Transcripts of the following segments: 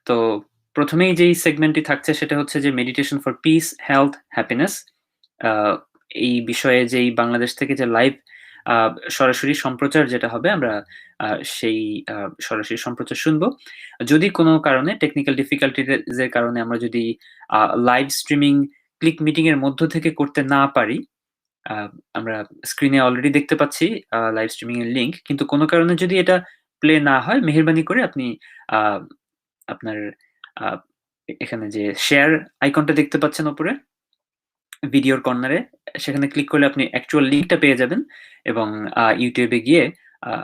তো প্রথমেই যেই সেগমেন্টটি থাকছে সেটা হচ্ছে যে meditation for peace, health, happiness. আ এই বিষয়ে যেই বাংলাদেশ থেকে যে লাইভ আ সরাসরি সম্প্রচার যেটা হবে আমরা আ সেই আ সরাসরি সম্প্রচার শুনবো। যদি কোনো কারণে টেকনিক্যাল ডিফিকাল্টিজ এর কারণে আমরা যদি লাইভ স্ট্রিমিং ক্লিক মিটিং এর মধ্য থেকে করতে না পারি, আ আমরা স্ক্রিনে অলরেডি দেখতে পাচ্ছি লাইভ স্ট্রিমিং এর লিংক। কিন্তু কোনো কারণে যদি এটা প্লে না হয়, মেহেরবানি করে আপনি আ আপনার আ এখানে যে শেয়ার আইকনটা দেখতে পাচ্ছেন উপরে ভিডিওর কর্নারে, সেখানে ক্লিক করলে আপনি অ্যাকচুয়াল লিঙ্কটা পেয়ে যাবেন এবং YouTube এ গিয়ে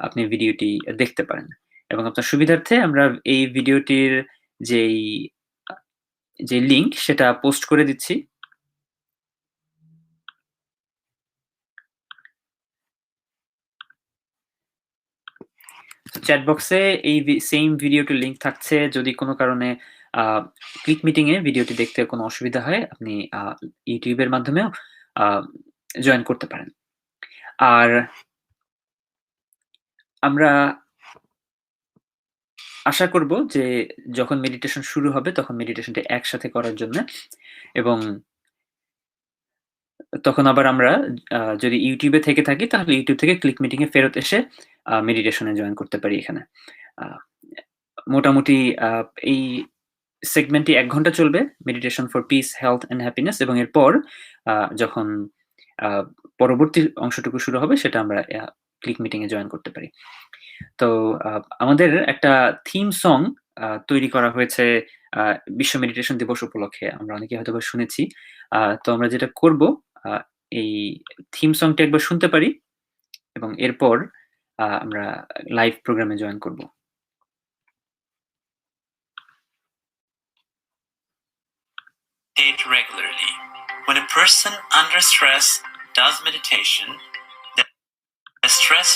আপনি ভিডিওটি দেখতে পারেন। এবং আপনার সুবিধার্থে আমরা এই ভিডিওটির যেই আ যে লিঙ্ক সেটা পোস্ট করে দিচ্ছি। চ্যাট বক্সে এই সেইম ভিডিওটির লিঙ্ক থাকছে। যদি কোনো কারণে আ ক্লিক মিটিং এ ভিডিওটি দেখতে কোনো অসুবিধা হয়, আপনি YouTube এর মাধ্যমেও আ জয়েন করতে পারেন। আর আমরা আশা করব যে যখন মেডিটেশন শুরু হবে তখন মেডিটেশনটা একসাথে করার জন্যে এবং তখন আবার আমরা যদি YouTube এ থেকে থাকি তাহলে YouTube থেকে ক্লিক মিটিং এ ফেরত এসে মেডিটেশন এ জয়েন করতে পারি এখানে। আ মোটামুটি আ এই সেগমেন্টটি ১ ঘন্টা চলবে। Meditation for peace, health and happiness এবং এরপর যখন আ পরবর্তী অংশটুকু শুরু হবে সেটা আমরা ক্লিক মিটিং এ জয়েন করতে পারি। তো আ আমাদের একটা থিম সং তৈরি করা হয়েছে আ বিশ্ব মেডিটেশন দিবস উপলক্ষে। আমরা অনেকেই হয়তোবা শুনেছি। তো আমরা যেটা করব আ এই থিম সংটা একবার শুনতে পারি এবং এরপর আমরা লাইভ প্রোগ্রামে জয়েন করব। Meditate regularly. When a person under stress does meditation, the stress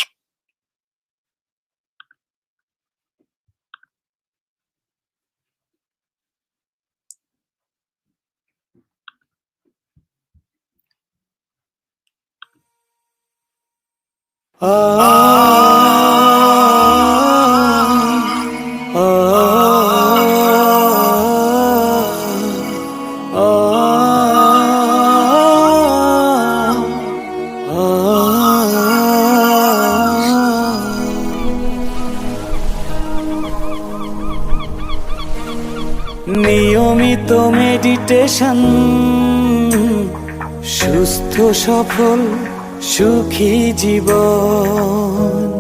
নিয়মিত মেডিটেশন সুস্থ সফল সুখী জীবন।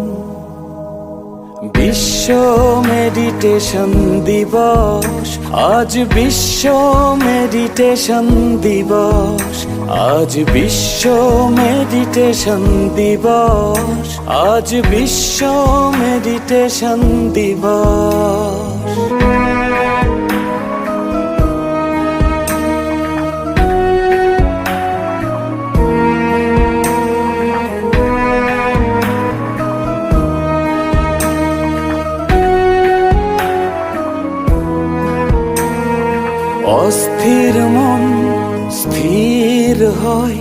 বিশ্ব মেডিটেশন দিবস আজ, বিশ্ব মেডিটেশন দিবস আজ, বিশ্ব মেডিটেশন দিবস আজ, বিশ্ব মেডিটেশন দিবস। অস্থির মন স্থির হয়,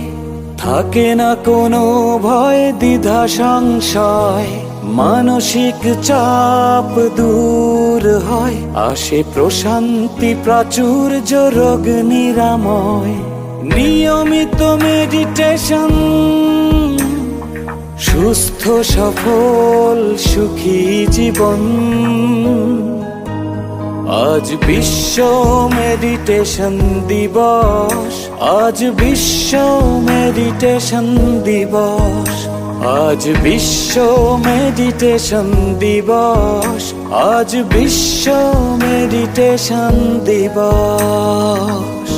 থাকে না কোনো ভয় দ্বিধা সংশয়, মানসিক চাপ দূর হয়, আসে প্রশান্তি প্রাচুর্য রোগ নিরাময়। নিয়মিত মেডিটেশন সুস্থ সফল সুখী জীবন। আজ বিশ্ব মেডিটেশন দিবস আজ, বিশ্ব মেডিটেশন দিবস আজ, বিশ্ব মেডিটেশন দিবস আজ, বিশ্ব মেডিটেশন দিবস।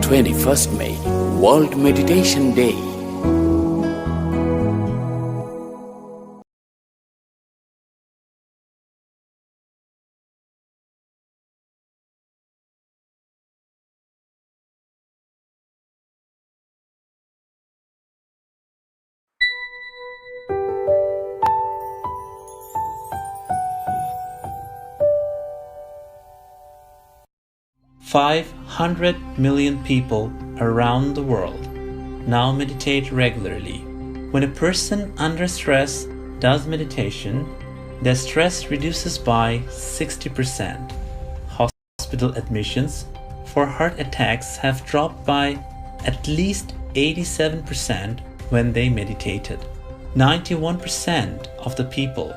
21st May, World Meditation Day. $500 million people around the world now meditate regularly. When a person under stress does meditation, their stress reduces by 60%. hospital admissions for heart attacks have dropped by at least 87% when they meditated. 91% of the people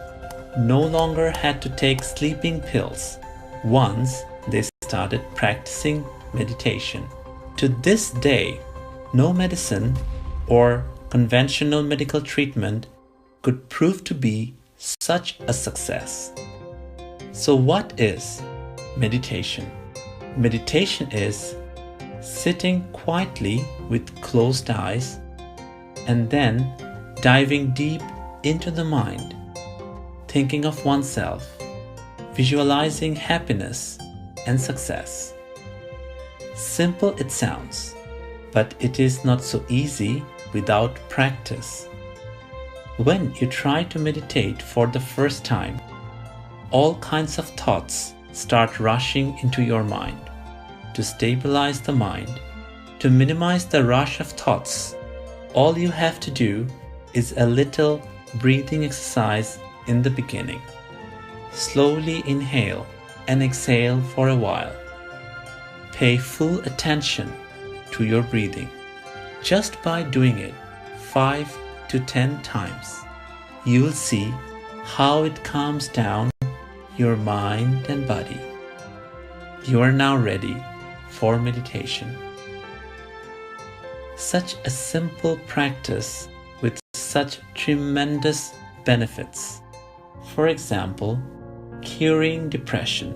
no longer had to take sleeping pills once they started practicing meditation. To this day, no medicine or conventional medical treatment could prove to be such a success. So what is meditation? Meditation is sitting quietly with closed eyes and then diving deep into the mind, thinking of oneself, visualizing happiness and success. Simple it sounds, but it is not so easy without practice. When you try to meditate for the first time, all kinds of thoughts start rushing into your mind. To stabilize the mind, to minimize the rush of thoughts, all you have to do is a little breathing exercise in the beginning. Slowly inhale and exhale for a while. Pay full attention to your breathing. Just by doing it 5 to 10 times, you will see how it calms down your mind and body. You are now ready for meditation. Such a simple practice with such tremendous benefits. For example, curing depression,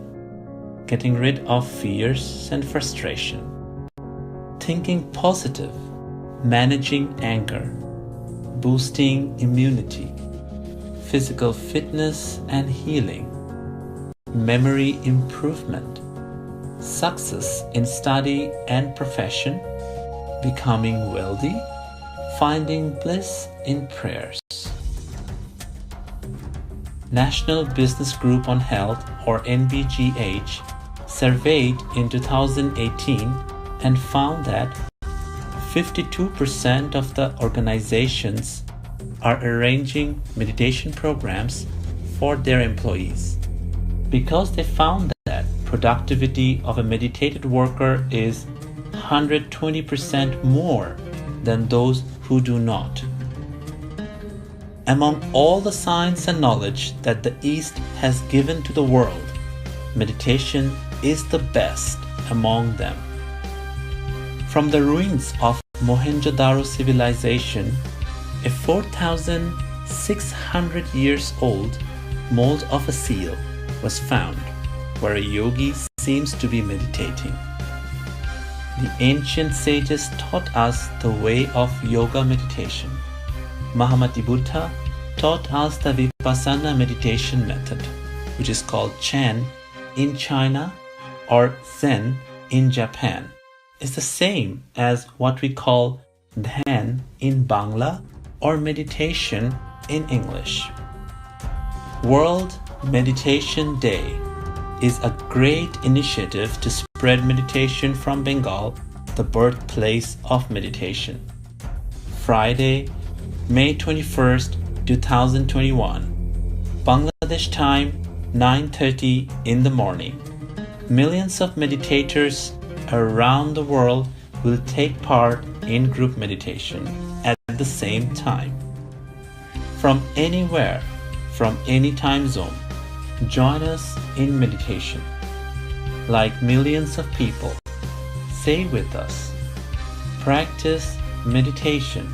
getting rid of fears and frustration, thinking positive, managing anger, boosting immunity, physical fitness and healing, memory improvement, success in study and profession, becoming wealthy, finding bliss in prayers. National Business Group on Health, or NBGH, surveyed in 2018 and found that 52% of the organizations are arranging meditation programs for their employees because they found that productivity of a meditated worker is 120% more than those who do not. Among all the science and knowledge that the East has given to the world, meditation is the best among them. From the ruins of Mohenjo-daro civilization, a 4,600 years old mold of a seal was found where a yogi seems to be meditating. The ancient sages taught us the way of yoga meditation. Mahamati Buddha taught us the Vipassana meditation method, which is called Chan in China or Zen in Japan. It's the same as what we call Dhyan in Bangla or meditation in English. World Meditation Day is a great initiative to spread meditation from Bengal, the birthplace of meditation. Friday, May 21st, 2021, Bangladesh time, 9:30 in the morning. Millions of meditators around the world will take part in group meditation at the same time. From anywhere, from any time zone, join us in meditation. Like millions of people, say with us, practice meditation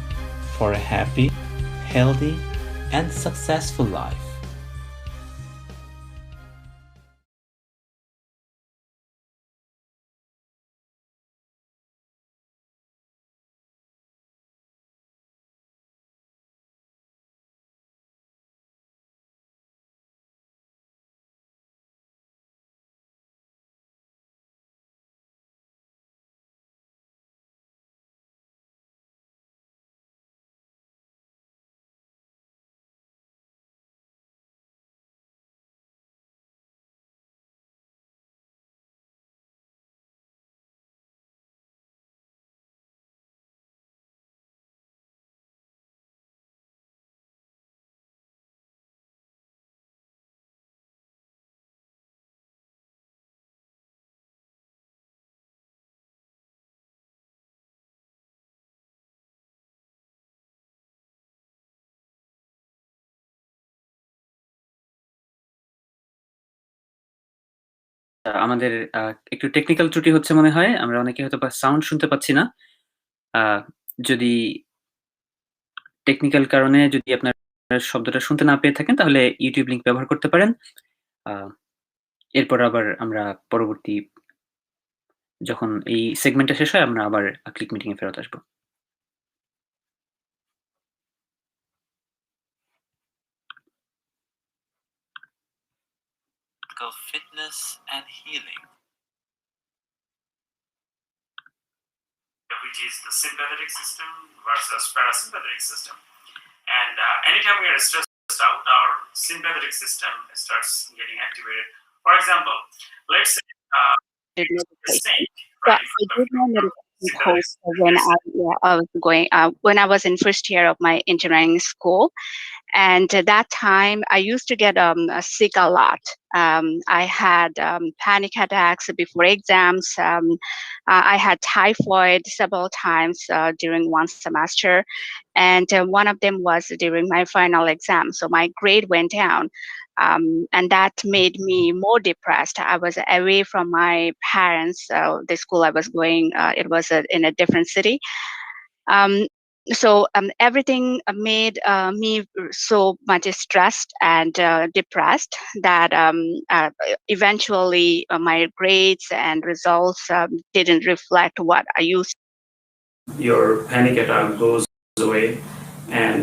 for a happy, healthy, and successful life. আমাদের একটু technical ত্রুটি হচ্ছে মনে হয়। আমরা অনেকে হয়তোবা sound শুনতে পাচ্ছি না। আ যদি টেকনিক্যাল কারণে যদি আপনার শব্দটা শুনতে না পেয়ে থাকেন তাহলে YouTube লিংক ব্যবহার করতে পারেন। আ এরপর আবার আমরা পরবর্তী যখন এই সেগমেন্টটা শেষ হয় আমরা আবার ক্লিক মিটিং এ ফেরত আসবো। Fitness and healing. Which is the sympathetic system versus parasympathetic system. And anytime we are stressed out, our sympathetic system starts getting activated. For example, let's say did a meditate. snake, Yeah, right? I did my meditation course when I was in first year of my engineering school. And at that time, I used to get sick a lot. I had panic attacks before exams. I had typhoid several times during one semester. And one of them was during my final exam. So my grade went down. And that made me more depressed. I was away from my parents. The school I was going, it was in a different city. So everything made me so much stressed and depressed that eventually my grades and results didn't reflect what I used. Your panic attack goes away. And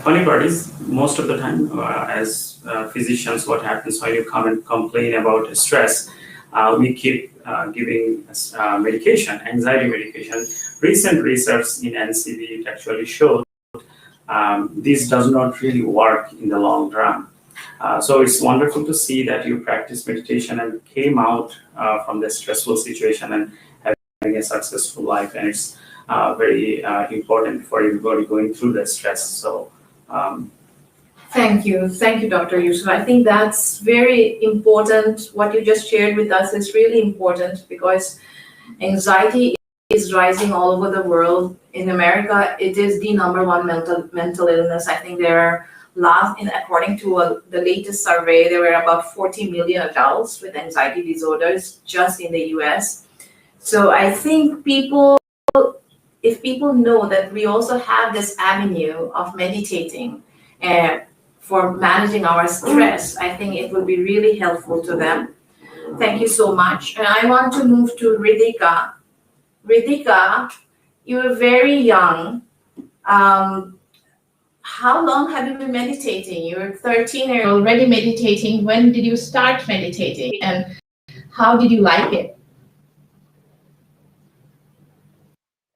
funny part is, most of the time, as physicians, what happens when you come and complain about stress, we keep giving medication, anxiety medication. Recent research in NCB actually showed this does not really work in the long run. So it's wonderful to see that you practice meditation and came out from the stressful situation and having a successful life. And it's very important for everybody going through the stress. So Thank you, Dr. Yusuf. I think that's very important. What you just shared with us is really important because anxiety is rising all over the world. In America, it is the number one mental illness. I think there are according to the latest survey, there were about 40 million adults with anxiety disorders just in the US. So I think if people know that we also have this avenue of meditating for managing our stress, I think it will be really helpful to them. Thank you so much. And I want to move to Ridhika. Ridhika, you are very young. How long have you been meditating? You're 13 and you're already meditating. When did you start meditating and how did you like it?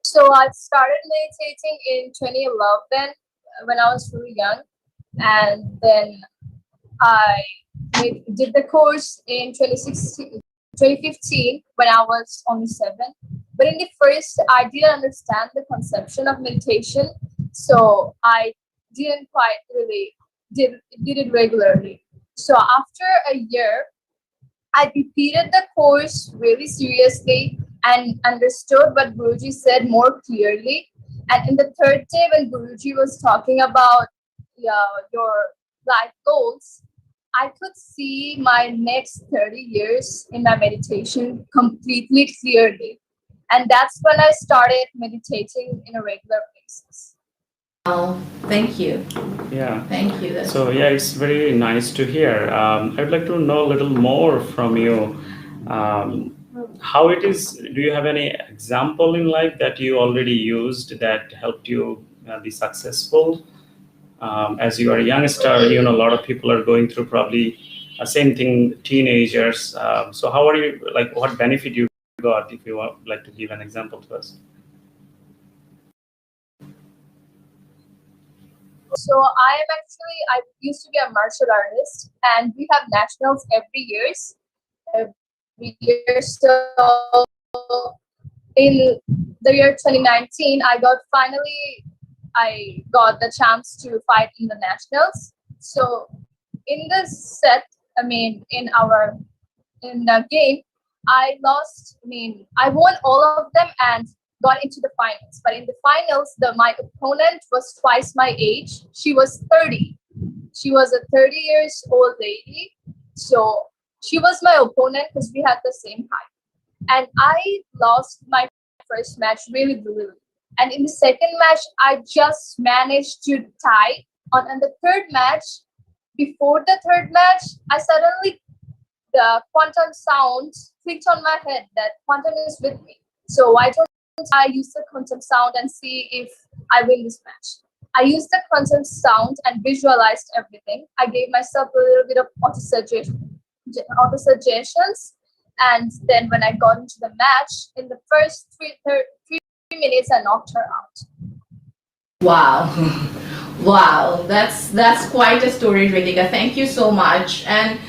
So I started meditating in 2011 when I was really young, and then I did the course in 2015 when I was only 7. But in the first, I didn't understand the conception of meditation, so I didn't quite really did it regularly. So after a year, I repeated the course really seriously and understood what Guruji said more clearly. And in the third day, when Guruji was talking about your life goals, I could see my next 30 years in my meditation completely clearly. And that's when I started meditating in a regular basis. Oh, thank you. Yeah. Thank you. So yeah, it's very nice to hear. I'd like to know a little more from you. How it is? Do you have any example in life that you already used that helped you be successful? As you are a youngster, a lot of people are going through probably same thing, teenagers. So how are you? Like, what benefit you got? If you would like to give an example to us. So I used to be a martial artist, and we have nationals every year. So in the year 2019, I got the chance to fight in the nationals. So in this set, in the game, I lost. I won all of them and got into the finals. But in the finals, my opponent was twice my age. She was 30. She was a 30 years old lady. So she was my opponent because we had the same height. And I lost my first match really brutally. And in the second match, I just managed to tie. On the third match, before the third match, the quantum sound clicked on my head that quantum is with me. So why don't I use the quantum sound and see if I win this match? I used the quantum sound and visualized everything. I gave myself a little bit of auto-suggestions. And then when I got into the match, in the first three minutes, I knocked her out. Wow. Wow, that's quite a story, Ritika. Thank you so much. And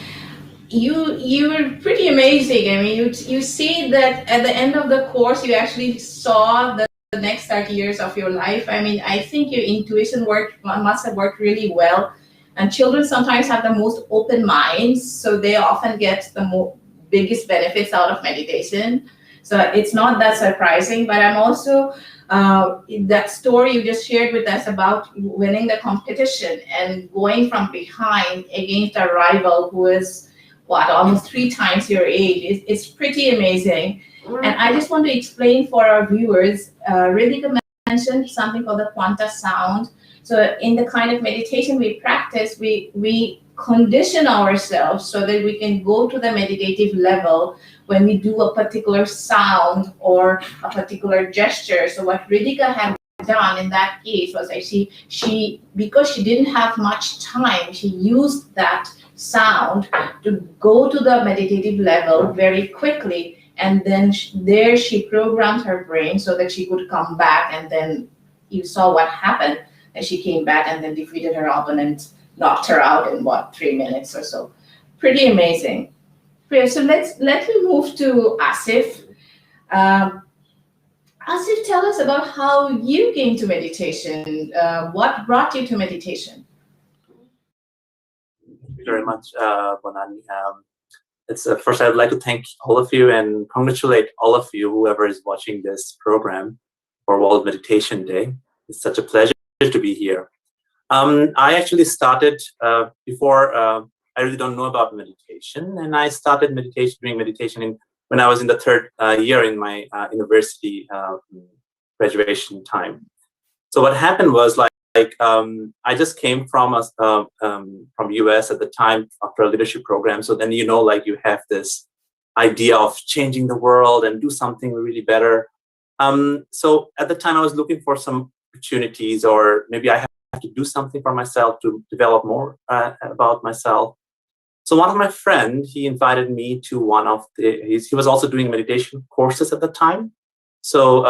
you were pretty amazing. I mean, you see that at the end of the course, you actually saw the next 30 years of your life. I mean, I think your intuition must have worked really well. And children sometimes have the most open minds, so they often get the biggest benefits out of meditation. So it's not that surprising, but I'm also that story you just shared with us about winning the competition and going from behind against a rival who is almost 3 times your age. It's pretty amazing. And I just want to explain for our viewers, Ridhika mentioned something called the quanta sound. So in the kind of meditation we practice, we condition ourselves so that we can go to the meditative level when we do a particular sound or a particular gesture. So what Ridhika had done in that case was actually because she didn't have much time, she used that sound to go to the meditative level very quickly, and then there she programmed her brain so that she could come back, and then you saw what happened, and she came back and then defeated her opponent, knocked her out in 3 minutes or so. Pretty amazing. So let me move to Asif. Asif, tell us about how you came to meditation. What brought you to meditation? Thank you very much, Bonani. First, I'd like to thank all of you and congratulate all of you, whoever is watching this program for World Meditation Day. It's such a pleasure to be here. I actually started before. I really don't know about meditation, and I started doing meditation when I was in the 3rd year in my university graduation time. So what happened was I just came from US at the time after a leadership program. So then you have this idea of changing the world and do something really better. So at the time I was looking for some opportunities, or maybe I have to do something for myself to develop more about myself. So one of my friends, he invited me to one of he was also doing meditation courses at the time. So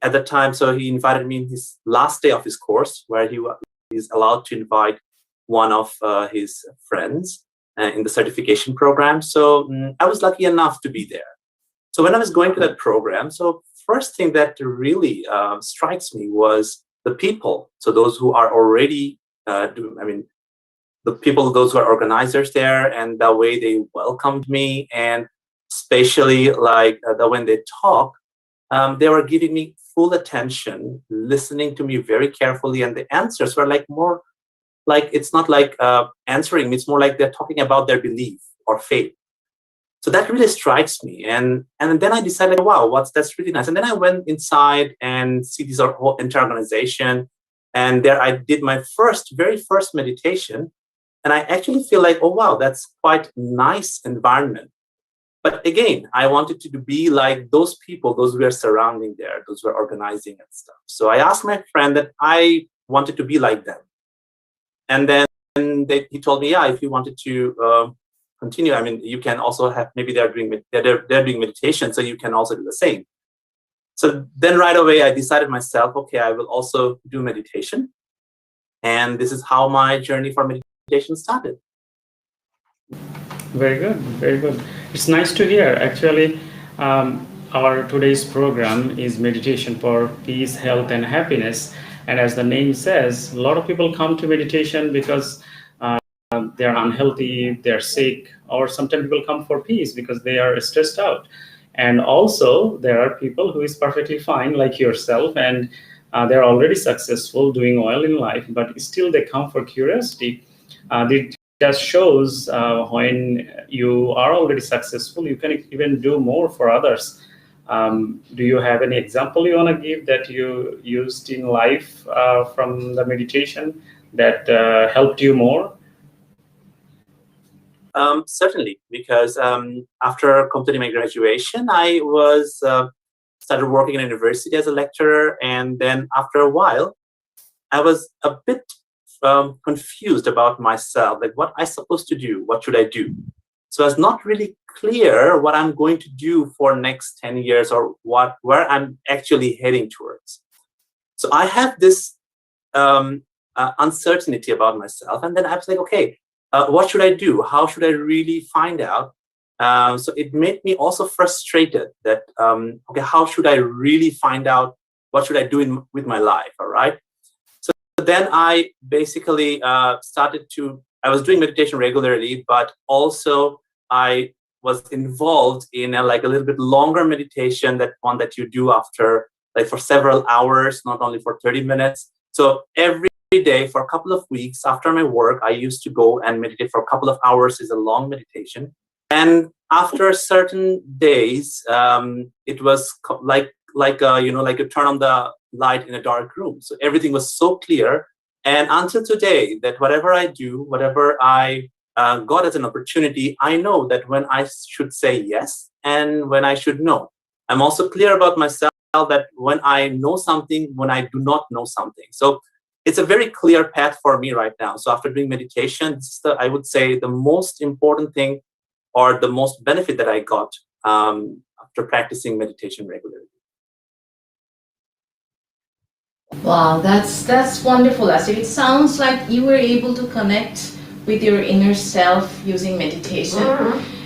at the time, he invited me in his last day of his course, where he is allowed to invite one of his friends in the certification program. So I was lucky enough to be there. So when I was going to that program, first thing that really strikes me was the people. So those who are already those who are organizers there, and the way they welcomed me, and especially when they talk, they were giving me full attention, listening to me very carefully, and the answers were more it's not answering me, it's more like they're talking about their belief or faith. So that really strikes me, and then I decided, wow, that's really nice. And then I went inside and see this whole entire organization, and there I did my very first meditation. And I actually feel oh, wow, that's quite nice environment. But again, I wanted to be like those people, those who are surrounding there, those who are organizing and stuff. So I asked my friend that I wanted to be like them. And then he told me, yeah, if you wanted to continue, you can also have, maybe they're doing meditation, so you can also do the same. So then right away, I decided myself, okay, I will also do meditation. And this is how my journey for meditation started. Very good, very good. It's nice to hear. Actually, our today's program is meditation for peace, health, and happiness. And as the name says, a lot of people come to meditation because they're unhealthy, they're sick, or sometimes people come for peace because they are stressed out. And also, there are people who is perfectly fine, like yourself, and they're already successful, doing well in life, but still they come for curiosity. Did just shows when you are already successful, you can even do more for others. Do you have any example you want to give that you used in life from the meditation that helped you more? Certainly, because after completing my graduation, I was started working in a university as a lecturer, and then after a while, I was a bit confused about myself, like what I supposed to do, what should I do? So it's not really clear what I'm going to do for next 10 years or where I'm actually heading towards. So I have this uncertainty about myself, and then I was like, okay, what should I do? How should I really find out? So it made me also frustrated that, okay, how should I really find out? What should I do with my life? All right. So then I basically I was doing meditation regularly, but also I was involved in a little bit longer meditation, that one that you do after for several hours, not only for 30 minutes. So every day for a couple of weeks after my work, I used to go and meditate for a couple of hours. Is a long meditation. And after certain days, it was like you turn on the light in a dark room. So everything was so clear. And until today, that whatever I do, whatever I got as an opportunity, I know that when I should say yes and when I should no. I'm also clear about myself that when I know something, when I do not know something. So it's a very clear path for me right now. So after doing meditation, I would say the most important thing or the most benefit that I got after practicing meditation regularly. Wow, that's wonderful, Asif. It sounds like you were able to connect with your inner self using meditation.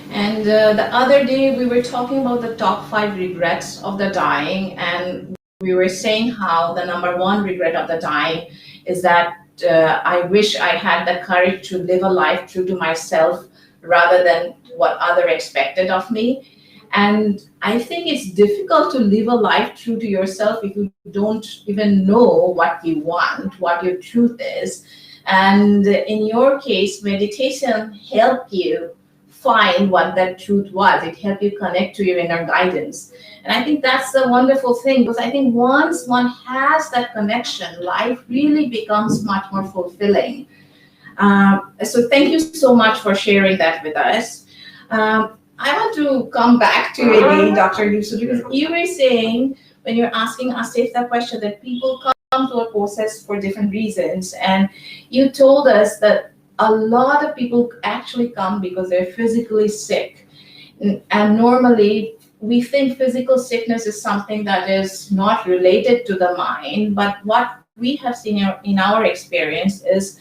And the other day we were talking about the top 5 regrets of the dying, and we were saying how the number 1 regret of the dying is that I wish I had the courage to live a life true to myself rather than what other expected of me. And I think it's difficult to live a life true to yourself if you don't even know what you want, what your truth is. And in your case, meditation helped you find what that truth was. It helped you connect to your inner guidance. And I think that's the wonderful thing, because I think once one has that connection, life really becomes much more fulfilling. So thank you so much for sharing that with us. I want to come back to you again, Dr. Yusuf, because you were saying when you're asking Asif that question that people come to a process for different reasons, and you told us that a lot of people actually come because they're physically sick. And normally we think physical sickness is something that is not related to the mind, but what we have seen in our experience is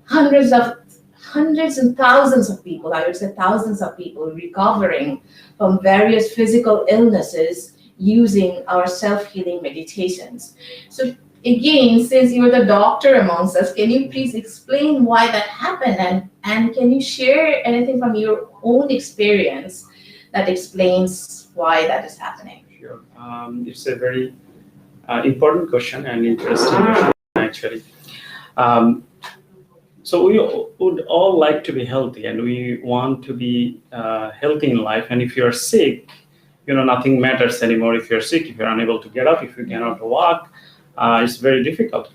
hundreds and thousands of people, I would say thousands of people, recovering from various physical illnesses using our self-healing meditations. So again, since you're the doctor amongst us, can you please explain why that happened, and can you share anything from your own experience that explains why that is happening? Sure. It's a very important question and interesting question, actually. So we would all like to be healthy, and we want to be healthy in life. And if you're sick, nothing matters anymore. If you're sick, if you're unable to get up, if you cannot walk, it's very difficult.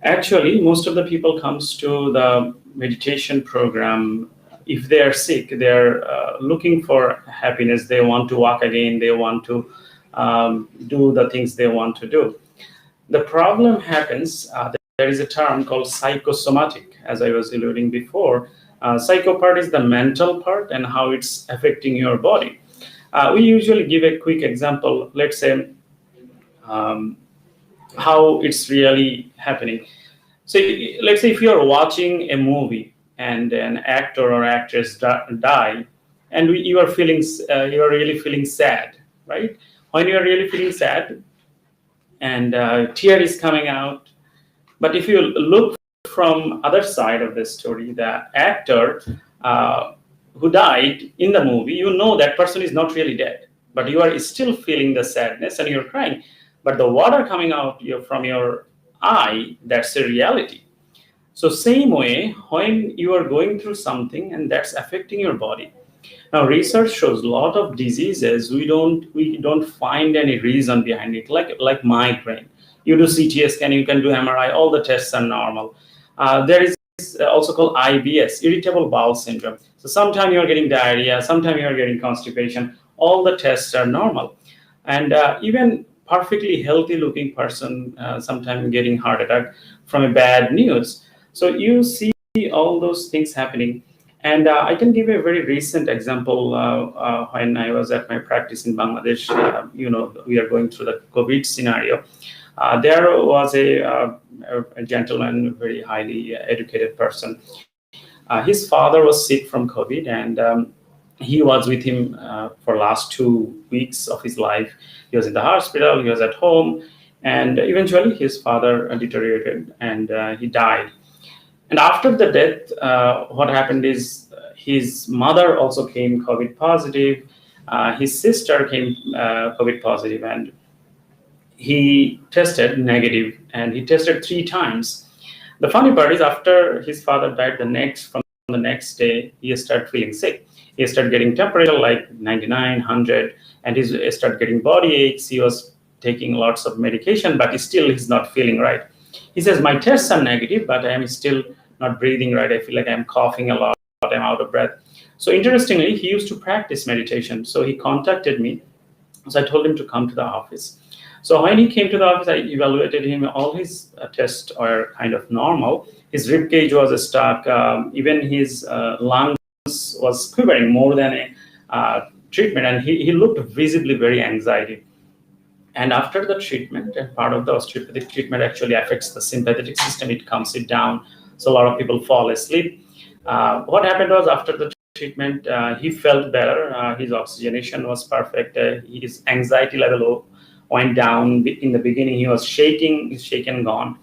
Actually, most of the people comes to the meditation program. If they are sick, they're looking for happiness. They want to walk again. They want to do the things they want to do. The problem happens, there is a term called psychosomatic, as I was alluding before. Psycho part is the mental part and how it's affecting your body. We usually give a quick example. Let's say how it's really happening. So let's say if you're watching a movie and an actor or actress die, and you are really feeling sad, right? When you are really feeling sad and tear is coming out, but if you look from other side of the story, the actor who died in the movie, that person is not really dead, but you are still feeling the sadness and you're crying. But the water coming out from your eye, that's a reality. So same way, when you are going through something and that's affecting your body. Now, research shows a lot of diseases we don't find any reason behind it, like migraine. You do CT scan, you can do MRI, all the tests are normal. There is also called IBS, irritable bowel syndrome. So sometimes you are getting diarrhea, sometimes you are getting constipation. All the tests are normal, and even perfectly healthy looking person sometimes getting heart attack from a bad news. So you see all those things happening. And I can give a very recent example. When I was at my practice in Bangladesh, we are going through the COVID scenario. There was a gentleman, very highly educated person. His father was sick from COVID, and he was with him for last 2 weeks of his life. He was in the hospital, he was at home, and eventually his father deteriorated and he died. And after the death, what happened is his mother also came COVID positive. His sister came COVID positive, and he tested negative, and he tested 3 times. The funny part is, after his father died, from the next day, he started feeling sick. He started getting temperature like 99, 100, and he started getting body aches. He was taking lots of medication, but he's not feeling right. He says, my tests are negative, but I am still not breathing right. I feel like I'm coughing a lot, I'm out of breath. So interestingly, he used to practice meditation. So he contacted me. So I told him to come to the office. So when he came to the office, I evaluated him. All his tests are kind of normal. His rib cage was stuck. Even his lungs was quivering more than a treatment. And he looked visibly very anxiety. And after the treatment, and part of the osteopathic treatment actually affects the sympathetic system, it calms it down. So a lot of people fall asleep. What happened was, after the treatment, he felt better. His oxygenation was perfect. His anxiety level went down. In the beginning, he was shaken, gone.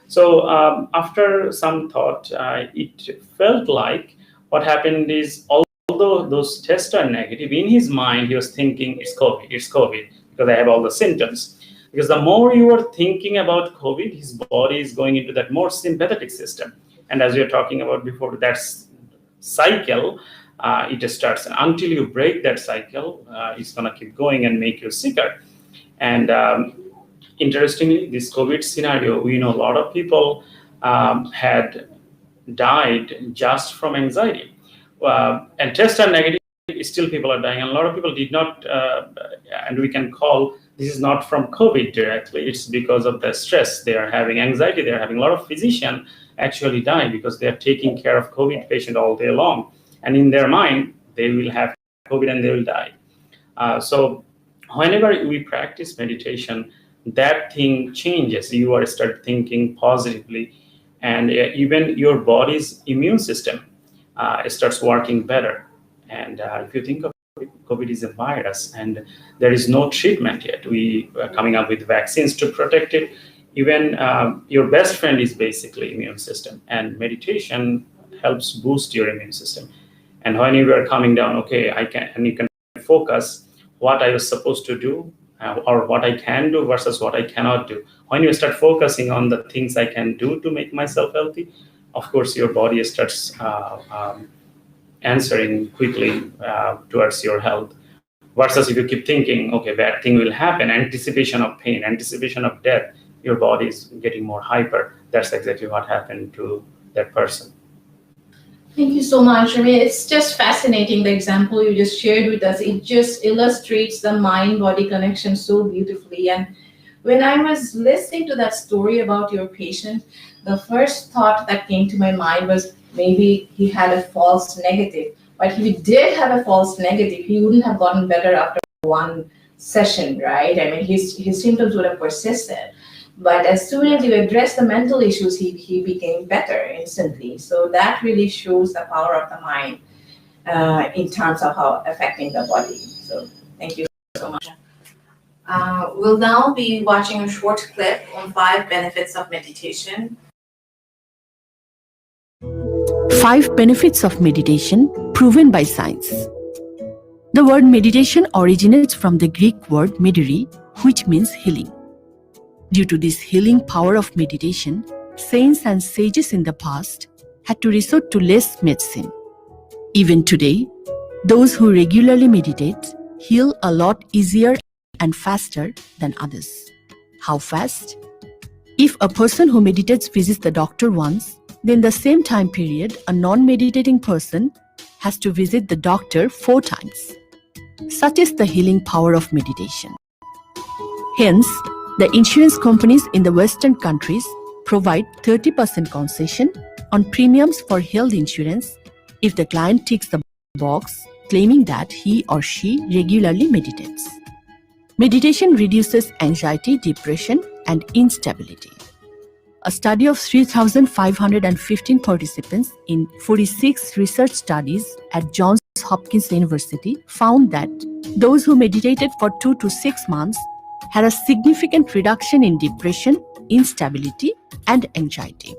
So after some thought, it felt like what happened is, although those tests are negative, in his mind, he was thinking it's COVID, because I have all the symptoms. Because the more you are thinking about COVID, his body is going into that more sympathetic system. And as we were talking about before, that cycle, it starts. And until you break that cycle, it's going to keep going and make you sicker. And interestingly, this COVID scenario, we know a lot of people had died just from anxiety. And tests are negative, still people are dying. And a lot of people did not, and we can call this is not from COVID directly. It's because of the stress. They are having anxiety. They are having a lot of physicians actually die because they are taking care of COVID patient all day long. And in their mind, they will have COVID and they will die. So whenever we practice meditation, that thing changes. You are start thinking positively, and even your body's immune system starts working better. And if you think of it, COVID is a virus, and there is no treatment yet. We are coming up with vaccines to protect it. Even your best friend is basically immune system, and meditation helps boost your immune system. And when you are coming down, okay, you can focus what I was supposed to do, or what I can do versus what I cannot do. When you start focusing on the things I can do to make myself healthy, of course, your body starts answering quickly towards your health. Versus if you keep thinking, okay, bad thing will happen, anticipation of pain, anticipation of death, your body is getting more hyper. That's exactly what happened to that person. Thank you so much. I mean, it's just fascinating, the example you just shared with us. It just illustrates the mind-body connection so beautifully. And when I was listening to that story about your patient, the first thought that came to my mind was maybe he had a false negative. But if he did have a false negative, he wouldn't have gotten better after one session, right? I mean, his symptoms would have persisted. But as soon as you address the mental issues, he became better instantly. So that really shows the power of the mind in terms of how affecting the body. So thank you so much. We'll now be watching a short clip on 5 benefits of meditation. 5 benefits of meditation proven by science. The word meditation originates from the Greek word mediri, which means healing. Due to this healing power of meditation, saints and sages in the past had to resort to less medicine. Even today, those who regularly meditate heal a lot easier and faster than others. How fast? If a person who meditates visits the doctor once, then the same time period, a non-meditating person has to visit the doctor 4 times. Such is the healing power of meditation. Hence, the insurance companies in the Western countries provide 30% concession on premiums for health insurance if the client ticks the box claiming that he or she regularly meditates. Meditation reduces anxiety, depression, and instability. A study of 3,515 participants in 46 research studies at Johns Hopkins University found that those who meditated for 2 to 6 months had a significant reduction in depression, instability, and anxiety.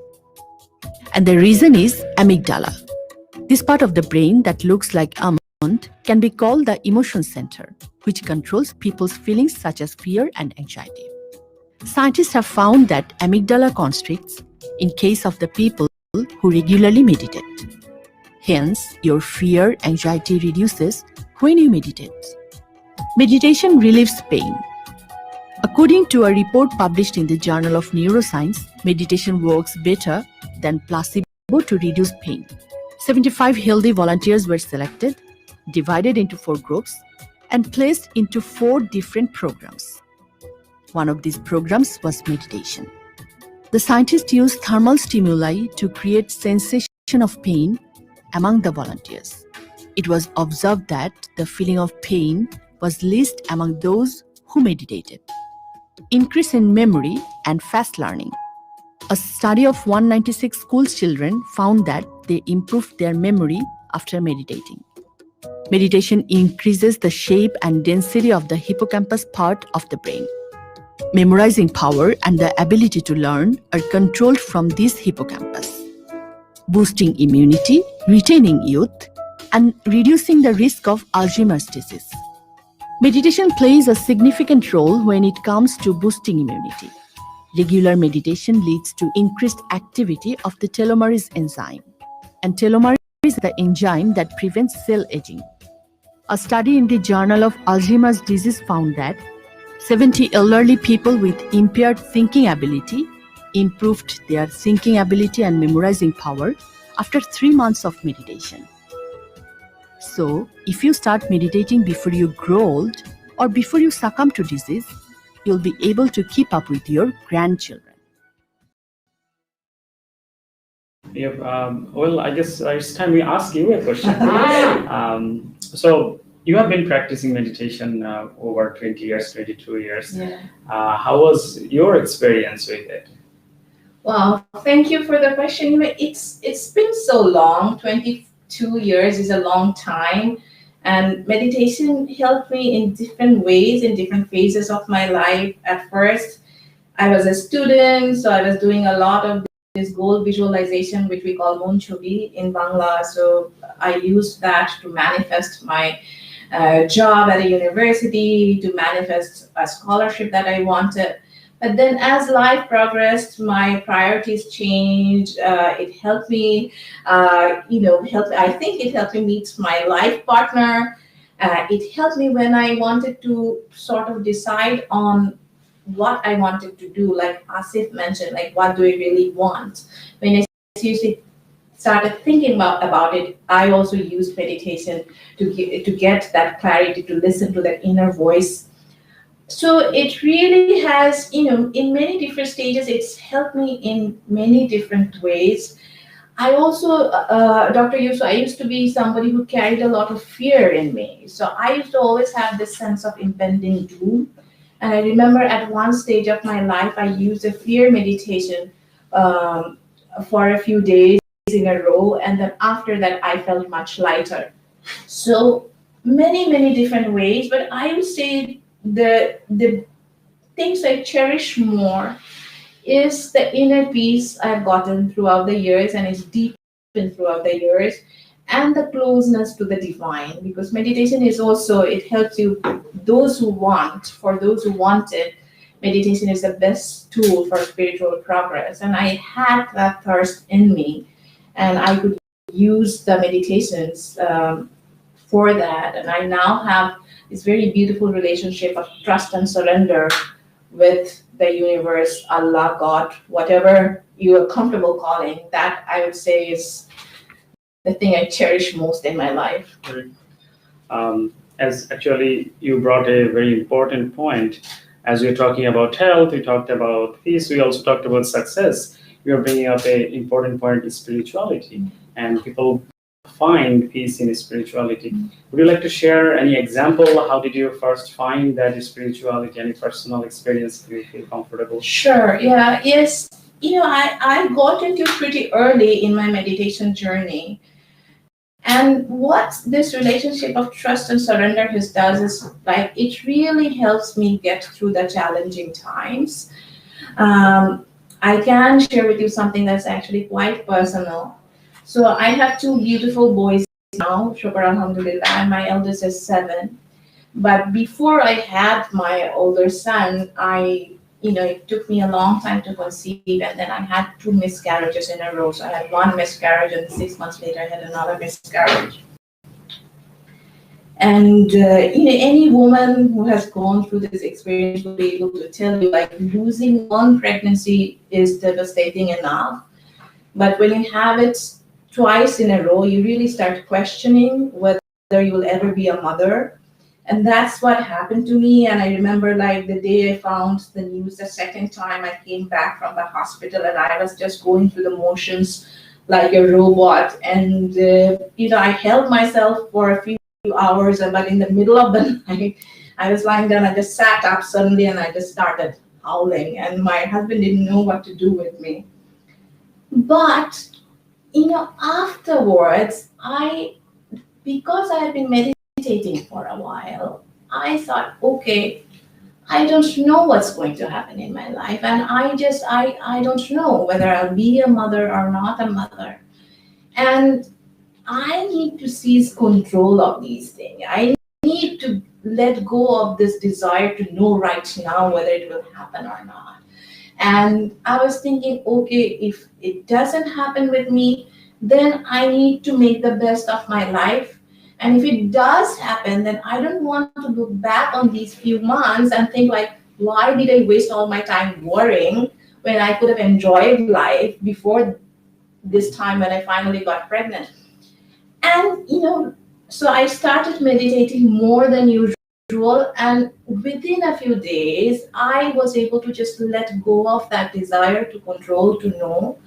And the reason is amygdala. This part of the brain that looks like almond can be called the emotion center, which controls people's feelings such as fear and anxiety. Scientists have found that amygdala constricts in case of the people who regularly meditate. Hence, your fear, anxiety reduces when you meditate. Meditation relieves pain. According to a report published in the Journal of Neuroscience, meditation works better than placebo to reduce pain. 75 healthy volunteers were selected, divided into 4 groups, and placed into 4 different programs. One of these programs was meditation. The scientists used thermal stimuli to create sensation of pain among the volunteers. It was observed that the feeling of pain was least among those who meditated. Increase in memory and fast learning. A study of 196 school children found that they improved their memory after meditating. Meditation increases the shape and density of the hippocampus part of the brain. Memorizing power and the ability to learn are controlled from this hippocampus, boosting immunity, retaining youth, and reducing the risk of Alzheimer's disease. Meditation plays a significant role when it comes to boosting immunity. Regular meditation leads to increased activity of the telomerase enzyme, and telomerase is the enzyme that prevents cell aging. A study in the Journal of Alzheimer's Disease found that 70 elderly people with impaired thinking ability improved their thinking ability and memorizing power after 3 months of meditation. So, if you start meditating before you grow old or before you succumb to disease, you'll be able to keep up with your grandchildren. Well, I guess it's time we ask you a question. So you have been practicing meditation over 20 years, 22 years. Yeah. How was your experience with it? Wow, thank you for the question. You know, it's been so long. 22 years is a long time, and meditation helped me in different ways, in different phases of my life. At first, I was a student, so I was doing a lot of this goal visualization, which we call Monchobi in Bangla. So I used that to manifest my job at a university, to manifest a scholarship that I wanted. But then as life progressed, my priorities changed. It helped me, I think it helped me meet my life partner. It helped me when I wanted to sort of decide on what I wanted to do, like Asif mentioned, like what do I really want? When I seriously started thinking about it, I also used meditation to get that clarity, to listen to that inner voice. So it really has, in many different stages, it's helped me in many different ways. I also, Dr. Yusu, I used to be somebody who carried a lot of fear in me. So I used to always have this sense of impending doom. And I remember at one stage of my life, I used a fear meditation for a few days in a row. And then after that, I felt much lighter. So many different ways, but I would say the things I cherish more is the inner peace I've gotten throughout the years, and it's deepened throughout the years, and the closeness to the divine, because meditation is also, it helps you, for those who want it, meditation is the best tool for spiritual progress. And I had that thirst in me, and I could use the meditations for that. And I now have this very beautiful relationship of trust and surrender with the universe, Allah, God, whatever you are comfortable calling. That, I would say, is the thing I cherish most in my life. As actually you brought a very important point. As we're talking about health, we talked about peace, we also talked about success. You're bringing up an important point is spirituality, and people find peace in spirituality. Would you like to share any example? How did you first find that spirituality? Any personal experience? Do you feel comfortable? Sure, yeah, yes. I got into pretty early in my meditation journey. And what this relationship of trust and surrender does is, like, it really helps me get through the challenging times. I can share with you something that's actually quite personal. So I have two beautiful boys now, shukr alhamdulillah, and my eldest is 7. But before I had my older son, it took me a long time to conceive, and then I had 2 miscarriages in a row. So I had 1 miscarriage, and 6 months later I had another miscarriage. And any woman who has gone through this experience will be able to tell you, like, losing 1 pregnancy is devastating enough. But when you have it twice in a row, you really start questioning whether you will ever be a mother. And that's what happened to me. And I remember, like, the day I found the news the second time I came back from the hospital, and I was just going through the motions like a robot. And, I held myself for a few hours, but in the middle of the night, I was lying down, I just sat up suddenly and I just started howling. And my husband didn't know what to do with me. But, afterwards, because I had been meditating for a while, I thought, okay, I don't know what's going to happen in my life, and I don't know whether I'll be a mother or not a mother, and I need to seize control of these things. I need to let go of this desire to know right now whether it will happen or not. And I was thinking, okay, if it doesn't happen with me, then I need to make the best of my life. And if it does happen, then I don't want to look back on these few months and think, like, why did I waste all my time worrying when I could have enjoyed life before this time when I finally got pregnant? And, so I started meditating more than usual. And within a few days, I was able to just let go of that desire to control, to know.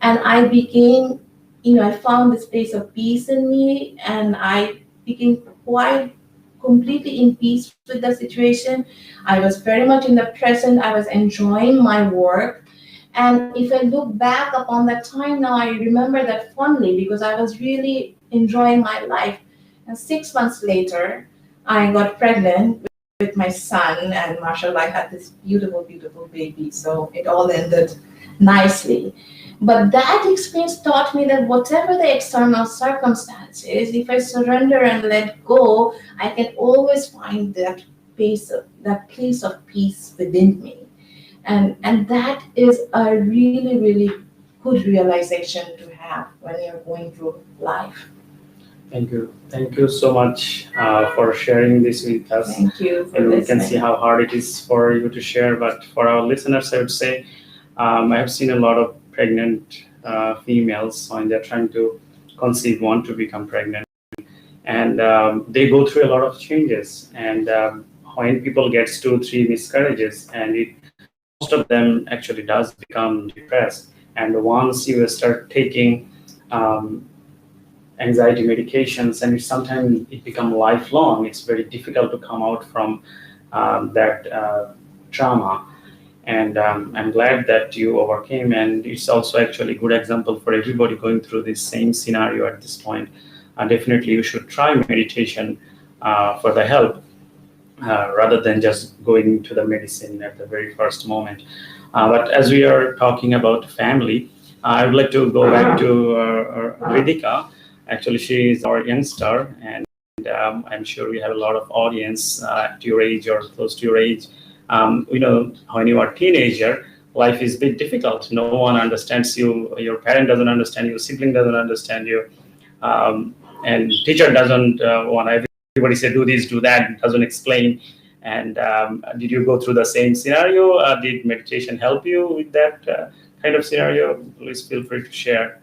And I became, I found this place of peace in me, and I became quite completely in peace with the situation. I was very much in the present. I was enjoying my work. And if I look back upon that time now, I remember that fondly because I was really enjoying my life. And 6 months later, I got pregnant with my son, and mashallah, I had this beautiful, beautiful baby. So it all ended nicely. But that experience taught me that whatever the external circumstances, if I surrender and let go, I can always find that place of peace within me. And that is a really, really good realization to have when you're going through life. Thank you. Thank you so much for sharing this with us. Thank you. And we can see how hard it is for you to share. But for our listeners, I would say, I have seen a lot of pregnant females when they're trying to conceive, want to become pregnant. And they go through a lot of changes. And when people get 2-3 miscarriages, and most of them actually does become depressed. And once you start taking anxiety medications, and sometimes it becomes lifelong, it's very difficult to come out from that trauma. And I'm glad that you overcame, and it's also actually a good example for everybody going through this same scenario at this point. Definitely you should try meditation for the help rather than just going to the medicine at the very first moment. But as we are talking about family, I would like to go back to Ridhika. Actually, she is our youngster, and I'm sure we have a lot of audience at your age or close to your age When you are a teenager, life is a bit difficult. No one understands you. Your parent doesn't understand you. Sibling doesn't understand you. And teacher doesn't want everybody say do this, do that, doesn't explain. And did you go through the same scenario? Did meditation help you with that kind of scenario? Please feel free to share.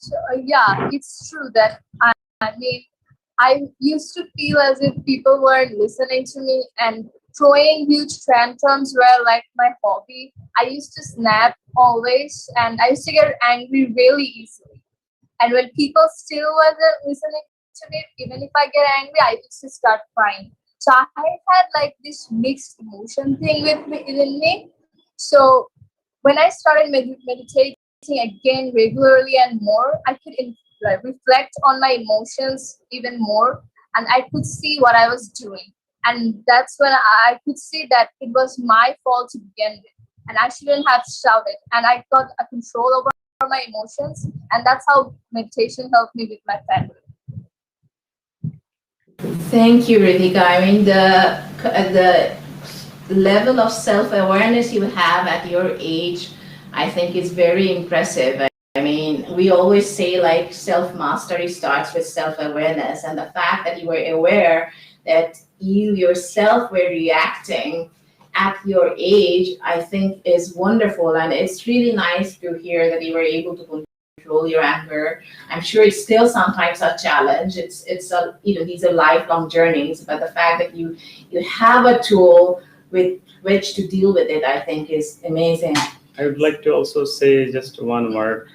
So, yeah, it's true that I mean, I used to feel as if people weren't listening to me, and throwing huge tantrums were like my hobby. I used to snap always, and I used to get angry really easily. And when people still wasn't listening to me, even if I get angry, I used to start crying. So I had like this mixed emotion thing within me. So when I started meditating again regularly and more, I could reflect on my emotions even more, and I could see what I was doing. And that's when I could see that it was my fault to begin with, and I shouldn't have shouted. And I got a control over my emotions, and that's how meditation helped me with my family. Thank you, Ritika. I mean, the level of self-awareness you have at your age, I think, is very impressive. I mean, we always say like self-mastery starts with self-awareness, and the fact that you were aware that you yourself were reacting at your age, I think is wonderful. And it's really nice to hear that you were able to control your anger. I'm sure it's still sometimes a challenge. It's these are lifelong journeys, but the fact that you have a tool with which to deal with it, I think, is amazing. I would like to also say just one word.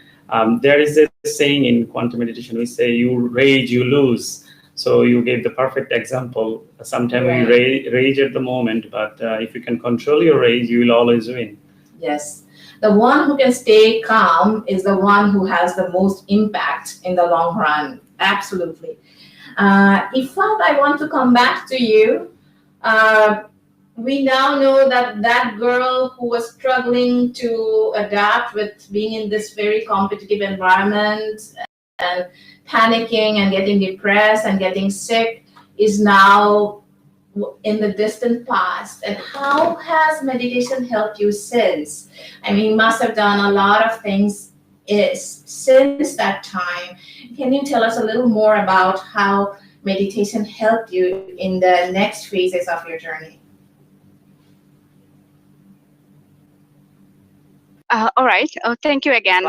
There is a saying in quantum meditation, we say you rage, you lose. So you gave the perfect example. Sometimes Right. we rage at the moment, but if you can control your rage, you will always win. Yes. The one who can stay calm is the one who has the most impact in the long run. Absolutely. Ifat, I want to come back to you. We now know that girl who was struggling to adapt with being in this very competitive environment and panicking and getting depressed and getting sick is now in the distant past. And how has meditation helped you since? I mean, you must have done a lot of things since that time. Can you tell us a little more about how meditation helped you in the next phases of your journey? All right. Oh, thank you again.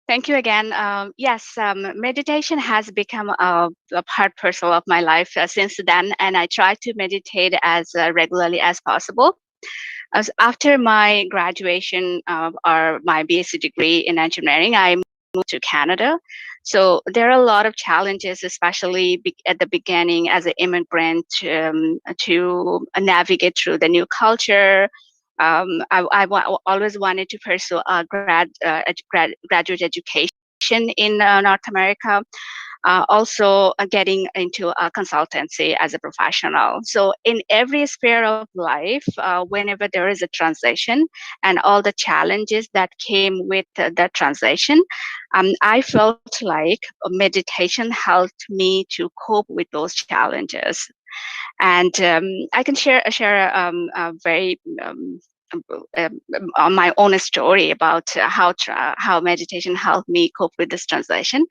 Thank you again. Yes, meditation has become a part parcel of my life since then, and I try to meditate as regularly as possible. After my graduation or my BSc degree in engineering, I moved to Canada. So there are a lot of challenges, especially at the beginning as an immigrant, to navigate through the new culture. I always wanted to pursue a graduate education in North America. Also getting into a consultancy as a professional. So in every sphere of life, whenever there is a transition and all the challenges that came with the transition, I felt like meditation helped me to cope with those challenges. And I can share a very on my own story about how meditation helped me cope with this transition.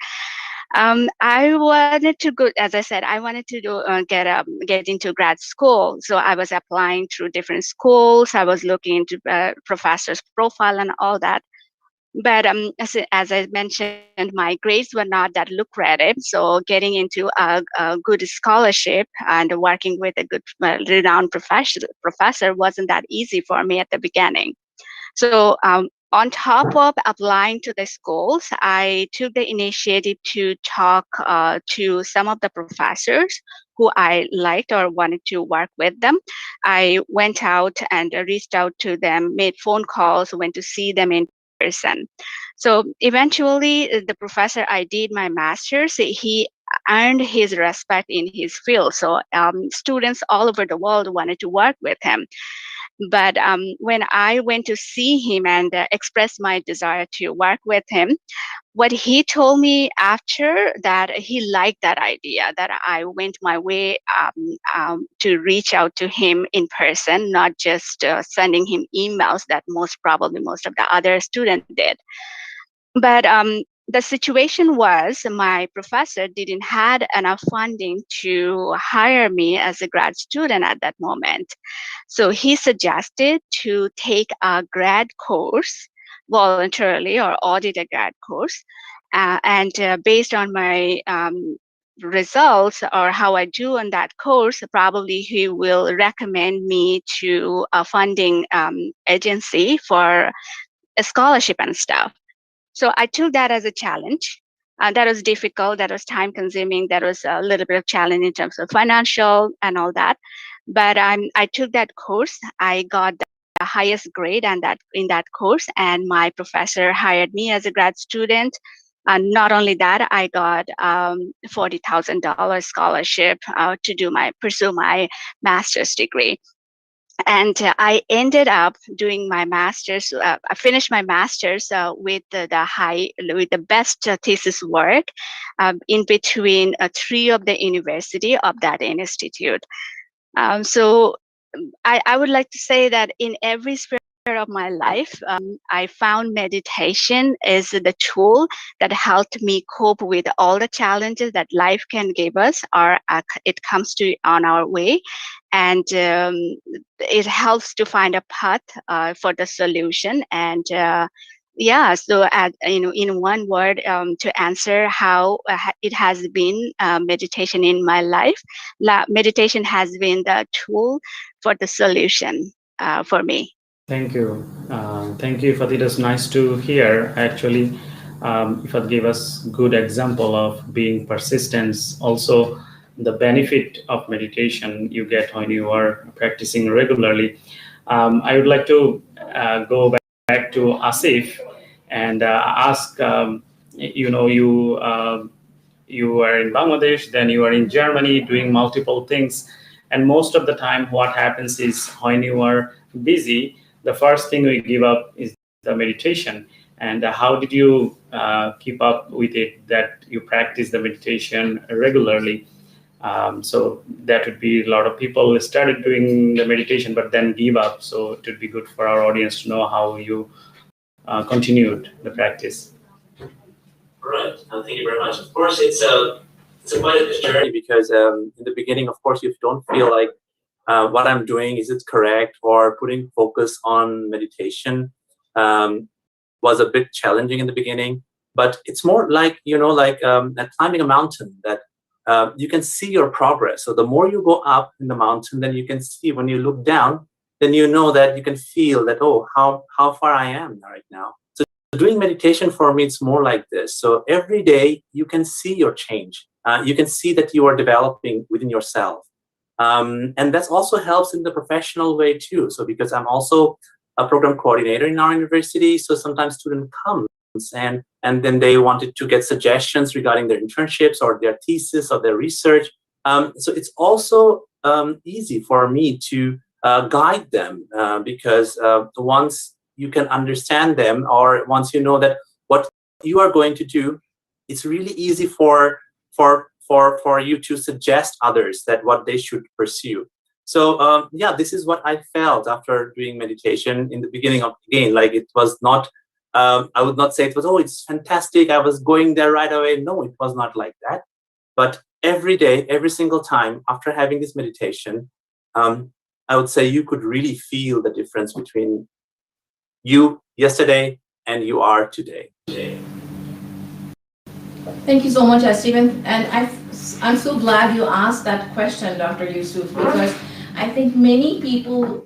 I wanted to go, as I said, I wanted to get into grad school. So I was applying through different schools. I was looking into professor's profile and all that. But as I mentioned, my grades were not that lucrative. So getting into a good scholarship and working with a good renowned professor wasn't that easy for me at the beginning. So on top of applying to the schools, I took the initiative to talk to some of the professors who I liked or wanted to work with them. I went out and reached out to them, made phone calls, went to see them in person. So eventually, the professor I did my master's, he earned his respect in his field. So students all over the world wanted to work with him. But when I went to see him and express my desire to work with him, what he told me after that, he liked that idea, that I went my way to reach out to him in person, not just sending him emails that most of the other students did. But the situation was my professor didn't had enough funding to hire me as a grad student at that moment. So he suggested to take a grad course voluntarily or audit a grad course. And based on my results or how I do on that course, probably he will recommend me to a funding agency for a scholarship and stuff. So I took that as a challenge. That was difficult. That was time consuming. That was a little bit of challenge in terms of financial and all that. But I took that course. I got the highest grade and in that course, and my professor hired me as a grad student. And not only that, I got $40,000 scholarship to pursue my master's degree. And I ended up doing my master's. I finished my master's with the best thesis work in between three of the university of that institute. So I would like to say that in every sphere of my life, I found meditation is the tool that helped me cope with all the challenges that life can give us, or it comes to on our way, and it helps to find a path for the solution. And yeah, so in one word, to answer how it has been meditation in my life, meditation has been the tool for the solution for me. Thank you. Thank you, Fatih. It's nice to hear. Actually, Ifat gave us good example of being persistent. Also, the benefit of meditation you get when you are practicing regularly. I would like to go back to Asif and ask, you are in Bangladesh, then you are in Germany doing multiple things. And most of the time, what happens is when you are busy, the first thing we give up is the meditation. And how did you keep up with it, that you practice the meditation regularly? So that would be a lot of people started doing the meditation, but then give up. So it would be good for our audience to know how you continued the practice. Right. Thank you very much. Of course, it's quite a journey because in the beginning, of course, you don't feel like what I'm doing, is it correct, or putting focus on meditation was a bit challenging in the beginning. But it's more like, climbing a mountain, that you can see your progress. So the more you go up in the mountain, then you can see, when you look down, then you know that you can feel that, oh, how far I am right now. So doing meditation for me, it's more like this. So every day you can see your change. You can see that you are developing within yourself. And that also helps in the professional way too. So because I'm also a program coordinator in our university, so sometimes student comes and then they wanted to get suggestions regarding their internships or their thesis or their research. So it's also easy for me to guide them because once you can understand them, or once you know that what you are going to do, it's really easy for you to suggest others that what they should pursue. So yeah, this is what I felt after doing meditation in the beginning of the game. Like, it was not, I would not say it was, oh, it's fantastic, I was going there right away. No, it was not like that. But every day, every single time after having this meditation, I would say you could really feel the difference between you yesterday and you are today. Thank you so much, Stephen. And I'm so glad you asked that question, Dr. Yusuf, because I think many people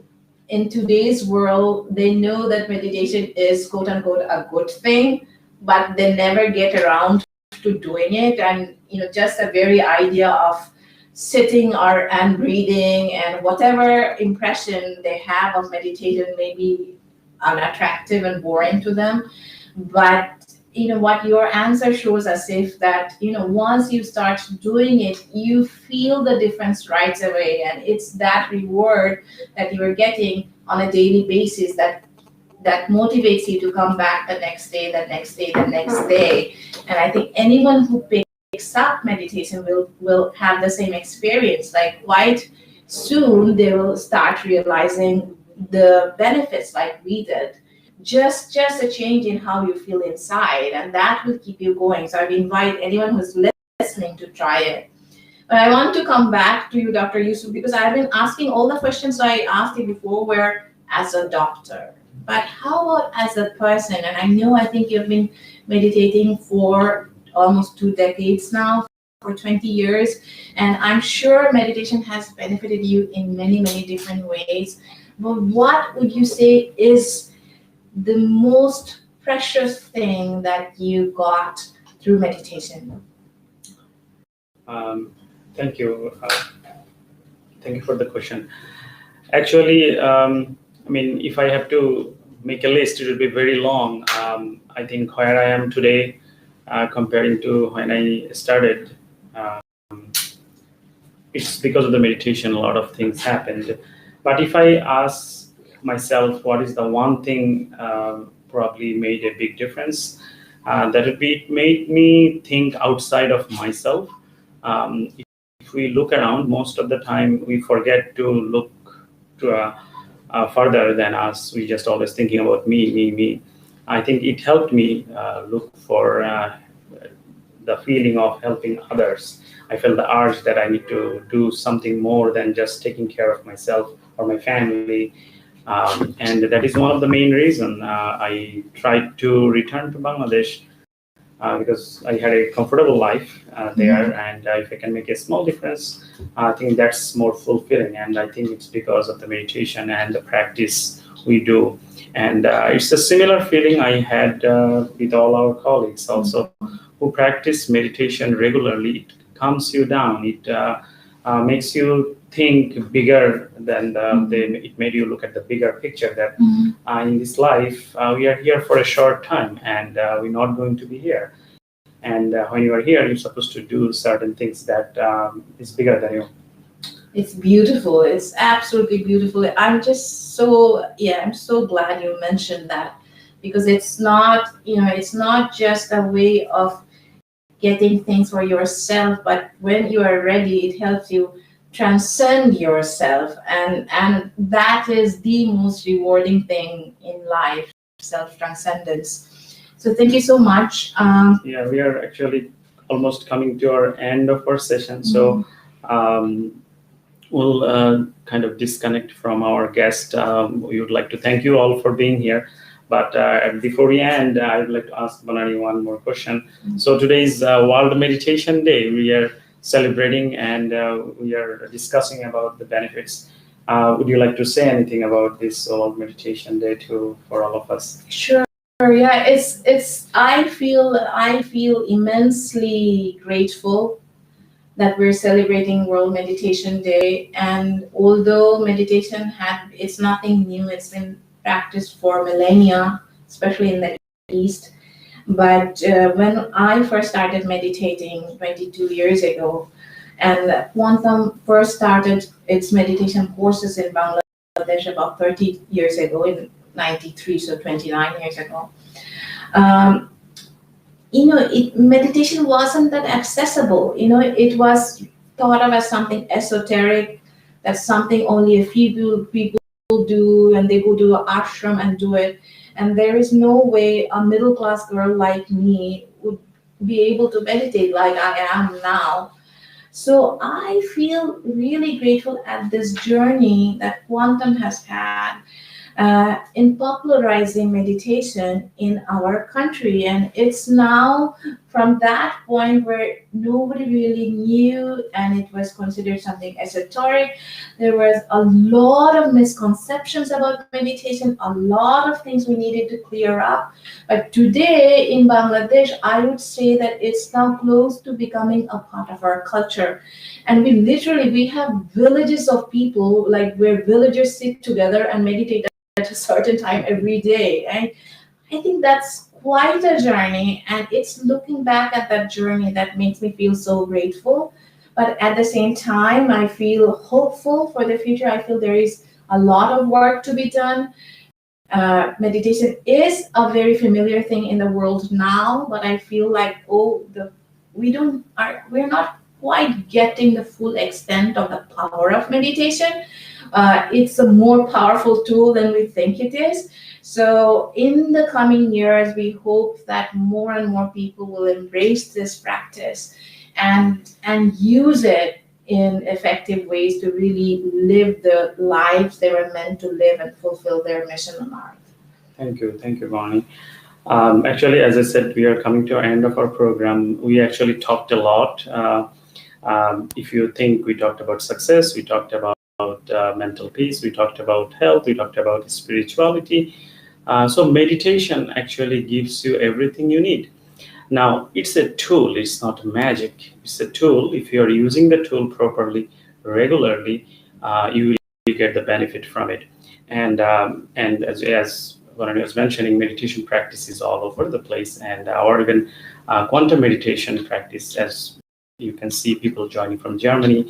in today's world, they know that meditation is quote unquote a good thing, but they never get around to doing it. And just the very idea of sitting and breathing and whatever impression they have of meditation may be unattractive and boring to them. But what your answer shows us, if that once you start doing it, you feel the difference right away, and it's that reward that you're getting on a daily basis that motivates you to come back the next day, the next day, the next day. And I think anyone who picks up meditation will have the same experience. Like quite soon they will start realizing the benefits like we did. Just a change in how you feel inside, and that will keep you going. So I would invite anyone who's listening to try it. But I want to come back to you, Dr. Yusuf, because I've been asking all the questions I asked you before were as a doctor. But how about as a person? And I think you've been meditating for almost 2 decades now, for 20 years. And I'm sure meditation has benefited you in many, many different ways. But what would you say is the most precious thing that you got through meditation? Thank you. Thank you for the question. Actually, if I have to make a list, it will be very long. I think where I am today, comparing to when I started, it's because of the meditation. A lot of things happened. But if I ask myself, what is the one thing probably made a big difference? That would be, it made me think outside of myself. If we look around, most of the time we forget to look to further than us. We just always thinking about me. I think it helped me look for the feeling of helping others. I felt the urge that I need to do something more than just taking care of myself or my family. And that is one of the main reasons I tried to return to Bangladesh, because I had a comfortable life there, and if I can make a small difference, I think that's more fulfilling. And I think it's because of the meditation and the practice we do. And it's a similar feeling I had with all our colleagues also who practice meditation regularly. It calms you down. It makes you think bigger than it made you look at the bigger picture that in this life we are here for a short time, and we're not going to be here. And when you are here, you're supposed to do certain things that is bigger than you. It's beautiful. It's absolutely beautiful. I'm so glad you mentioned that, because it's not just a way of getting things for yourself, but when you are ready, it helps you transcend yourself, and that is the most rewarding thing in life, self-transcendence. So thank you so much. Yeah, we are actually almost coming to our end of our session, so we'll kind of disconnect from our guest. We would like to thank you all for being here. But before we end, I would like to ask Banani one more question. So today is World Meditation Day. We are celebrating and we are discussing about the benefits. Would you like to say anything about this World Meditation Day for all of us? Sure. Yeah, I feel immensely grateful that we're celebrating World Meditation Day. And although meditation it's nothing new, it's been practiced for millennia, especially in the East. But when I first started meditating 22 years ago, and Quantum first started its meditation courses in Bangladesh about 30 years ago, in 93, so 29 years ago. Meditation wasn't that accessible. It was thought of as something esoteric, that's something only a few people do, and they go to an ashram and do it. And there is no way a middle-class girl like me would be able to meditate like I am now. So I feel really grateful at this journey that Quantum has had in popularizing meditation in our country. And it's now from that point where nobody really knew, and it was considered something esoteric. There was a lot of misconceptions about meditation, a lot of things we needed to clear up. But today in Bangladesh, I would say that it's now close to becoming a part of our culture. And we have villages of people, like where villagers sit together and meditate at a certain time every day. And I think that's quite a journey, and it's looking back at that journey that makes me feel so grateful. But at the same time, I feel hopeful for the future. I feel there is a lot of work to be done. Meditation is a very familiar thing in the world now, but I feel like we're not quite getting the full extent of the power of meditation. It's a more powerful tool than we think it is. So in the coming years, we hope that more and more people will embrace this practice and use it in effective ways to really live the lives they were meant to live and fulfill their mission on earth. Thank you, Bonnie. Actually, as I said, we are coming to the end of our program. We actually talked a lot. If you think, we talked about success, we talked about mental peace, we talked about health, we talked about spirituality. So meditation actually gives you everything you need. Now, it's a tool, it's not magic. It's a tool. If you're using the tool properly, regularly, you will get the benefit from it. And as Varani was mentioning, meditation practice is all over the place, and our even quantum meditation practice, as you can see people joining from Germany,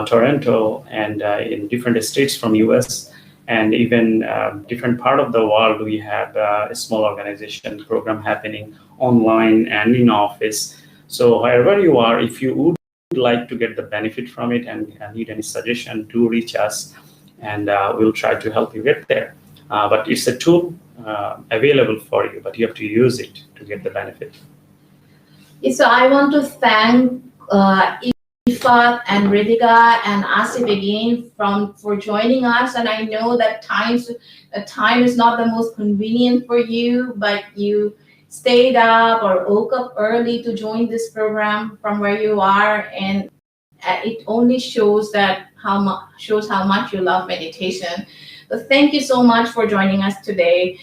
Toronto, and in different states from US, and even different part of the world. We have a small organization program happening online and in office. So wherever you are, if you would like to get the benefit from it and need any suggestion, do reach us, and we'll try to help you get there. But it's a tool available for you, but you have to use it to get the benefit. So I want to thank Ifat and Ritika and Asif again for joining us. And I know that time is not the most convenient for you, but you stayed up or woke up early to join this program from where you are, and it only shows how much you love meditation. So thank you so much for joining us today.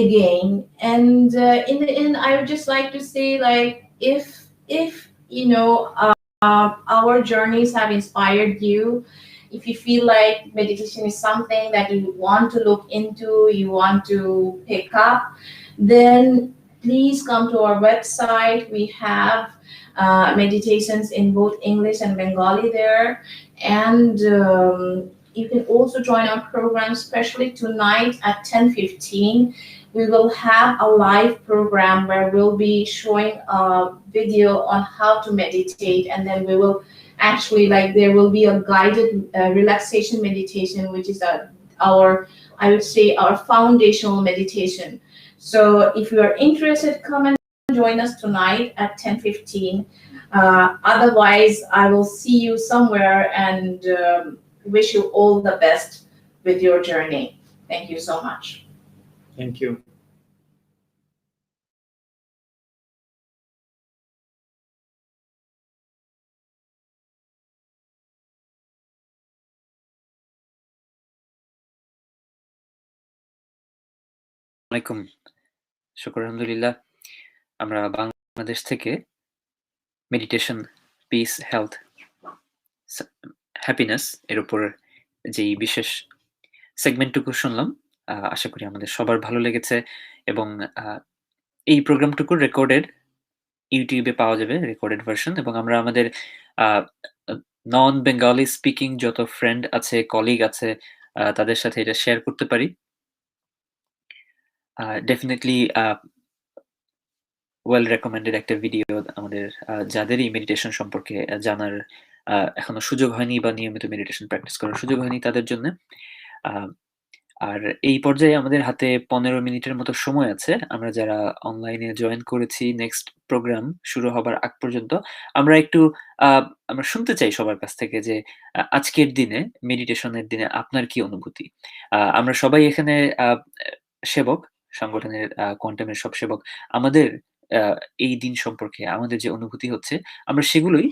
Again, and in the end, I would just like to say, like, if our journeys have inspired you, if you feel like meditation is something that you want to look into, you want to pick up, then please come to our website. We have meditations in both English and Bengali there, and you can also join our program, especially tonight at 10:15. We will have a live program where we'll be showing a video on how to meditate, and then we will actually, there will be a guided relaxation meditation, which is our foundational meditation. So if you are interested, come and join us tonight at 10:15. Otherwise, I will see you somewhere, and wish you all the best with your journey. Thank you so much. Thank you. আলাইকুম। শুকর আলহামদুলিল্লাহ, আমরা বাংলাদেশ থেকে meditation, piece, health, happiness এর উপর যেই বিশেষ সেগমেন্টটুকু শুনলাম, আশা করি আমাদের সবার ভালো লেগেছে, এবং এই প্রোগ্রামটুকু রেকর্ডেড ইউটিউবে পাওয়া যাবে, রেকর্ডেড ভার্সন, এবং আমরা আমাদের নন বেঙ্গলি স্পিকিং যত ফ্রেন্ড আছে, কলিগ আছে, তাদের সাথে এটা শেয়ার করতে পারি। ডেফিনেটলি ওয়েল রেকমেন্ডেড একটা ভিডিও আমাদের যাদেরই মেডিটেশন সম্পর্কে জানার এখনো সুযোগ হয়নি বা নিয়মিত মেডিটেশন প্র্যাকটিস করার সুযোগ হয়নি তাদের জন্য। আর এই পর্যায়ে আমাদের হাতে 15 মিনিটের মতো সময় আছে। আমরা যারা অনলাইনে জয়েন করেছি, নেক্সট প্রোগ্রাম শুরু হবার আগ পর্যন্ত আমরা শুনতে চাই সবার কাছ থেকে যে আজকের দিনে, মেডিটেশনের দিনে আপনার কি অনুভূতি? আমরা সবাই এখানে সেবক, সংগঠনের কোয়ান্টামের সব সেবক। আমাদের এই দিন সম্পর্কে আমাদের যে অনুভূতি হচ্ছে, আমরা সেগুলোই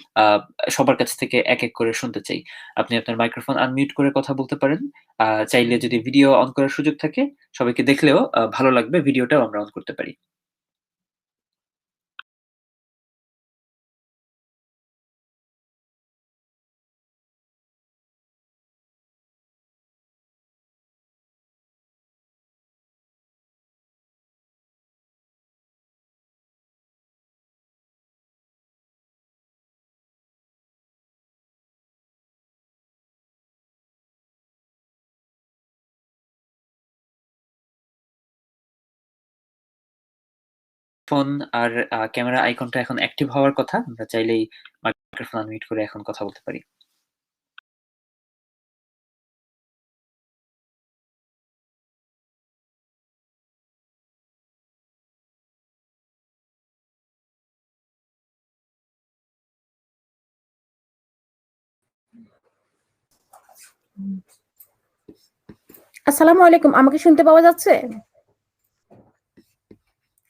সবার কাছ থেকে এক এক করে শুনতে চাই। আপনি আপনার মাইক্রোফোন আনমিউট করে কথা বলতে পারেন। চাইলে যদি ভিডিও অন করার সুযোগ থাকে, সবাইকে দেখলেও ভালো লাগবে, ভিডিওটাও আমরা অন করতে পারি। ফোন আর ক্যামেরা আইকনটা এখন অ্যাক্টিভ হওয়ার কথা। আমরা চাইলেই মাইক্রোফোন আনমিউট করে এখন কথা বলতে পারি। আসসালামু আলাইকুম, আমাকে শুনতে পাওয়া যাচ্ছে?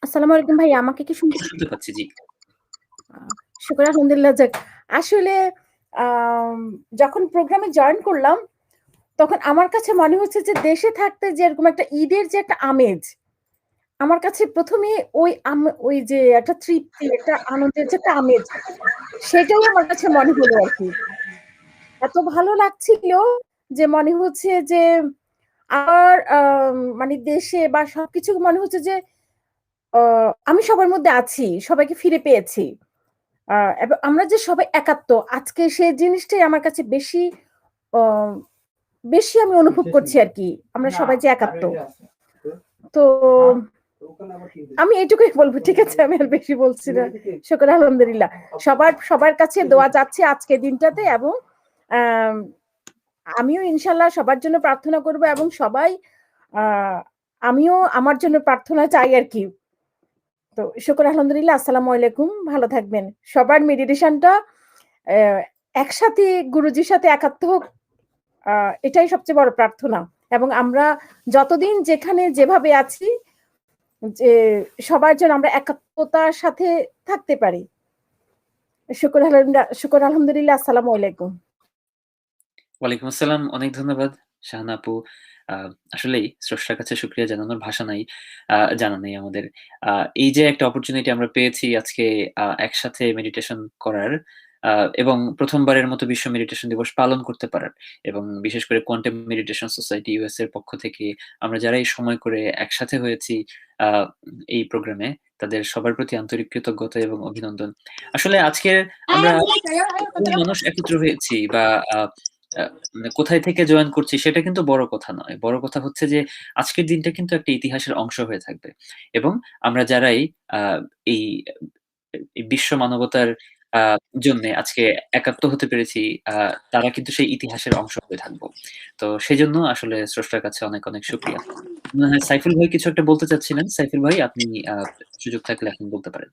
আসসালামু আলাইকুম ভাইয়া, আমাকে কি শুনতে শুনতে পাচ্ছি, জি। শুকর আলহামদুলিল্লাহ। যাক, আসলে আম যখন প্রোগ্রামে জয়েন করলাম, তখন আমার কাছে মনে হচ্ছে যে দেশে থাকতে যে এরকম একটা ঈদের যে একটা আমেজ, আমার কাছে ১ম এ ওই যে একটা তৃপ্তি, একটা আনন্দের যে একটা আমেজ, সেটাই আমার কাছে মনে হলো আরকি। এত ভালো লাগছিল যে মনে হচ্ছে যে আমার মানে দেশে বা সবকিছু মনে হচ্ছে যে অ আমি সবার মধ্যে আছি। সবাইকে ফিরে পেয়েছি। এবং আমরা যে সবাই একাত্ম, আজকে সেই জিনিসটাই আমার কাছে অ বেশি আমি অনুভব করছি আরকি। আমরা সবাই যে একাত্ম। তো আমি এটুকুই বলব। ঠিক আছে? আমি আর বেশি বলছি না। শুকর আলহামদুলিল্লাহ। সবার কাছে দোয়া যাচ্ছে আজকের দিনটাতে এবং আম আমিও ইনশাআল্লাহ সবার জন্য প্রার্থনা করব এবং সবাই আ আমিও আমার জন্য প্রার্থনা চাই আরকি। তো শুকর আলহামদুলিল্লাহ। আসসালামু আলাইকুম। ভালো থাকবেন। সবার মেডিটেশনটা অ্যা একসাথে গুরুজির সাথে একাত্ম হোক, আ এটাই সবচেয়ে বড় প্রার্থনা। এবং আমরা যতদিন যেখানে যেভাবে আছি, যে সবার জন্য আমরা একাত্মতার সাথে থাকতে পারি। শুকর আলহামদুলিল্লাহ। আসসালামু আলাইকুম। ওয়ালাইকুম আসসালাম। অনেক ধন্যবাদ শাহানা আপু। আ আসলেই স্রষ্টার কাছে শুকরিয়া জানানোর ভাষা নাই। জানা নেই আমাদের। আ এই যে একটা অপরচুনিটি আমরা পেয়েছি আজকে একসাথে মেডিটেশন করার এবং ১ম বারের মতো বিশ্ব মেডিটেশন দিবস পালন করতে পারার এবং বিশেষ করে কোয়ান্টাম মেডিটেশন সোসাইটি ইউএস এর পক্ষ থেকে আমরা যারা এই সময় করে একসাথে হয়েছি আ এই প্রোগ্রামে, তাদের সবার প্রতি আন্তরিক কৃতজ্ঞতা এবং অভিনন্দন। আসলে আজকের আমরা মানুষ একত্র হয়েছি বা আ আ মানে কোথায় থেকে জয়েন করছি সেটা কিন্তু বড় কথা নয়। বড় কথা হচ্ছে যে আজকের দিনটা কিন্তু একটা ইতিহাসের অংশ হয়ে থাকবে। এবং আমরা যারাই আ এই এই বিশ্ব মানবতার আ জন্যে আজকে একাত্ম হতে পেরেছি, আ তারা কিন্তু সেই ইতিহাসের অংশ হয়ে থাকবো। তো সেজন্য আসলে স্রষ্টার কাছে অনেক, অনেক শুকরিয়া। মনে হয় সাইফুল ভাই কিছু একটা বলতে চাচ্ছিলেন। সাইফুল ভাই আপনি সুযোগ থাকলে এখন বলতে পারেন।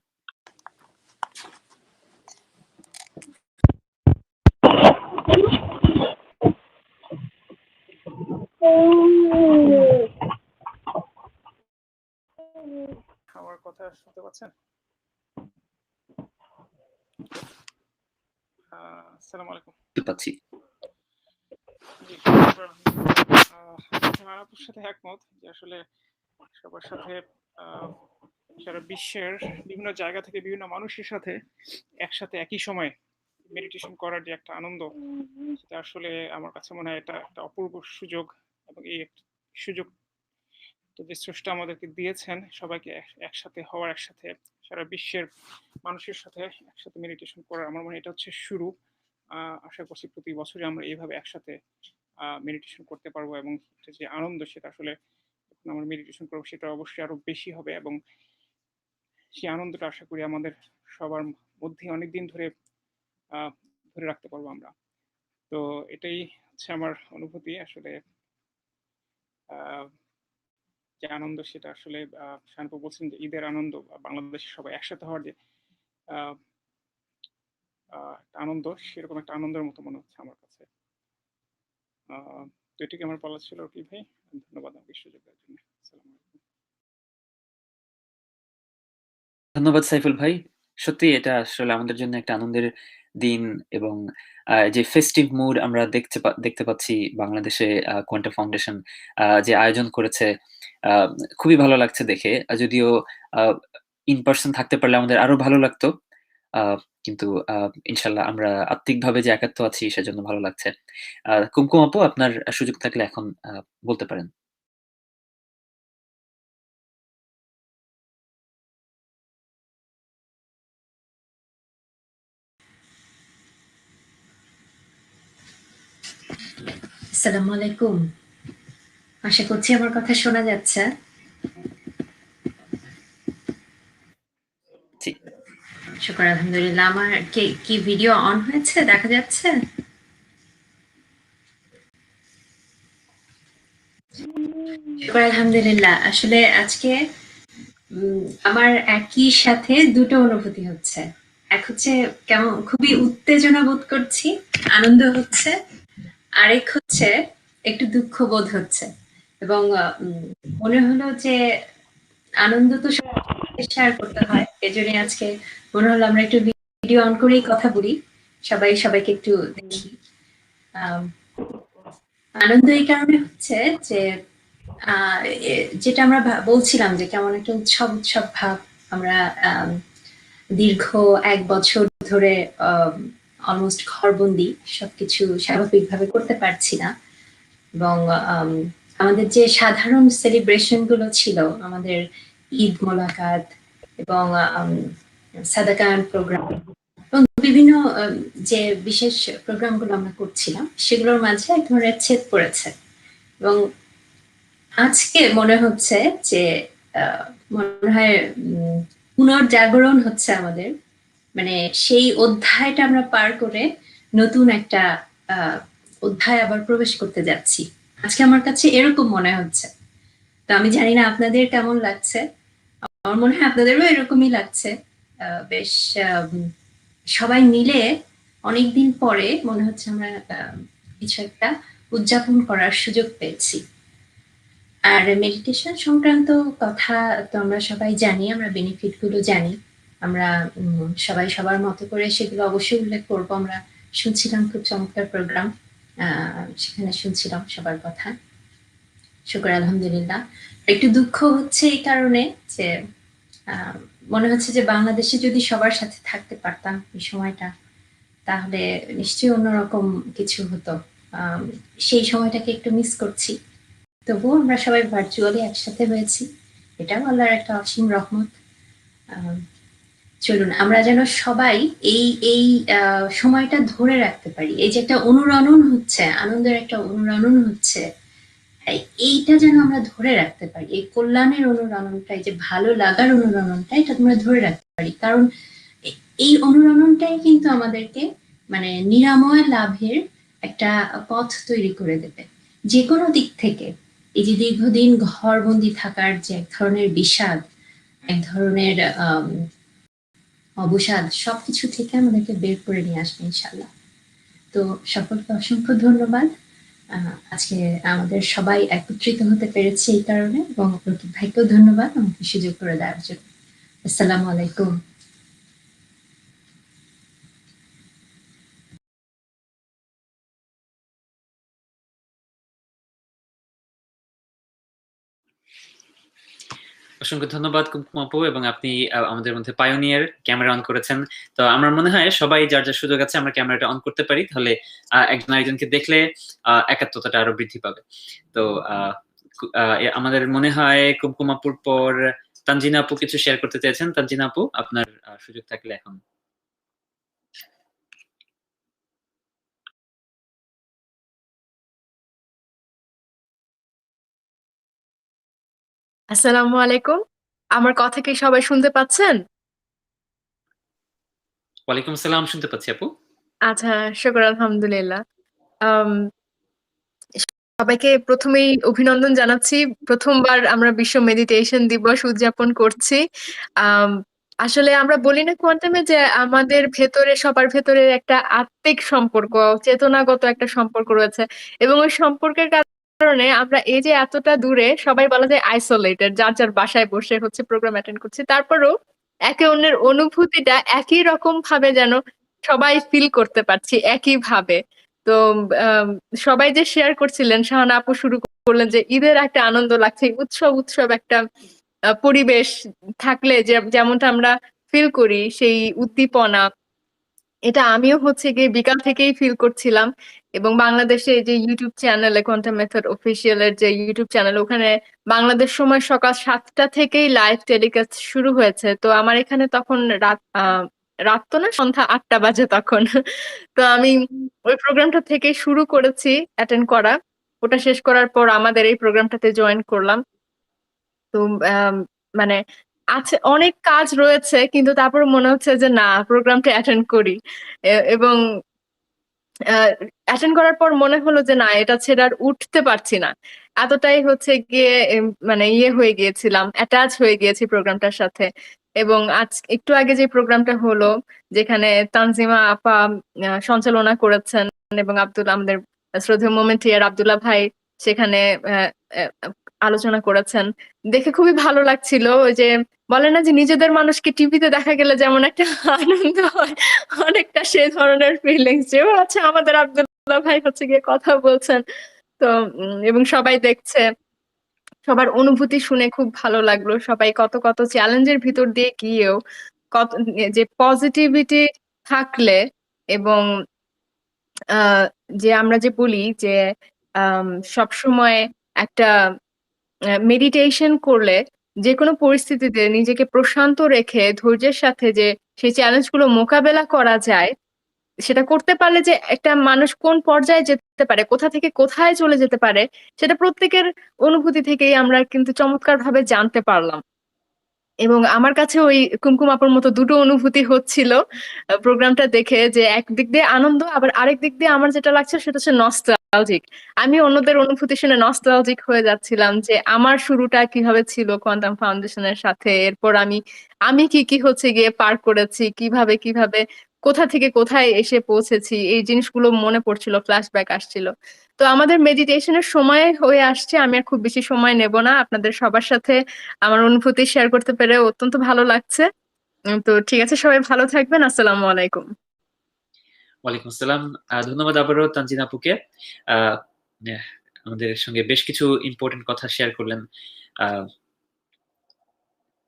আমার কথা শুনতে পাচ্ছেন? আসসালামু আলাইকুম। পাচ্ছি। জি, আপুর সাথে একমত যে আসলে সবার সাথে সারা বিশ্বের বিভিন্ন জায়গা থেকে বিভিন্ন মানুষের সাথে একসাথে একই সময়ে মেডিটেশন করার যে একটা আনন্দ, সেটা আসলে আমার কাছে মনে হয় এটা একটা অপূর্ব সুযোগ। এবং এই সুযোগ যে স্রষ্টা আমাদেরকে দিয়েছেন সবাইকে একসাথে হওয়ার, একসাথে সারা বিশ্বের মানুষের সাথে একসাথে মেডিটেশন করার, আমার মনে হয় এটা হচ্ছে শুরু। আশা করছি প্রতি বছরই আমরা এইভাবে একসাথে মেডিটেশন করতে পারবো এবং যে আনন্দ সেটা আসলে যখন আমরা মেডিটেশন করবো সেটা অবশ্যই আরো বেশি হবে এবং সেই আনন্দটা আশা করি আমাদের সবার মধ্যে অনেকদিন ধরে ধরে রাখতে পারবো আমরা। তো এটাই হচ্ছে আমার অনুভূতি আসলে। যে আনন্দ সেটা আসলে শানপু বলছেন যে ঈদের আনন্দ, বাংলাদেশে সবাই একসাথে হওয়ার যে একটা আনন্দ, সেরকম একটা আনন্দের মতো মনে হচ্ছে আমার কাছে। তো এটাকে আমার বলা ছিল কি ভাই। ধন্যবাদ আমাকে সুযোগ দেওয়ার জন্য। আসসালামু আলাইকুম। ধন্যবাদ সাইফুল ভাই। সত্যিই এটা আসলে আমাদের জন্য একটা আনন্দের দিন এবং যে ফেস্টিভ মুড আমরা দেখতে পাচ্ছি বাংলাদেশে কোয়ান্টা ফাউন্ডেশন যে আয়োজন করেছে, আ খুবই ভালো লাগছে দেখে। যদিও আ ইন পারসন থাকতে পারলে আমাদের আরো ভালো লাগতো। আ কিন্তু ইনশাআল্লাহ আমরা আত্মিকভাবে যে একাত্ম আছি সেজন্য ভালো লাগছে। কুমকুম আপু আপনার সুযোগ থাকলে এখন বলতে পারেন। আসসালামু আলাইকুম। আশা করছি আমার কথা শোনা যাচ্ছে। শুকর আলহামদুলিল্লাহ। আমার কি ভিডিও অন হয়েছে, দেখা যাচ্ছে? শুকর আলহামদুলিল্লাহ। আসলে আজকে আমার একই সাথে দুটো অনুভূতি হচ্ছে। এক হচ্ছে কেমন খুবই উত্তেজনা বোধ করছি, আনন্দ হচ্ছে। আরেক হচ্ছে একটু দুঃখ বোধ হচ্ছে, এবং মনে হলো যে আনন্দ তো শেয়ার করতে হয়, এজন্য আজকে মনে হলো আমরা একটু ভিডিও অন করেই কথা বলি, সবাইকে একটু দেখি। আনন্দ এই কারণে হচ্ছে যে যেটা আমরা বলছিলাম যে কেমন একটা উৎসব ভাব আমরা দীর্ঘ 1 বছর ধরে অলমোস্ট ঘরবন্দি, সবকিছু স্বাভাবিকভাবে করতে পারছি না, এবং আমাদের যে সাধারণ সেলিব্রেশন গুলো ছিল, আমাদের ঈদ মোলাকাত এবং সাদাকান প্রোগ্রাম এবং বিভিন্ন যে বিশেষ প্রোগ্রামগুলো আমরা করছিলাম, সেগুলোর মাঝে এক ধরনের ছেদ পড়েছে। এবং আজকে মনে হচ্ছে যে মনে হয় পুনর্জাগরণ হচ্ছে আমাদের, মানে সেই অধ্যায়টা আমরা পার করে নতুন একটা অধ্যায় আবার প্রবেশ করতে যাচ্ছি। আজকে আমার কাছে এরকম মনে হচ্ছে। তো আমি জানি না আপনাদের কেমন লাগছে, আমার মনে হয় আপনাদেরও এরকমই লাগছে। বেশ সবাই মিলে অনেকদিন পরে মনে হচ্ছে আমরা কিছু একটা উদযাপন করার সুযোগ পেয়েছি। আর মেডিটেশন সংক্রান্ত কথা তো আমরা সবাই জানি, আমরা বেনিফিট গুলো জানি, আমরা সবাই সবার মতো করে সেগুলো অবশ্যই উল্লেখ করবো। আমরা শুনছিলাম খুব চমৎকার প্রোগ্রাম, সেখানে শুনছিলাম সবার কথা। শুকর আলহামদুলিল্লাহ। একটু দুঃখ হচ্ছে এই কারণে যে মনে হচ্ছে যে বাংলাদেশে যদি সবার সাথে থাকতে পারতাম এই সময়টা, তাহলে নিশ্চয়ই অন্যরকম কিছু হতো। সেই সময়টাকে একটু মিস করছি। তবুও আমরা সবাই ভার্চুয়ালি একসাথে হয়েছি, এটাও আল্লাহর একটা অসীম রহমত। চলুন আমরা যেন সবাই এই সময়টা ধরে রাখতে পারি। এই যে একটা অনুরণন হচ্ছে, আনন্দের একটা অনুরণন হচ্ছে, এইটা যেন আমরা ধরে রাখতে পারি। এই কল্যাণের অনুরণনটা, এই যে ভালো লাগার অনুরণনটা, এটা আমরা ধরে রাখতে পারি। কারণ এই অনুরণনটাই কিন্তু আমাদেরকে মানে নিরাময় লাভের একটা পথ তৈরি করে দেবে যে কোনো দিক থেকে। এই যে দীর্ঘদিন ঘরবন্দি থাকার যে এক ধরনের বিষাদ, এক ধরনের অবসাদ, সবকিছু থেকে আমাদেরকে বের করে নিয়ে আসবে ইনশাল্লাহ। তো সকলকে অসংখ্য ধন্যবাদ। আজকে আমাদের সবাই একত্রিত হতে পেরেছে এই কারণে, এবং রকিব ভাইকেও ধন্যবাদ আমাকে সুযোগ করে দেওয়ার জন্য। আসসালামু আলাইকুম। অসংখ্য ধন্যবাদ কুমকুম আপু, এবং আপনি আমাদের মধ্যে পায়োনিয়ার, ক্যামেরা অন করেছেন। তো আমার মনে হয় সবাই যার যার সুযোগ আছে আমরা ক্যামেরাটা অন করতে পারি, তাহলে একজন আরেকজনকে দেখলে একাত্মতাটা আরো বৃদ্ধি পাবে। তো আমাদের মনে হয় কুমকুম আপুর পর তানজিনা আপু কিছু শেয়ার করতে চাইছেন। তানজিনা আপু, আপনার সুযোগ থাকলে এখন। আসসালামু আলাইকুম। আমার কথা কি সবাই শুনতে পাচ্ছেন? ওয়ালাইকুম আসসালাম, শুনতে পাচ্ছি আপু। আচ্ছা, শুকর আলহামদুলিল্লাহ। সবাইকে প্রথমেই অভিনন্দন জানাচ্ছি। প্রথমবার আমরা বিশ্ব মেডিটেশন দিবস উদযাপন করছি। আসলে আমরা বলি না কোয়ান্টামে যে আমাদের ভেতরে, সবার ভেতরে একটা আত্মিক সম্পর্ক, চেতনাগত একটা সম্পর্ক রয়েছে, এবং ওই সম্পর্কের কারণে আমরা এই যে এতটা দূরে, সবাই বলা যায় আইসোলেটেড, যার যার বাসায় বসে হচ্ছে প্রোগ্রাম অ্যাটেন্ড করছি, তারপরেও একে অন্যের অনুভূতিটা একই রকম ভাবে যেন সবাই ফিল করতে পারছি একই ভাবে। তো সবাই যে শেয়ার করছিলেন, শাহানা আপু শুরু করলেন যে ঈদের একটা আনন্দ লাগছে, উৎসব একটা পরিবেশ থাকলে যে যেমনটা আমরা ফিল করি, সেই উদ্দীপনা, এটা আমিও হচ্ছে গিয়ে বিকাল থেকেই ফিল করছিলাম। এবং বাংলাদেশে যে ইউটিউব চ্যানেলে কোয়ান্টাম মেথড অফিসিয়ালের যে ইউটিউব চ্যানেল, ওখানে বাংলাদেশ সময় সকাল 7টা থেকেই লাইভ টেলিকাস্ট শুরু হয়েছে। তো আমার এখানে তখন রাত তো না, সন্ধ্যা 8টা বাজে তখন। তো আমি ওই প্রোগ্রামটা থেকে শুরু করেছি অ্যাটেন্ড করা, ওটা শেষ করার পর আমাদের এই প্রোগ্রামটাতে জয়েন করলাম। তো মানে আছে, অনেক কাজ রয়েছে কিন্তু তারপর মনে হচ্ছে যে না, প্রোগ্রামটা অ্যাটেন্ড করি। এবং অ্যাটেন্ড করার পর মনে হলো যে না, এটা ছেড়ে আর উঠতে পারছি না। এতটাই হচ্ছে গিয়ে মানে ইয়ে হয়ে গিয়েছিলাম, অ্যাটাচ হয়ে গিয়েছি প্রোগ্রামটার সাথে। এবং আজ একটু আগে যে প্রোগ্রামটা হলো, যেখানে তানজিমা আপা সঞ্চালনা করেছেন এবং আমাদের শ্রদ্ধেয় মোমেন্টিয়ার আব্দুল্লাহ ভাই সেখানে আহ, আহ, আলোচনা করেছেন, দেখে খুবই ভালো লাগছিল। ওই যে বলে না যে নিজেদের মানুষকে টিভিতে দেখা গেলে যেমন একটা আনন্দ হয়, অনেকটা সেই ধরনের ফিলিংস যে হচ্ছে আমাদের আব্দুল্লাহ ভাই হচ্ছে গিয়ে কথা বলছেন। তো এবং সবাই দেখছে, সবার অনুভূতি শুনে খুব ভালো লাগলো। সবাই কত কত চ্যালেঞ্জের ভিতর দিয়ে গিয়েও কত যে পজিটিভিটি থাকলে এবং আহ যে আমরা যে বলি যে সব সময় একটা মেডিটেশন করলে যে কোনো পরিস্থিতিতে নিজেকে প্রশান্ত রেখে ধৈর্যের সাথে যে সেই চ্যালেঞ্জ গুলো মোকাবেলা করা যায়, সেটা করতে পারলে যে একটা মানুষ কোন পর্যায়ে যেতে পারে, কোথা থেকে কোথায় চলে যেতে পারে, সেটা প্রত্যেকের অনুভূতি থেকেই আমরা কিন্তু চমৎকার ভাবে জানতে পারলাম। এবং আমার কাছে ওই কুমকুম আপুর মতো দুটো অনুভূতি হচ্ছিল প্রোগ্রামটা দেখে, যে একদিক দিয়ে আনন্দ, আবার আরেক দিক দিয়ে আমার যেটা লাগছে সেটা হচ্ছে নস্টালজিক। আমি অন্যদের অনুভূতি শুনে নস্টালজিক হয়ে যাচ্ছিলাম যে আমার শুরুটা কিভাবে ছিল কোয়ান্টাম ফাউন্ডেশনের সাথে, এরপর আমি আমি কি কি হচ্ছে গিয়ে পার করেছি, কিভাবে কিভাবে কোথা থেকে কোথায় এসে পৌঁছেছি, এই জিনিসগুলো মনে পড়ছিল, ফ্ল্যাশব্যাক আসছিল। তো আমাদের মেডিটেশনের সময় হয়ে আসছে, আমি আর খুব বেশি সময় নেব না। আপনাদের সবার সাথে আমার অনুভূতি শেয়ার করতে পেরে অত্যন্ত ভালো লাগছে। তো ঠিক আছে, সবাই ভালো থাকবেন। আসসালামু আলাইকুম। ওয়ালাইকুম আসসালাম। ধন্যবাদ আবারও তানজিন আপুকে। আহ, আমাদের সঙ্গে বেশ কিছু ইম্পর্টেন্ট কথা শেয়ার করলেন।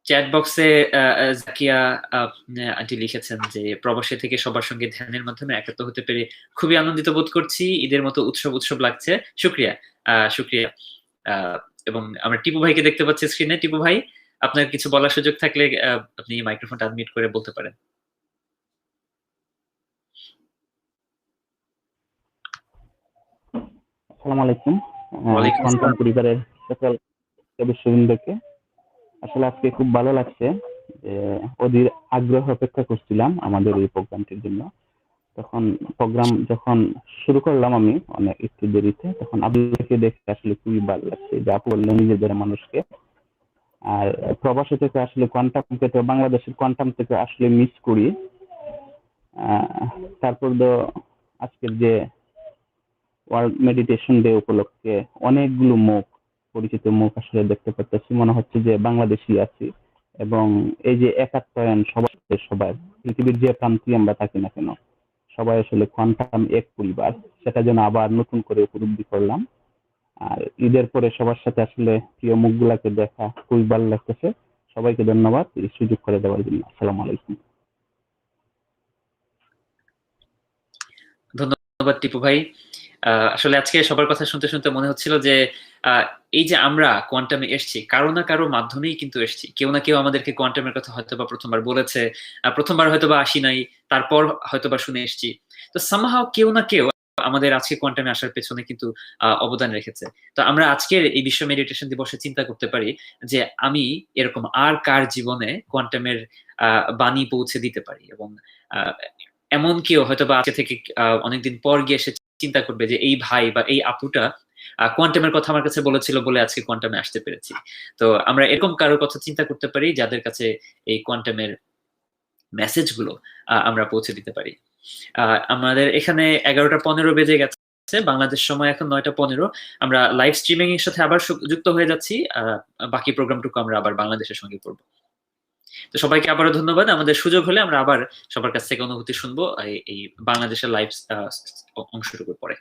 চ্যাট বক্সে জাকিয়া আন্টি লিখেছেন যে প্রবাসী থেকে সবার সঙ্গে ধ্যানের মাধ্যমে একাত্ম হতে পেরে খুবই আনন্দিত বোধ করছি, ঈদের মতো উৎসব উৎসব লাগছে। শুক্রিয়া, শুক্রিয়া। এবং আমরা টিপু ভাইকে দেখতে পাচ্ছি স্ক্রিনে। টিপু ভাই, আপনার কিছু বলার সুযোগ থাকলে আপনি মাইক্রোফোনটা আনমিউট করে বলতে পারেন। আসসালামু আলাইকুম। ওয়ালাইকুম কোয়ান্টাম আসসালাম। পরিবারের সকল সদস্যবৃন্দকে আসলে আজকে খুব ভালো লাগছে যে অধীর আগ্রহ অপেক্ষা করছিলাম আমাদের এই প্রোগ্রামটির জন্য। তখন প্রোগ্রাম যখন শুরু করলাম আমি অনেক একটু দেরিতে, তখন আপনাদেরকে দেখে আসলে খুবই ভালো লাগছে যে আপু বললেন নিজেদের মানুষকে। আর প্রবাসী থেকে আসলে কোয়ান্টামকে তো বাংলাদেশের কোয়ান্টাম থেকে আসলে মিস করি। তারপর তো আজকের যে ওয়ার্ল্ড মেডিটেশন ডে উপলক্ষে অনেকগুলো মুখ, পরিচিত মুখ আসলে দেখতে পাচ্ছি, মনে হচ্ছে যে বাংলাদেশি আছি। এবং এই যে একাত্মায়ন, সবাই সবাই পৃথিবীর যে প্রান্তে আমরা থাকি না কেন, সবাই আসলে কোয়ান্টাম এক পরিবার, সেটা যেন আবার নতুন করে উপলব্ধি করলাম। আর ঈদের পরে সবার সাথে আসলে প্রিয় মুখগুলাকে দেখা খুবই ভালো লাগতেছে। সবাইকে ধন্যবাদ এই সুযোগ করে দেওয়ার জন্য। আসসালামু আলাইকুম। ধন্যবাদ টিপু ভাই। আসলে আজকে সবার কথা শুনতে শুনতে মনে হচ্ছিল যে এই যে আমরা কোয়ান্টামে এসছি, কারো না কারো মাধ্যমেই কিন্তু এসছি। কেউ না কেউ আমাদেরকে কোয়ান্টামের কথা হয়তোবা প্রথমবার বলেছে, প্রথমবার হয়তোবা আসি নাই, তারপর হয়তোবা শুনে এসছি। তো সামহাও কেউ না কেউ আমাদের আজকে কোয়ান্টামে আসার পেছনে কিন্তু অবদান রেখেছে। তো আমরা আজকের এই বিশ্ব মেডিটেশন দিবসে চিন্তা করতে পারি যে আমি এরকম আর কার জীবনে কোয়ান্টামের বাণী পৌঁছে দিতে পারি। এবং আহ, এমন কেউ হয়তো বা আজকে থেকে অনেকদিন পর গিয়ে সে চিন্তা করবে যে এই ভাই বা এই আপুটা কোয়ান্টামের কথা আমার কাছে বলেছিল বলে আজকে কোয়ান্টামে আসতে পেরেছি। তো আমরা এরকম কারোর কথা চিন্তা করতে পারি যাদের কাছে এই কোয়ান্টামের মেসেজ গুলো আমরা পৌঁছে দিতে পারি। আমাদের এখানে 11টা 15 বেজে গেছে, বাংলাদেশ সময় এখন 9টা 15। আমরা লাইভ স্ট্রিমিং এর সাথে আবার যুক্ত হয়ে যাচ্ছি। বাকি প্রোগ্রামটুকু আমরা আবার বাংলাদেশের সঙ্গে করবো। তো সবাইকে আবারও ধন্যবাদ। আমাদের সুযোগ হলে আমরা আবার সবার কাছ থেকে অনুভূতি শুনবো এই বাংলাদেশের লাইভ অংশটুকুর পরে।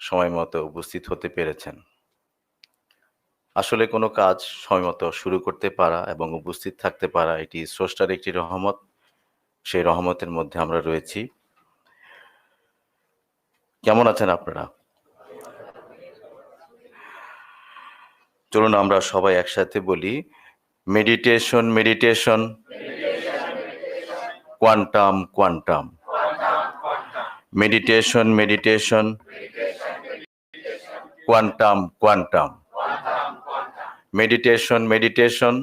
সময় মতো উপস্থিত হতে পেরেছেন। আসলে কোনো কাজ সময়মতো শুরু করতে পারা এবং উপস্থিত থাকতে পারা এটি স্রষ্টার একটি রহমত। সেই রহমতের মধ্যে আমরা রয়েছি। কেমন আছেন আপনারা? চলুন আমরা সবাই একসাথে বলি, meditation, meditation, quantum, quantum, meditation, meditation, quantum, quantum, meditation, meditation,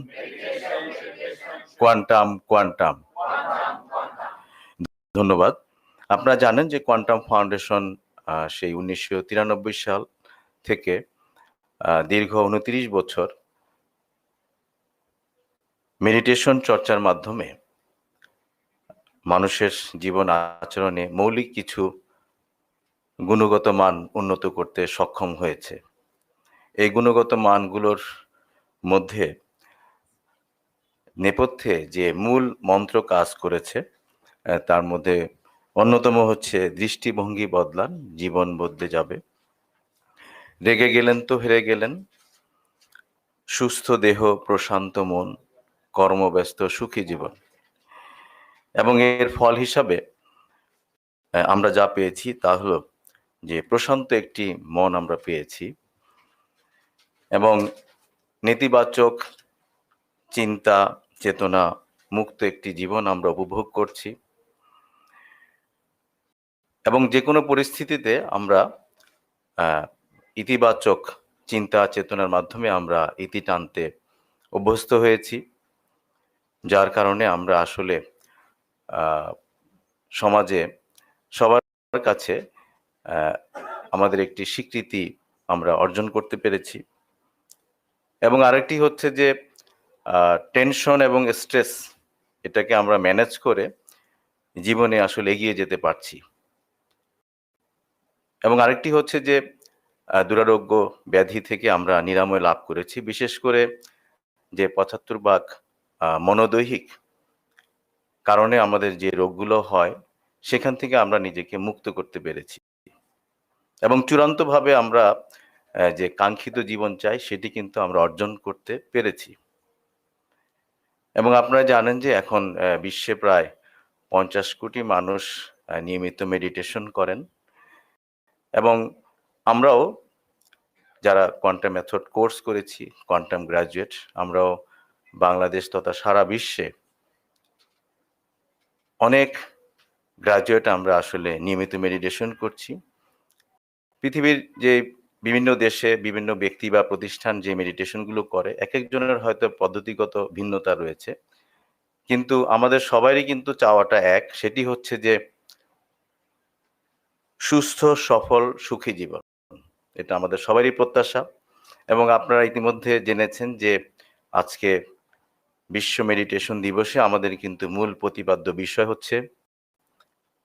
quantum, quantum. ধন্যবাদ। আপনারা জানেন যে কোয়ান্টাম ফাউন্ডেশন সেই 1993 সাল থেকে দীর্ঘ 29 বছর মেডিটেশন চর্চার মাধ্যমে মানুষের জীবন আচরণে মৌলিক কিছু গুণগত মান উন্নত করতে সক্ষম হয়েছে। এই গুণগত মানগুলোর মধ্যে নেপথ্যে যে মূল মন্ত্র কাজ করেছে তার মধ্যে অন্যতম হচ্ছে দৃষ্টিভঙ্গি বদলান, জীবন বদলে যাবে। রেগে গেলেন তো হেরে গেলেন, সুস্থ দেহ, প্রশান্ত মন, কর্মব্যস্ত সুখী জীবন। এবং এর ফল হিসাবে আমরা যা পেয়েছি তা হলো যে প্রশান্ত একটি মন আমরা পেয়েছি এবং নেতিবাচক চিন্তা চেতনা মুক্ত একটি জীবন আমরা উপভোগ করছি এবং যে কোনো পরিস্থিতিতে আমরা ইতিবাচক চিন্তা চেতনার মাধ্যমে আমরা ইতি টানতে অভ্যস্ত হয়েছি, যার কারণে আমরা আসলে সমাজে সবার কাছে আমাদের একটি স্বীকৃতি আমরা অর্জন করতে পেরেছি। এবং আরেকটি হচ্ছে যে টেনশন এবং স্ট্রেস এটাকে আমরা ম্যানেজ করে জীবনে আসলে এগিয়ে যেতে পারছি। এবং আরেকটি হচ্ছে যে দুরারোগ্য ব্যাধি থেকে আমরা নিরাময় লাভ করেছি, বিশেষ করে যে ৭৫% মনোদৈহিক কারণে আমাদের যে রোগগুলো হয় সেখান থেকে আমরা নিজেকে মুক্ত করতে পেরেছি এবং চূড়ান্তভাবে আমরা যে কাঙ্ক্ষিত জীবন চাই সেটি কিন্তু আমরা অর্জন করতে পেরেছি। এবং আপনারা জানেন যে এখন বিশ্বে প্রায় ৫০ কোটি মানুষ নিয়মিত মেডিটেশন করেন এবং আমরাও যারা কোয়ান্টাম মেথড কোর্স করেছি, কোয়ান্টাম গ্র্যাজুয়েট, আমরাও বাংলাদেশ তথা সারা বিশ্বে অনেক গ্র্যাজুয়েট আমরা আসলে নিয়মিত মেডিটেশন করছি। পৃথিবীর যে বিভিন্ন দেশে বিভিন্ন ব্যক্তি বা প্রতিষ্ঠান যে মেডিটেশনগুলো করে এক একজনের হয়তো পদ্ধতিগত ভিন্নতা রয়েছে, কিন্তু আমাদের সবারই কিন্তু চাওয়াটা এক, সেটি হচ্ছে যে সুস্থ সফল সুখী জীবন। এটা আমাদের সবারই প্রত্যাশা। এবং আপনারা ইতিমধ্যে জেনেছেন যে আজকে বিশ্ব মেডিটেশন দিবসে আমাদের কিন্তু মূল প্রতিপাদ্য বিষয় হচ্ছে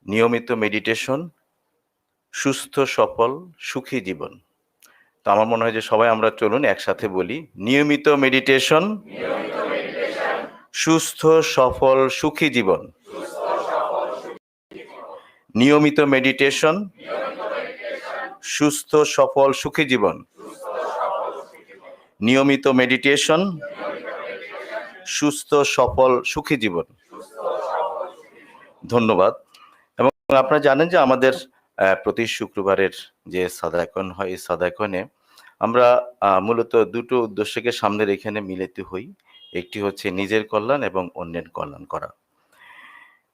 নিয়মিত মেডিটেশন, সুস্থ সফল সুখী জীবন। তো আমার মনে হয় যে সবাই আমরা চলুন একসাথে বলি, নিয়মিত মেডিটেশন, সুস্থ সফল সুখী জীবন। নিয়মিত মেডিটেশন, সুস্থ সফল সুখী জীবন। নিয়মিত মেডিটেশন, সুস্থ সফল সুখী জীবন। ধন্যবাদ। এবং আপনারা জানেন যে আমাদের প্রতি শুক্রবারের যে সাদাকন হয়, এই সাদাকনে আমরা মূলত দুটো উদ্দেশ্যকে সামনে রেখে মিলিত হই। একটি হচ্ছে নিজের কল্যাণ এবং অন্যের কল্যাণ করা।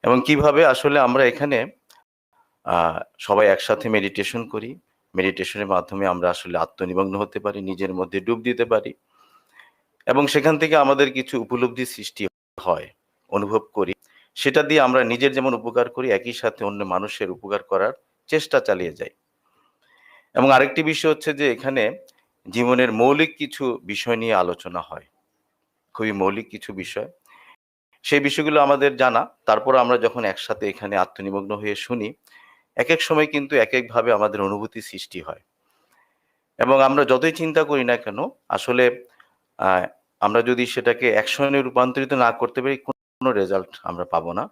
এবং কিভাবে আসলে আমরা এখানে সবাই একসাথে মেডিটেশন করি, মেডিটেশনের মাধ্যমে আমরা আসলে আত্মনিমগ্ন হতে পারি, নিজের মধ্যে ডুব দিতে পারি এবং সেখান থেকে আমাদের কিছু উপলব্ধি সৃষ্টি হয়, অনুভব করি। সেটা দিয়ে আমরা নিজের যেমন উপকার করি, একই সাথে অন্য মানুষের উপকার করার চেষ্টা চালিয়ে যাই। এবং আরেকটি বিষয় হচ্ছে যে এখানে জীবনের মৌলিক কিছু বিষয় নিয়ে আলোচনা হয়, খুবই মৌলিক কিছু বিষয়। সেই বিষয়গুলো আমাদের জানা, তারপর আমরা যখন একসাথে এখানে আত্মনিমগ্ন হয়ে শুনি, এক এক সময় কিন্তু এক একভাবে আমাদের অনুভূতি সৃষ্টি হয়। এবং আমরা যতই চিন্তা করি না কেন, আসলে আমরা যদি সেটাকে অ্যাকশনে রূপান্তরিত না করতে পারি, কোনো রেজাল্ট আমরা পাবো না।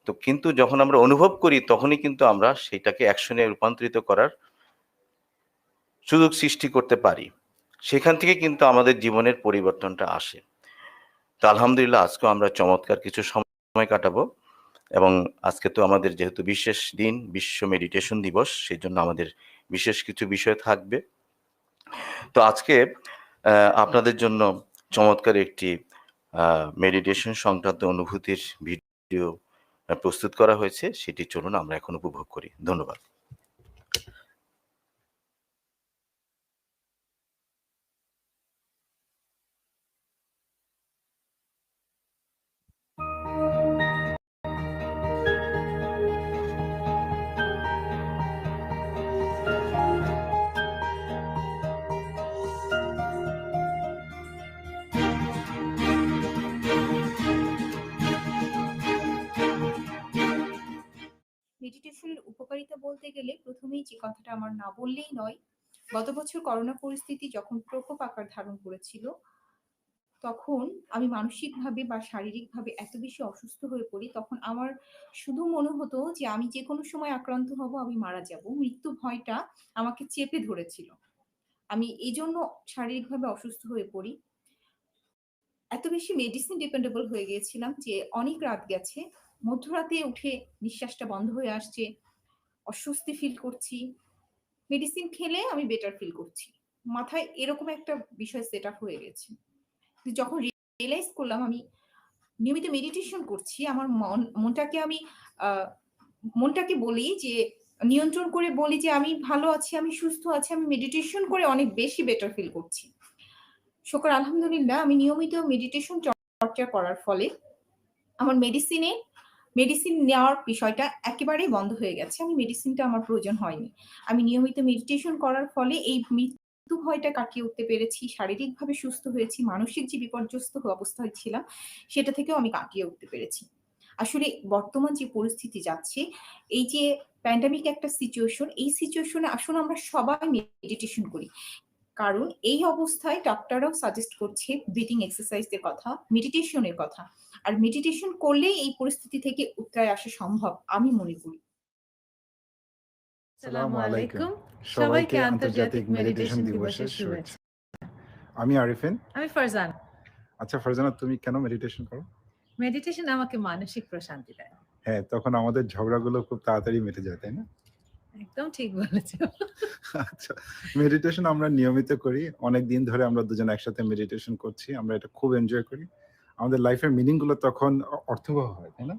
তো কিন্তু যখন আমরা অনুভব করি তখনই কিন্তু আমরা সেটাকে অ্যাকশনে রূপান্তরিত করার সুযোগ সৃষ্টি করতে পারি, সেখান থেকে কিন্তু আমাদের জীবনের পরিবর্তনটা আসে। তো আলহামদুলিল্লাহ আজকেও আমরা চমৎকার কিছু সময় কাটাবো, এবং আজকে তো আমাদের যেহেতু বিশেষ দিন, বিশ্ব মেডিটেশন দিবস, সেই জন্য আমাদের বিশেষ কিছু বিষয় থাকবে। তো আজকে আপনাদের জন্য চমৎকার একটি মেডিটেশন সংক্রান্ত অনুভূতির ভিডিও প্রস্তুত করা হয়েছে, সেটি চলুন আমরা এখন উপভোগ করি। ধন্যবাদ। মেডিটেশনের উপকারিতা বলতে গেলে প্রথমেই যে কথাটা আমার না বললেই নয়, গত বছর করোনা পরিস্থিতি যখন প্রকোপ আকার ধারণ করেছিল, তখন আমি মানসিকভাবে বা শারীরিকভাবে এত বেশি অসুস্থ হয়ে পড়ি, তখন আমার শুধু মনে হতো যে আমি যে কোনো সময় আক্রান্ত হব, আমি মারা যাব। মৃত্যু ভয়টা আমাকে চেপে ধরেছিল। আমি এই জন্য শারীরিকভাবে অসুস্থ হয়ে পড়ি। এত বেশি মেডিসিন ডিপেন্ডেবল হয়ে গিয়েছিলাম যে অনেক রাত গেছে, মধ্যরাতে উঠে নিঃশ্বাসটা বন্ধ হয়ে আসছে, অস্বস্তি ফিল করছি। মেডিসিন খেলে আমি বেটার ফিল করছি, মাথায় এরকম একটা বিষয় সেট আপ হয়ে গেছে। যখন রিয়েলাইজ করলাম আমি নিয়মিত মেডিটেশন করছি, আমার মনটাকে আমি মনটাকে বলি যে নিয়ন্ত্রণ করে বলি যে আমি ভালো আছি, আমি সুস্থ আছি, আমি মেডিটেশন করে অনেক বেশি বেটার ফিল করছি। শুকর আলহামদুলিল্লাহ, আমি নিয়মিত মেডিটেশন চর্চা করার ফলে আমার মেডিসিন নেওয়ার বিষয়টা একেবারেই বন্ধ হয়ে গেছে। আমি মেডিসিনটা আমার প্রয়োজন হয়নি। আমি নিয়মিত মেডিটেশন করার ফলে এই মৃত্যু ভয়টা কাটিয়ে উঠতে পেরেছি, শারীরিকভাবে সুস্থ হয়েছি, মানসিক যে বিপর্যস্ত অবস্থায় ছিলাম সেটা থেকেও আমি কাটিয়ে উঠতে পেরেছি। আসলে বর্তমান যে পরিস্থিতি যাচ্ছে, এই যে প্যান্ডামিক একটা সিচুয়েশন, এই সিচুয়েশনে আসলে আমরা সবাই মেডিটেশন করি, কারণ এই অবস্থায় ডাক্তাররাও সাজেস্ট করছে ব্রিথিং এক্সারসাইজের কথা, মেডিটেশনের কথা। আর মেডিটেশন করলেই এই পরিস্থিতি থেকে উতরায় আসা সম্ভব আমি মনে করি। আসসালামু আলাইকুম, সবাইকে আন্তর্জাতিক মেডিটেশন দিবসের শুভেচ্ছা। আমি আরিফিন। আমি ফারজান। আচ্ছা ফারজানা, তুমি কেন মেডিটেশন করো? মেডিটেশন আমাকে মানসিক প্রশান্তি দেয়। হ্যাঁ, তখন আমাদের ঝগড়াগুলো খুব তাড়াতাড়ি মিটে যায়, তাই না? একদম ঠিক বলেছো। আচ্ছা, মেডিটেশন আমরা নিয়মিত করি, অনেক দিন ধরে আমরা দুজন একসাথে মেডিটেশন করছি, আমরা এটা খুব এনজয় করি। আমাদের লাইফের মিনিং গুলো তখন অর্থবহ হয়, তাই না?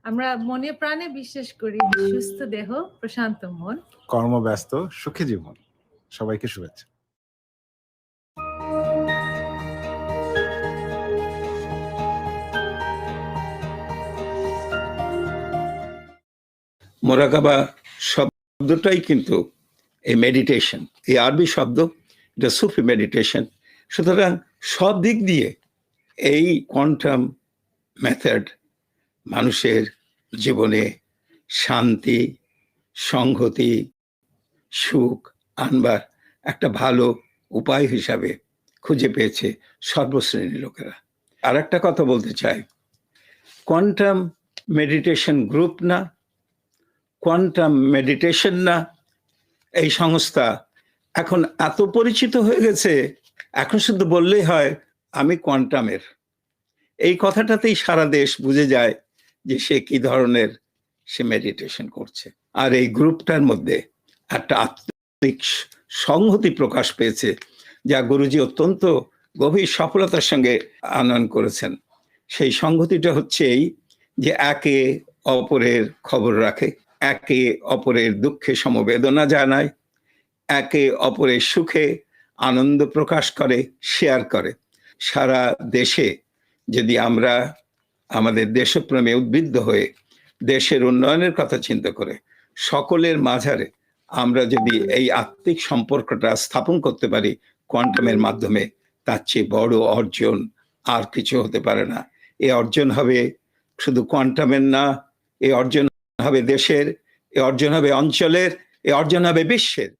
আমরা মনে প্রাণে বিশ্বাস করি সুস্থ দেহ, প্রশান্ত মন, কর্মব্যস্ত সুখী জীবন। সবাইকে শুভেচ্ছা। মোরাকাবা শব্দটাই কিন্তু এই মেডিটেশন, এই আরবি শব্দ, এটা সুফি মেডিটেশন। সুতরাং সব দিক দিয়ে এই কোয়ান্টাম মেথড মানুষের জীবনে শান্তি, সংহতি, সুখ আনবার একটা ভালো উপায় হিসাবে খুঁজে পেয়েছে সর্বশ্রেণীর লোকেরা। আর একটা কথা বলতে চাই, কোয়ান্টাম মেডিটেশন গ্রুপ না, কোয়ান্টাম মেডিটেশন না, এই সংস্থা এখন এত পরিচিত হয়ে গেছে, এখন শুধু বললেই হয় আমি কোয়ান্টামের। এই কথাটাতেই সারা দেশ বুঝে যায় যে সে কি ধরনের সে মেডিটেশন করছে। আর এই গ্রুপটার মধ্যে একটা আত্মিক সংহতি প্রকাশ পেয়েছে, যা গুরুজি অত্যন্ত গভীর সফলতার সঙ্গে আনয়ন করেছেন। সেই সংহতিটা হচ্ছে এই যে একে অপরের খবর রাখে, একে অপরের দুঃখে সমবেদনা জানায়, একে অপরের সুখে আনন্দ প্রকাশ করে, শেয়ার করে। সারা দেশে যদি আমরা আমাদের দেশপ্রেমে উদ্বুদ্ধ হয়ে দেশের উন্নয়নের কথা চিন্তা করে সকলের মাঝারে আমরা যদি এই আত্মিক সম্পর্কটা স্থাপন করতে পারি কোয়ান্টামের মাধ্যমে, তার চেয়ে বড় অর্জন আর কিছু হতে পারে না। এই অর্জন হবে শুধু কোয়ান্টামের না, এই অর্জন হবে দেশের, এই অর্জন হবে অঞ্চলের, এই অর্জন হবে বিশ্বের।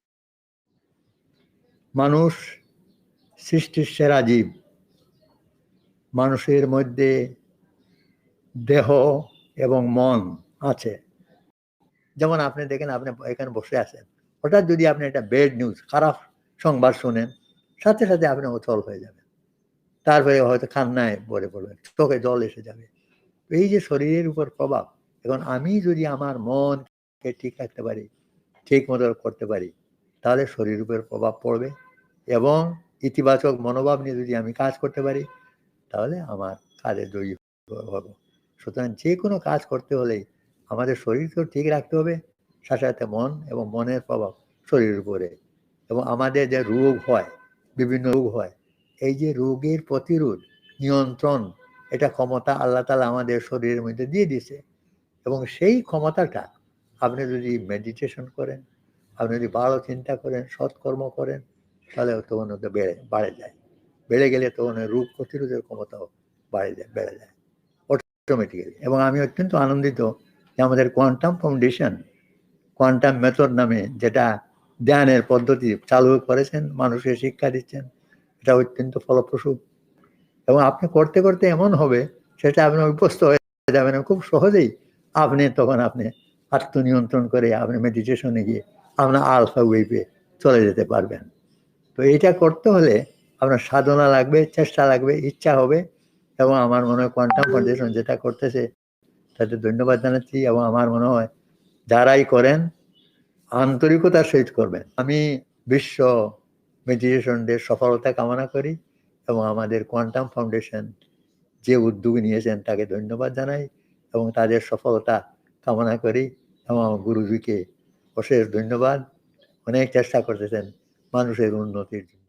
মানুষ সৃষ্টির সেরা জীব। মানুষের মধ্যে দেহ এবং মন আছে। যেমন আপনি দেখেন, আপনি এখানে বসে আছেন, হঠাৎ যদি আপনি একটা ব্যাড নিউজ, খারাপ সংবাদ শোনেন, সাথে সাথে আপনি অচল হয়ে যাবেন, তারপরে হয়তো কান্নায় ভরে পড়বেন, চোখে জল এসে যাবে। এই যে শরীরের উপর প্রভাব, এখন আমি যদি আমার মনকে ঠিক রাখতে পারি, ঠিক মতো করতে পারি, তাহলে শরীরের উপর প্রভাব পড়বে, এবং ইতিবাচক মনোভাব নিয়ে যদি আমি কাজ করতে পারি, তাহলে আমার কাজে জয়ী হব। সুতরাং যে কোনো কাজ করতে হলেই আমাদের শরীরকেও ঠিক রাখতে হবে, সাথে সাথে মন এবং মনের প্রভাব শরীরের উপরে। এবং আমাদের যে রোগ হয়, বিভিন্ন রোগ হয়, এই যে রোগের প্রতিরোধ, নিয়ন্ত্রণ, এটা ক্ষমতা আল্লাহ তাআলা আমাদের শরীরের মধ্যে দিয়ে দিয়েছে। এবং সেই ক্ষমতাটা আপনি যদি মেডিটেশন করেন, আপনি যদি ভালো চিন্তা করেন, সৎকর্ম করেন, তাহলে তখন ওটা বাড়ে যায়। বেড়ে গেলে তখন রোগ প্রতিরোধের ক্ষমতাও বেড়ে যায় অটোমেটিক্যালি। এবং আমি অত্যন্ত আনন্দিত যে আমাদের কোয়ান্টাম ফাউন্ডেশন কোয়ান্টাম মেথড নামে যেটা ধ্যানের পদ্ধতি চালু করেছেন, মানুষের শিক্ষা দিচ্ছেন, এটা অত্যন্ত ফলপ্রসূ। এবং আপনি করতে করতে এমন হবে সেটা আপনি অভ্যস্ত হয়ে যাবেন, খুব সহজেই আপনি আত্মনিয়ন্ত্রণ করে আপনি মেডিটেশনে গিয়ে আপনার আলফা ওয়েভে চলে যেতে পারবেন। তো এইটা করতে হলে আপনার সাধনা লাগবে, চেষ্টা লাগবে, ইচ্ছা হবে। এবং আমার মনে হয় কোয়ান্টাম ফাউন্ডেশন যেটা করতেছে তাতে ধন্যবাদ জানাচ্ছি। এবং আমার মনে হয় যারাই করেন আন্তরিকতার সহিত করবেন। আমি বিশ্ব মেডিটেশন ডে সফলতা কামনা করি, এবং আমাদের কোয়ান্টাম ফাউন্ডেশন যে উদ্যোগ নিয়েছেন তাকে ধন্যবাদ জানাই, এবং তাদের সফলতা কামনা করি। এবং আমার গুরুজিকে অশেষ ধন্যবাদ, অনেক চেষ্টা করতেছেন মানুষের উন্নতির জন্য।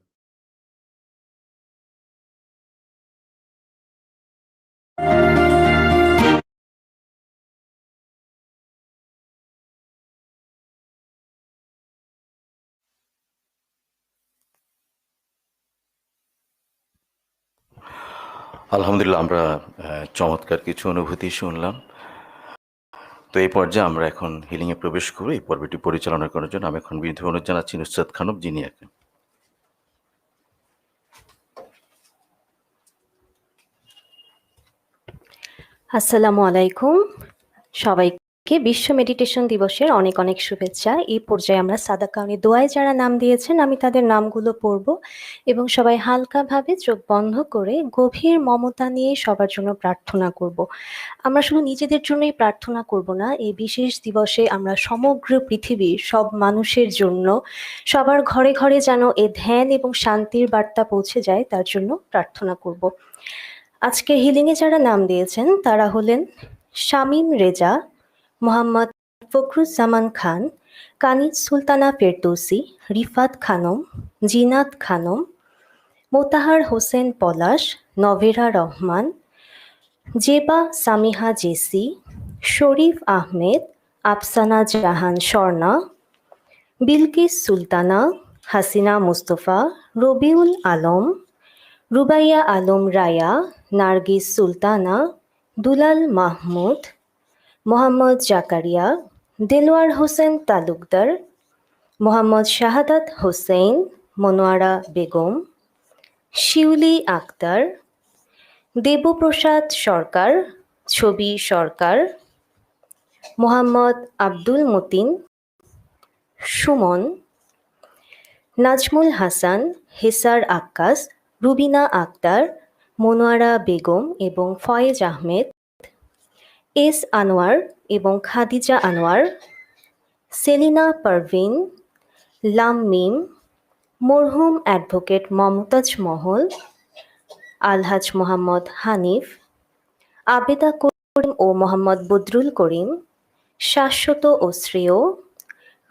আলহামদুলিল্লাহ, আমরা চমৎকার কিছু অনুভূতি শুনলাম। তো এই পর্যায়ে আমরা এখন হিলিংয়ে প্রবেশ করব। এই পর্বটি পরিচালনা করার জন্য আমি এখন বিনীত অনুরোধ জানাচ্ছি নুসরাত খানম জিনিয়াকে। আসসালামু আলাইকুম সবাইকে। বিশ্ব মেডিটেশন দিবসের অনেক অনেক শুভেচ্ছা। এই পর্যায়ে আমরা সাদাকাউনি দোয়ায় যারা নাম দিয়েছেন আমি তাদের নামগুলো পড়ব, এবং সবাই হালকাভাবে চোখ বন্ধ করে গভীর মমতা নিয়ে সবার জন্য প্রার্থনা করব। আমরা শুধু নিজেদের জন্যই প্রার্থনা করব না, এই বিশেষ দিবসে আমরা সমগ্র পৃথিবীর সব মানুষের জন্য, সবার ঘরে ঘরে যেন এ ধ্যান এবং শান্তির বার্তা পৌঁছে যায় তার জন্য প্রার্থনা করব। আজকে হিলিংয়ে যারা নাম দিয়েছেন তারা হলেন শামীম রেজা, মোহাম্মদ ফখরুজ্জামান খান, কানিজ সুলতানা ফেরদৌসি, রিফাত খানম, জিনাত খানম, মোতাহার হোসেন পলাশ, নভেরা রহমান, জেবা সামিহা জেসি, শরীফ আহমেদ, আফসানা জাহান স্বর্ণা, বিলকিস সুলতানা, হাসিনা মুস্তফা, রবিউল আলম, রুবাইয়া আলম রায়া, নার্গিস সুলতানা, দুলাল মাহমুদ, মোহাম্মদ জাকারিয়া, দেলোয়ার হোসেন তালুকদার, মোহাম্মদ শাহাদাত হোসেন, মনোয়ারা বেগম, শিউলি আক্তার, দেবপ্রসাদ সরকার, ছবি সরকার, মোহাম্মদ আব্দুল মতিন, সুমন, নাজমুল হাসান, হেসার আক্কাস, রুবিনা আক্তার, মনোয়ারা বেগম এবং ফয়েজ আহমেদ, এস আনোয়ার এবং খাদিজা আনোয়ার, সেলিনা পারভিন, লাম-মিম, মরহুম অ্যাডভোকেট মমতাজ মহল, আলহাজ মোহাম্মদ হানিফ, আবেদা করিম ও মোহাম্মদ বদরুল করিম, শাশ্বত ও শ্রেয়,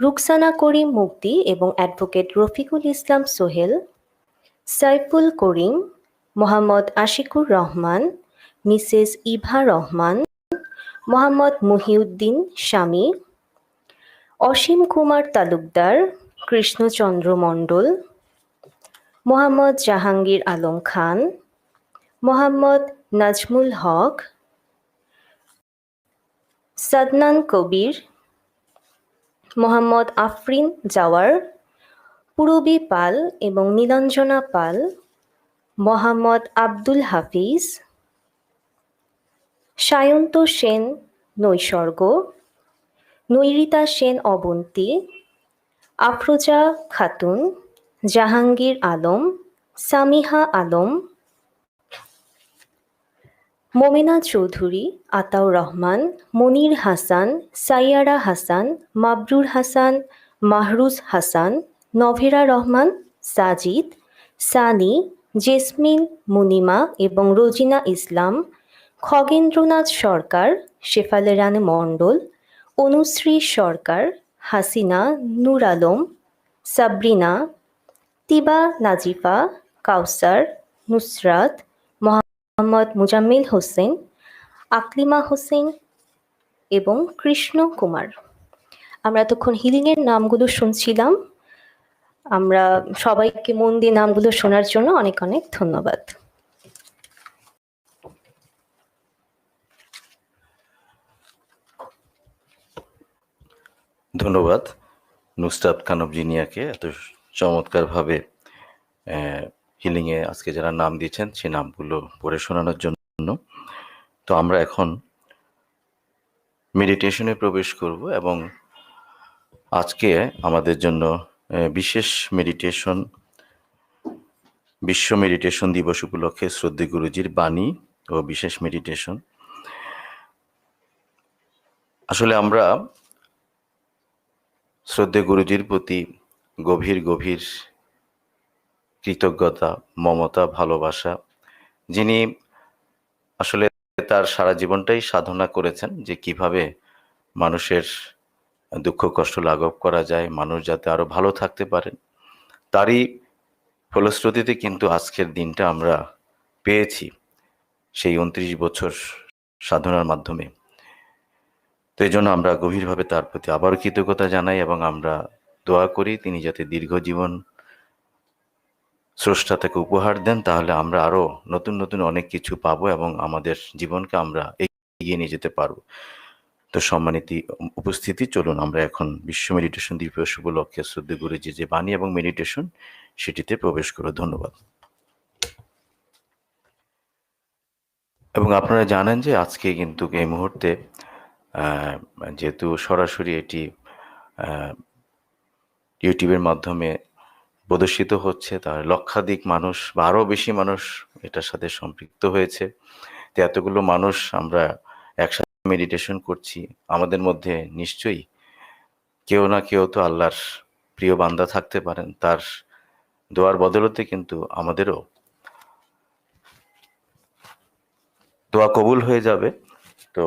রুকসানা করিম মুক্তি এবং অ্যাডভোকেট রফিকুল ইসলাম সোহেল, সাইফুল করিম, মোহাম্মদ আশিকুর রহমান, মিসেস ইভা রহমান, মোহাম্মদ মহিউদ্দিন স্বামী, অসীম কুমার তালুকদার, কৃষ্ণচন্দ্র মণ্ডল, মোহাম্মদ জাহাঙ্গীর আলম খান, মোহাম্মদ নাজমুল হক, সাদনান কবির, মোহাম্মদ আফরিন জাওয়ার, পূরবী পাল এবং নীলাঞ্জনা পাল, মোহাম্মদ আব্দুল হাফিজ, সায়ন্ত সেন নৈসর্গ, নৈরিতা সেন অবন্তী, আফরোজা খাতুন, জাহাঙ্গীর আলম, সামিহা আলম, মোমেনা চৌধুরী, আতাউর রহমান, মনির হাসান, সাইয়ারা হাসান, মাবরুর হাসান, মাহরুজ হাসান, নভেরা রহমান, সাজিদ, সানি, জেসমিন, মুনিমা এবং রোজিনা ইসলাম, খগেন্দ্রনাথ সরকার, শেফালে রানী মণ্ডল, অনুশ্রী সরকার, হাসিনা, নূর আলম, সাবরিনা, তিবা নাজিফা, কাউসার, নুসরাত, মোহাম্মদ মুজাম্মিল হোসেন, আকলিমা হোসেন এবং কৃষ্ণ কুমার। আমরা এতক্ষণ হিলিংয়ের নামগুলো শুনছিলাম। আমরা সবাইকে মন দিয়ে নামগুলো শোনার জন্য অনেক অনেক ধন্যবাদ। ধন্যবাদ নুসরাত খানম জিনিয়াকে এত চমৎকারভাবে হিলিংয়ে আজকে যারা নাম দিয়েছেন সেই নামগুলো পড়ে শোনানোর জন্য। তো আমরা এখন মেডিটেশনে প্রবেশ করব এবং আজকে আমাদের জন্য বিশেষ মেডিটেশন, বিশ্ব মেডিটেশন দিবস উপলক্ষে শ্রদ্ধেয় গুরুজির বাণী ও বিশেষ মেডিটেশন। আসলে আমরা শ্রদ্ধেয় গুরুজির প্রতি গভীর গভীর কৃতজ্ঞতা, মমতা, ভালোবাসা, যিনি আসলে তার সারা জীবনটাই সাধনা করেছেন যে কিভাবে মানুষের দুঃখ কষ্ট লাঘব করা যায়, মানুষ যাতে আরো ভালো থাকতে পারেন, তারই ফলশ্রুতিতে কিন্তু আজকের দিনটা আমরা পেয়েছি সেই 29 বছর সাধনার মাধ্যমে। তো এই জন্য আমরা গভীরভাবে তার প্রতি আবারও কৃতজ্ঞতা জানাই এবং আমরা দোয়া করি তিনি যাতে দীর্ঘ জীবন স্রষ্টা তাকে উপহার দেন, তাহলে আমরা আরো নতুন নতুন অনেক কিছু পাবো এবং আমাদের জীবনকে আমরা এগিয়ে নিয়ে যেতে পারবো। তো সম্মানিত উপস্থিতি, চলুন আমরা এখন বিশ্ব মেডিটেশন দিবস উপলক্ষে শ্রদ্ধেয় গুরুজি যে বাণী এবং মেডিটেশন সেটিতে প্রবেশ করব। ধন্যবাদ। এবং আপনারা জানেন যে আজকে কিন্তু এই মুহূর্তে যেহেতু সরাসরি এটি ইউটিউবের মাধ্যমে প্রদর্শিত হচ্ছে, তার লক্ষাধিক মানুষ বা আরও বেশি মানুষ এটার সাথে সম্পৃক্ত হয়েছে। তো এতগুলো মানুষ আমরা একসাথে মেডিটেশন করছি, আমাদের মধ্যে নিশ্চয়ই কেউ না কেউ তো আল্লাহর প্রিয় বান্দা থাকতে পারেন, তার দোয়ার বদলতে কিন্তু আমাদেরও দোয়া কবুল হয়ে যাবে। তো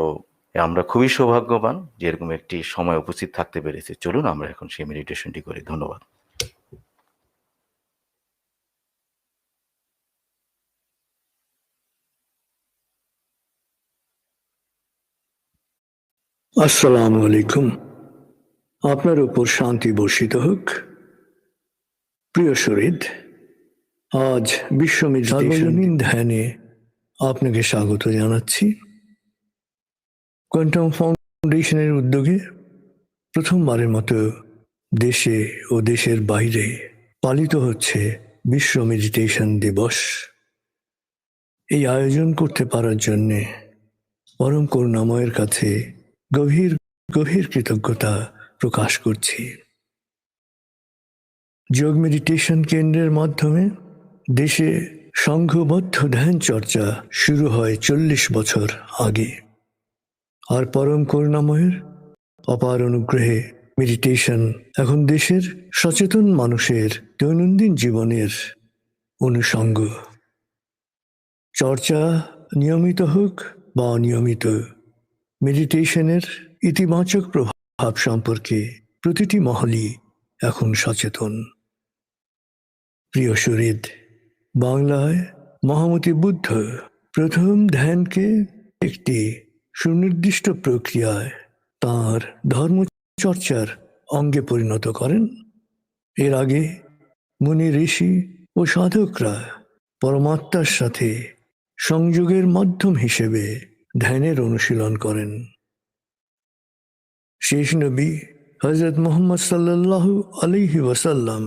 আমরা খুবই সৌভাগ্যবান যে এরকম একটি সময় উপস্থিত থাকতে পেরেছি। চলুন আমরা এখন সেই মেডিটেশনটি করি। ধন্যবাদ। আসসালামু আলাইকুম। আপনার উপর শান্তি বর্ষিত হোক। প্রিয় শরীদ, আজ বিশ্ব সার্বজনীন ধ্যানে আপনাকে স্বাগত জানাচ্ছি। কোয়ান্টাম ফাউন্ডেশনের উদ্যোগে প্রথমবারের মতো দেশে ও দেশের বাইরে পালিত হচ্ছে বিশ্ব মেডিটেশন দিবস। এই আয়োজন করতে পারার জন্যে পরম করুণাময়ের কাছে গভীর গভীর কৃতজ্ঞতা প্রকাশ করছি। যোগ মেডিটেশন কেন্দ্রের মাধ্যমে দেশে সংঘবদ্ধ ধ্যান চর্চা শুরু হয় 40 বছর আগে, আর পরম করুণাময়ের অপার অনুগ্রহে মেডিটেশন এখন দেশের সচেতন মানুষের দৈনন্দিন জীবনের অনুষঙ্গ। চর্চা নিয়মিত হোক বা অনিয়মিত, মেডিটেশনের ইতিবাচক প্রভাব সম্পর্কে প্রতিটি মহলই এখন সচেতন। প্রিয় শরীদ, বাংলায় মহামতি বুদ্ধ প্রথম ধ্যানকে একটি সুনির্দিষ্ট প্রক্রিয়ায় তাঁর ধর্মচর্চার অঙ্গে পরিণত করেন। এর আগে মুনি ঋষি ও সাধকরা পরমাত্মার সাথে সংযোগের মাধ্যম হিসেবে ধ্যানের অনুশীলন করেন। শেষ নবী হযরত মুহাম্মদ সাল্লাল্লাহু আলাইহি ওয়াসাল্লাম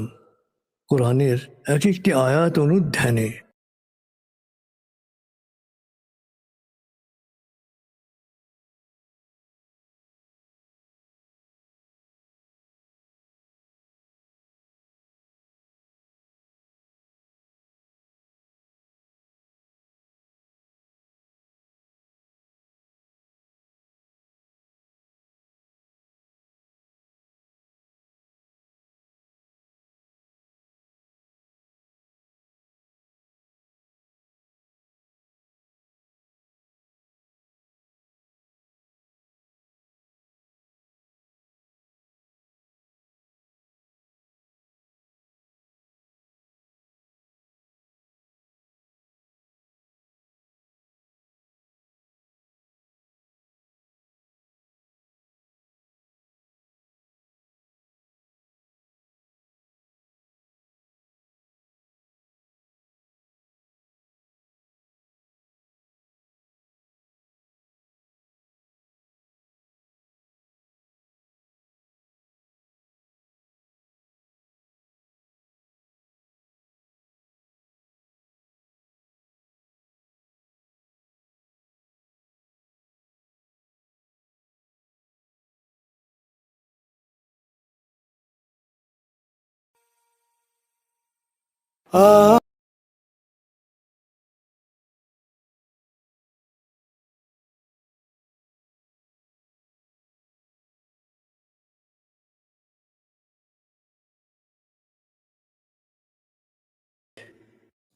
কোরআনের এক একটি আয়াত অনুধ্যানে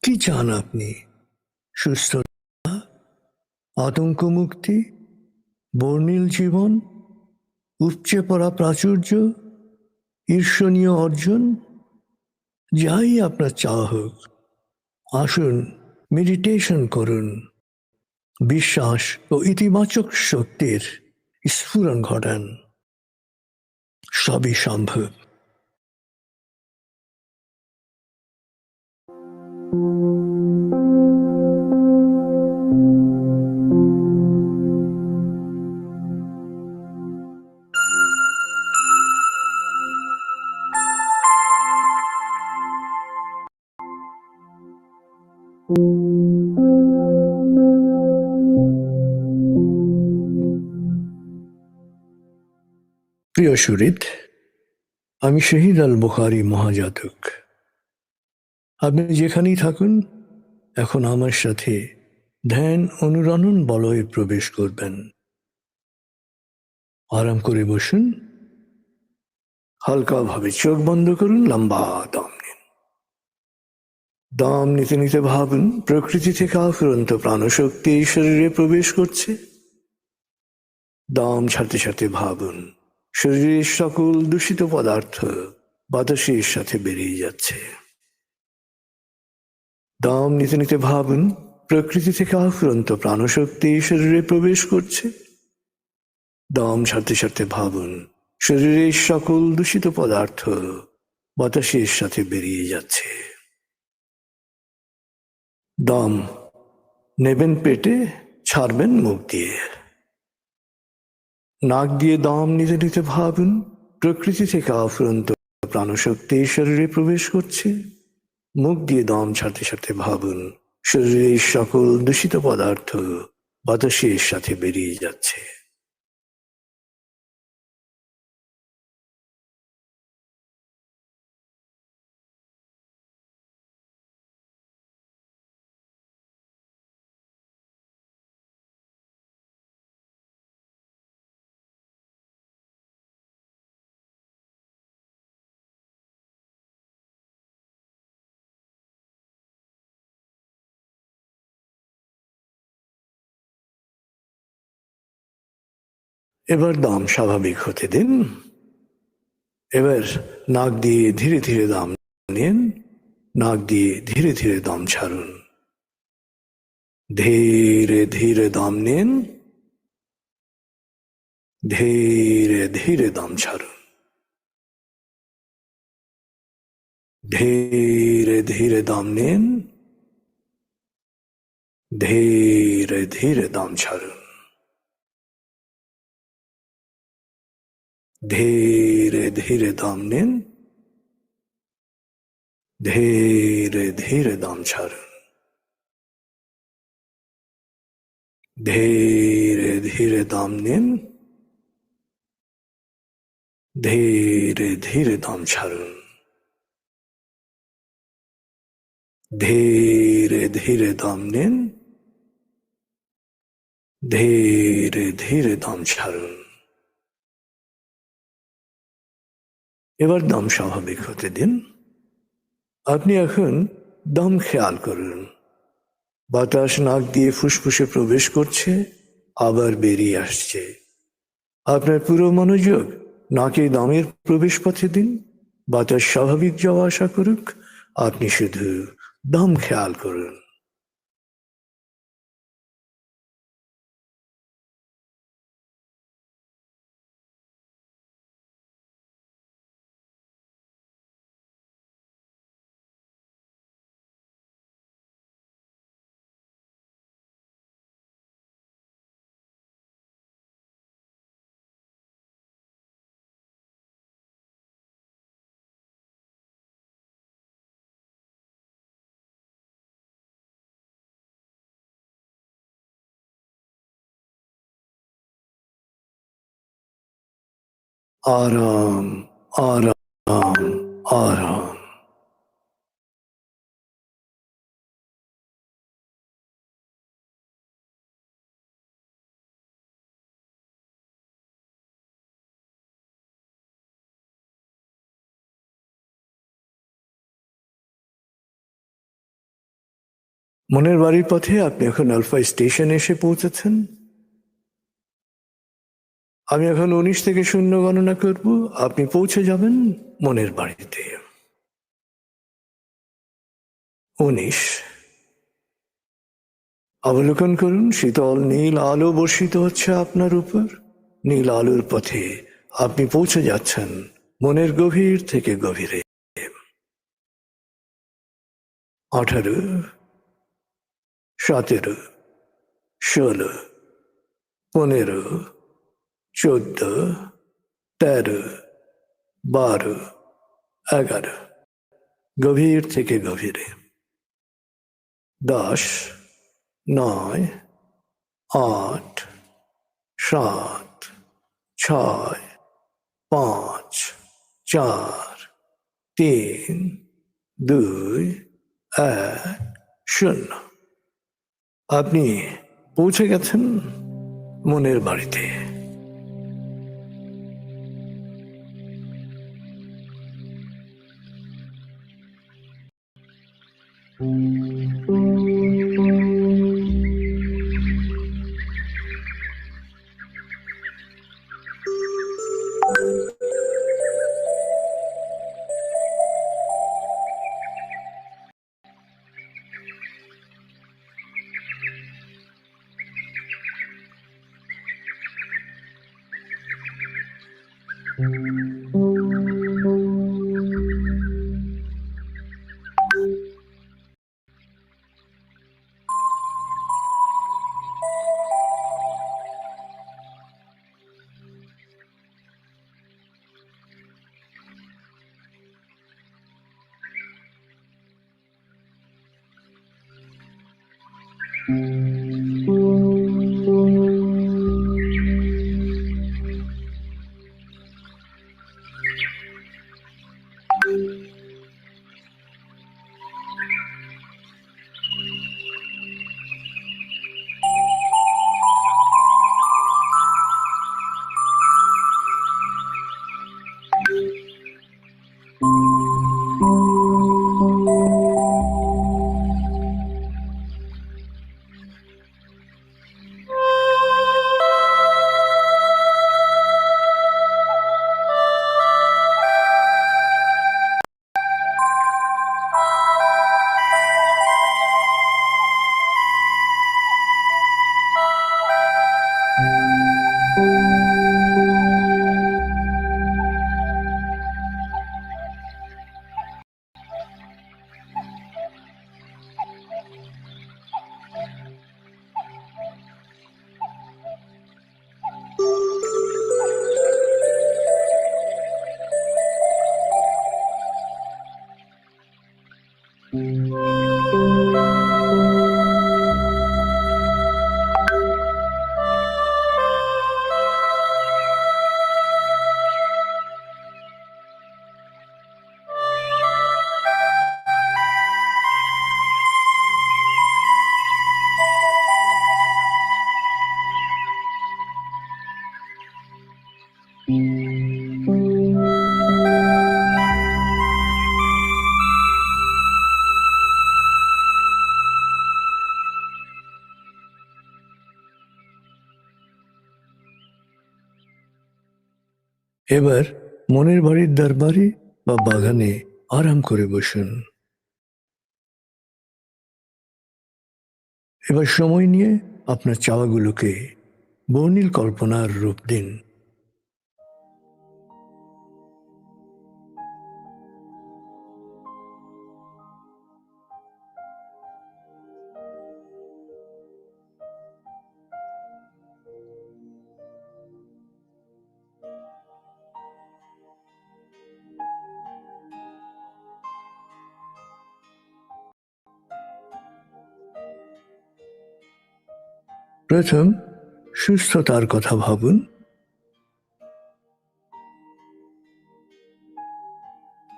কি চান আপনি? সুস্থতা, আতঙ্ক মুক্তি, বর্ণিল জীবন, উপচে পড়া প্রাচুর্য, ঈর্ষণীয় অর্জন, যাই আপনার চাওয়া হোক, আসুন মেডিটেশন করুন। বিশ্বাস ও ইতিবাচক শক্তির স্ফুরণ ঘটান। সবই সম্ভব। প্রিয় সুরিত, আমি শহীদ আল বুখারি মহাজাতক। আপনি যেখানেই থাকুন, এখন আমার সাথে ধ্যান অনুরণন বলয়ে প্রবেশ করবেন। আরাম করে বসুন, হালকাভাবে চোখ বন্ধ করুন, লম্বা দম নিন। দম নিতে নিতে ভাবুন প্রকৃতি থেকে আফুরন্ত প্রাণশক্তি এই শরীরে প্রবেশ করছে। দম ছাড়তে ছাড়তে ভাবুন শরীরের সকল দূষিত পদার্থ বাতাসের সাথে বেরিয়ে যাচ্ছে। দম নিতে নিতে ভাবুন প্রকৃতি থেকে আফুরন্ত প্রাণশক্তি এই শরীরে প্রবেশ করছে। দম ছাড়তে ছাড়তে ভাবুন শরীরের সকল দূষিত পদার্থ বাতাসের সাথে বেরিয়ে যাচ্ছে। দম নেবেন পেটে, ছাড়বেন মুখ দিয়ে। নাক দিয়ে দম নিতে নিতে ভাবুন প্রকৃতি থেকে আফুরন্ত প্রাণশক্তি এই শরীরে প্রবেশ করছে। মুখ দিয়ে দম ছাড়তে ছাড়তে ভাবুন শরীরের সকল দূষিত পদার্থ বাতাসের সাথে বেরিয়ে যাচ্ছে। এবার দম স্বাভাবিক হতে দিন। এবার নাক দিয়ে ধীরে ধীরে দম নিন, নাক দিয়ে ধীরে ধীরে দম ছাড়ুন। ধীরে ধীরে দম নিন, ধীরে ধীরে দম ছাড়ুন। ধীরে ধীরে দম নিন, ধীরে ধীরে দম ছাড়ুন। ধীরে ধীরে দম নিন, ধীরে ধীরে দম ছাড়ুন। ধীরে ধীরে দম নিন, ধীরে ধীরে দম ছাড়ুন। ধীরে ধীরে দম নিন, ধীরে ধীরে দম ছাড়ুন। এবার দম স্বাভাবিক হতে দিন। আপনি এখন দম খেয়াল করুন। বাতাস নাক দিয়ে ফুসফুসে প্রবেশ করছে, আবার বেরিয়ে আসছে। আপনার পুরো মনোযোগ নাকে দমের প্রবেশ পথে দিন। বাতাস স্বাভাবিক যাওয়া আসা করুক, আপনি শুধু দম খেয়াল করুন। আরাম, আরাম, আরাম। মনের বাড়ির পথে আপনি এখন আলফা স্টেশনে এসে পৌঁছেছেন। আমি এখন 19 থেকে 0 গণনা করব, আপনি পৌঁছে যাবেন মনের বাড়িতে। 19। অবলোকন করুন, শীতল নীল আলো বর্ষিত হচ্ছে আপনার উপর। নীল আলোর পথে আপনি পৌঁছে যাচ্ছেন মনের গভীর থেকে গভীরে। 18, 17, 16, 15, 14, 13, 12, 11, গভীর থেকে গভীরে। 10, 9, 8, 7, 6, 5, 4, 3, 2, 1, 0। আপনি পৌঁছে গেছেন মনের বাড়িতে। এবার মনের বাড়ির দরবারে বা বাগানে আরাম করে বসুন। এবার সময় নিয়ে আপনার চাওয়াগুলোকে বর্ণিল কল্পনার রূপ দিন। প্রথম সুস্থতার কথা ভাবুন।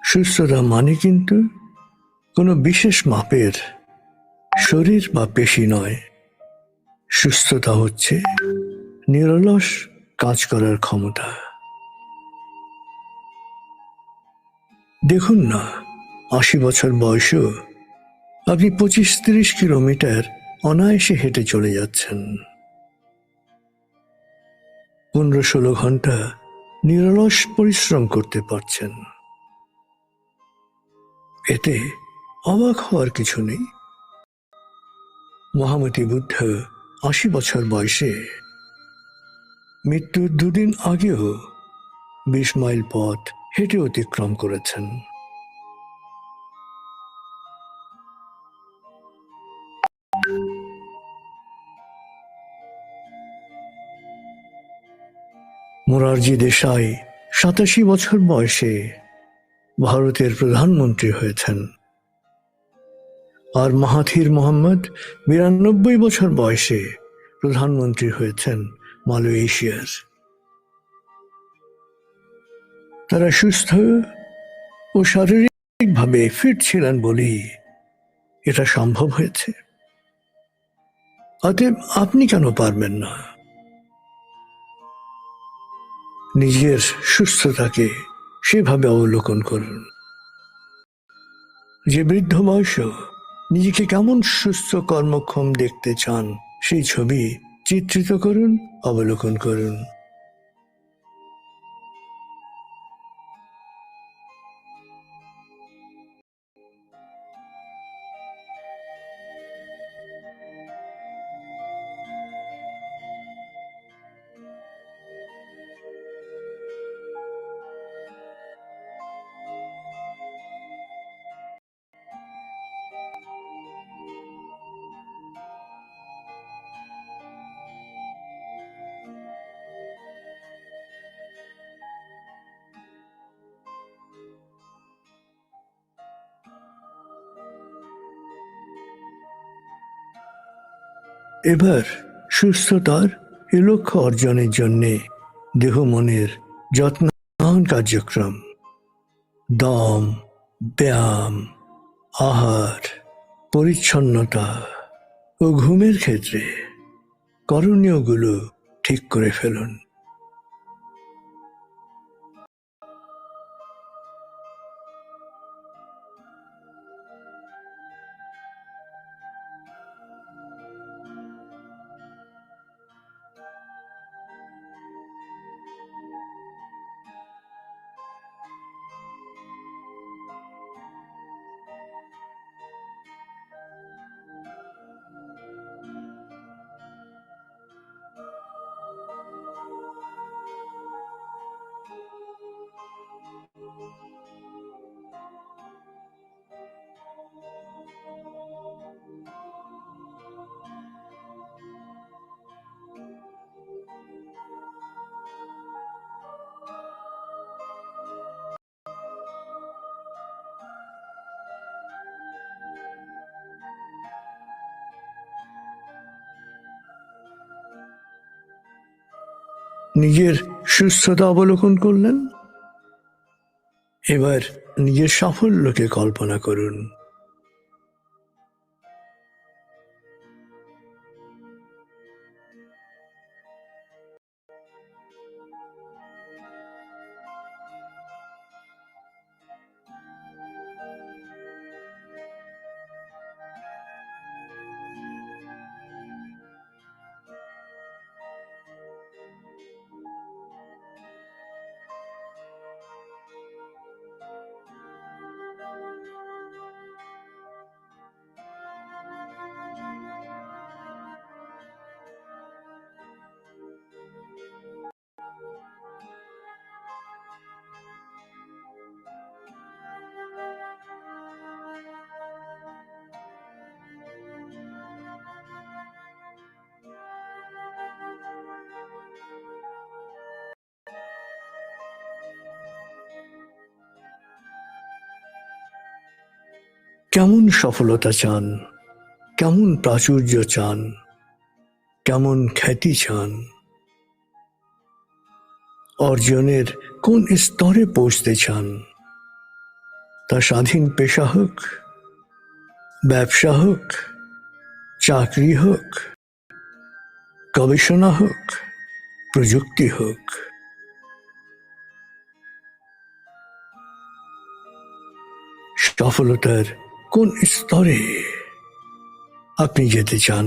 সুস্থতা মানে কিন্তু কোনো বিশেষ মাপের শরীর বা পেশি নয়। সুস্থতা হচ্ছে নিরলস কাজ করার ক্ষমতা। দেখুন না, 80 বছর বয়সেও আপনি 25-30 কিলোমিটার অনায়াসে হেঁটে চলে যাচ্ছেন। 15-16 ঘন্টা নিরলস পরিশ্রম করতে পারছেন। এতে অবাক হওয়ার কিছু নেই। মহামতি বুদ্ধ 80 বছর বয়সে মৃত্যুর 2 দিন আগেও 20 মাইল পথ হেঁটে অতিক্রম করেছেন। মোরারজি দেশাই 87 বছর বয়সে ভারতের প্রধানমন্ত্রী হয়েছেন, আর মাহাথির মোহাম্মদ 92 বছর বয়সে প্রধানমন্ত্রী হয়েছেন মালয়েশিয়ার। তারা সুস্থ ও শারীরিকভাবে ফিট ছিলেন বলেই এটা সম্ভব হয়েছে। অতএব আপনি কেন পারবেন না? নিজের সুস্থতাকে সেভাবে অবলোকন করুন যে বৃদ্ধ বয়সেও নিজেকে কেমন সুস্থ কর্মক্ষম দেখতে চান সেই ছবি চিত্রিত করুন, অবলোকন করুন। এবার সুস্থতার এ লক্ষ্য অর্জনের জন্যে দেহ মনের যত্নান কার্যক্রম, দম, ব্যায়াম, আহার, পরিচ্ছন্নতা ও ঘুমের ক্ষেত্রে করণীয়গুলো ঠিক করে ফেলুন। নিজের সুস্থতা অবলোকন করলেন, এবার নিজের সাফল্যকে কল্পনা করুন। কেমন সফলতা চান, কেমন প্রাচুর্য চান, কেমন খ্যাতি চান, অর্জনের কোন স্তরে পৌঁছতে চান, তা স্বাধীন পেশা হোক, ব্যবসা হোক, চাকরি হোক, গবেষণা হোক, প্রযুক্তি হোক, সফলতার কোন স্তরে আপনি যেতে চান?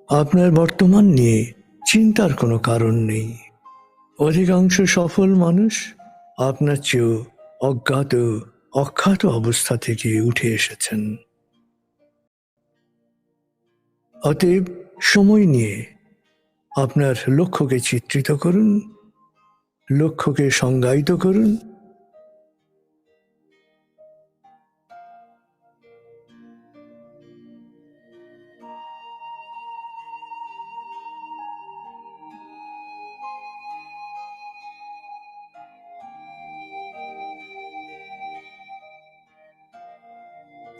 আপনার বর্তমান নিয়ে চিন্তার কোনো কারণ নেই। অধিকাংশ সফল মানুষ আপনার চেয়েও অজ্ঞাত অখ্যাত অবস্থা থেকে উঠে এসেছেন। অতএব সময় নিয়ে আপনার লক্ষ্যকে চিত্রিত করুন, লক্ষ্যকে সংজ্ঞায়িত করুন,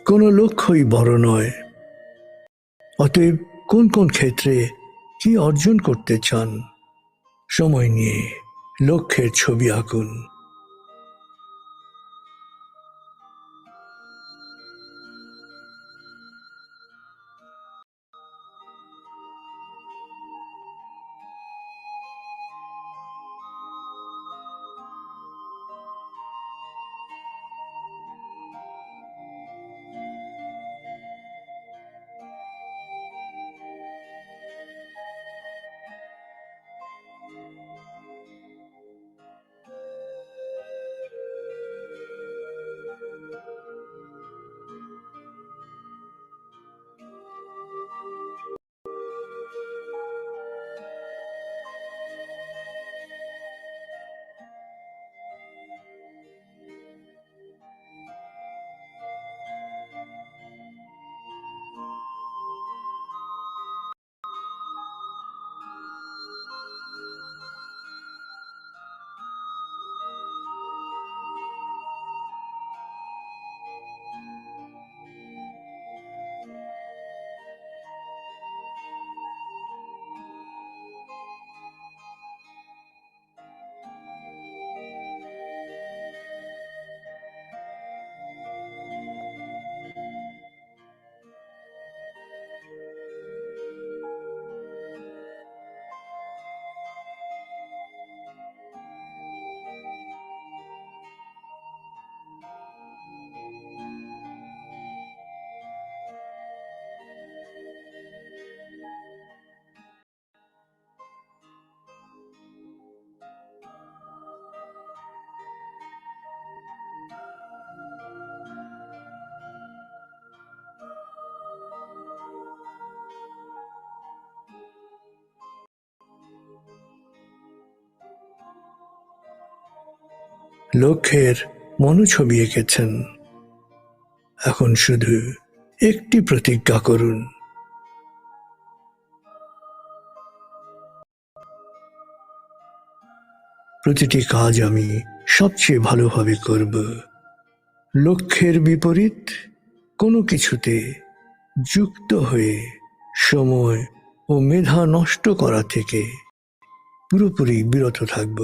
কোনো লক্ষ্যই বড় নয়। অতএব কোন কোন ক্ষেত্রে কি অর্জন করতে চান, সময় নিয়ে লক্ষ্যের ছবি আঁকুন। লক্ষ্যের মনোছবি এঁকেছেন, এখন শুধু একটি প্রতিজ্ঞা করুন। প্রতিটি কাজ আমি সবচেয়ে ভালোভাবে করব। লক্ষ্যের বিপরীত কোনো কিছুতে যুক্ত হয়ে সময় ও মেধা নষ্ট করা থেকে পুরোপুরি বিরত থাকব।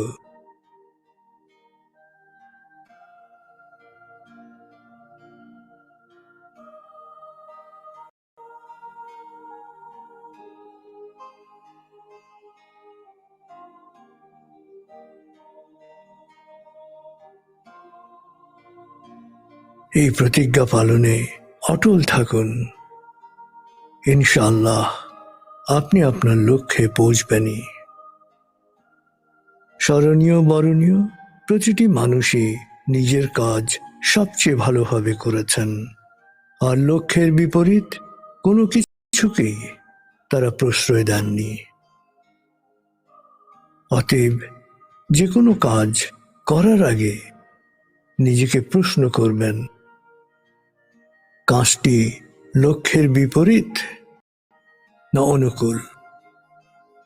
এই প্রতিজ্ঞা পালনে অটল থাকুন। ইনশাআল্লাহ আপনি আপনার লক্ষ্যে পৌঁছবেনই। স্মরণীয় বরণীয় প্রতিটি মানুষই নিজের কাজ সবচেয়ে ভালোভাবে করেছেন। আর লক্ষ্যের বিপরীত কোনো কিছুকেই তারা প্রশ্রয় দেননি। অতএব যে কোনো কাজ করার আগে নিজেকে প্রশ্ন করবেন, কাজটি লক্ষ্যের বিপরীত না অনুকূল?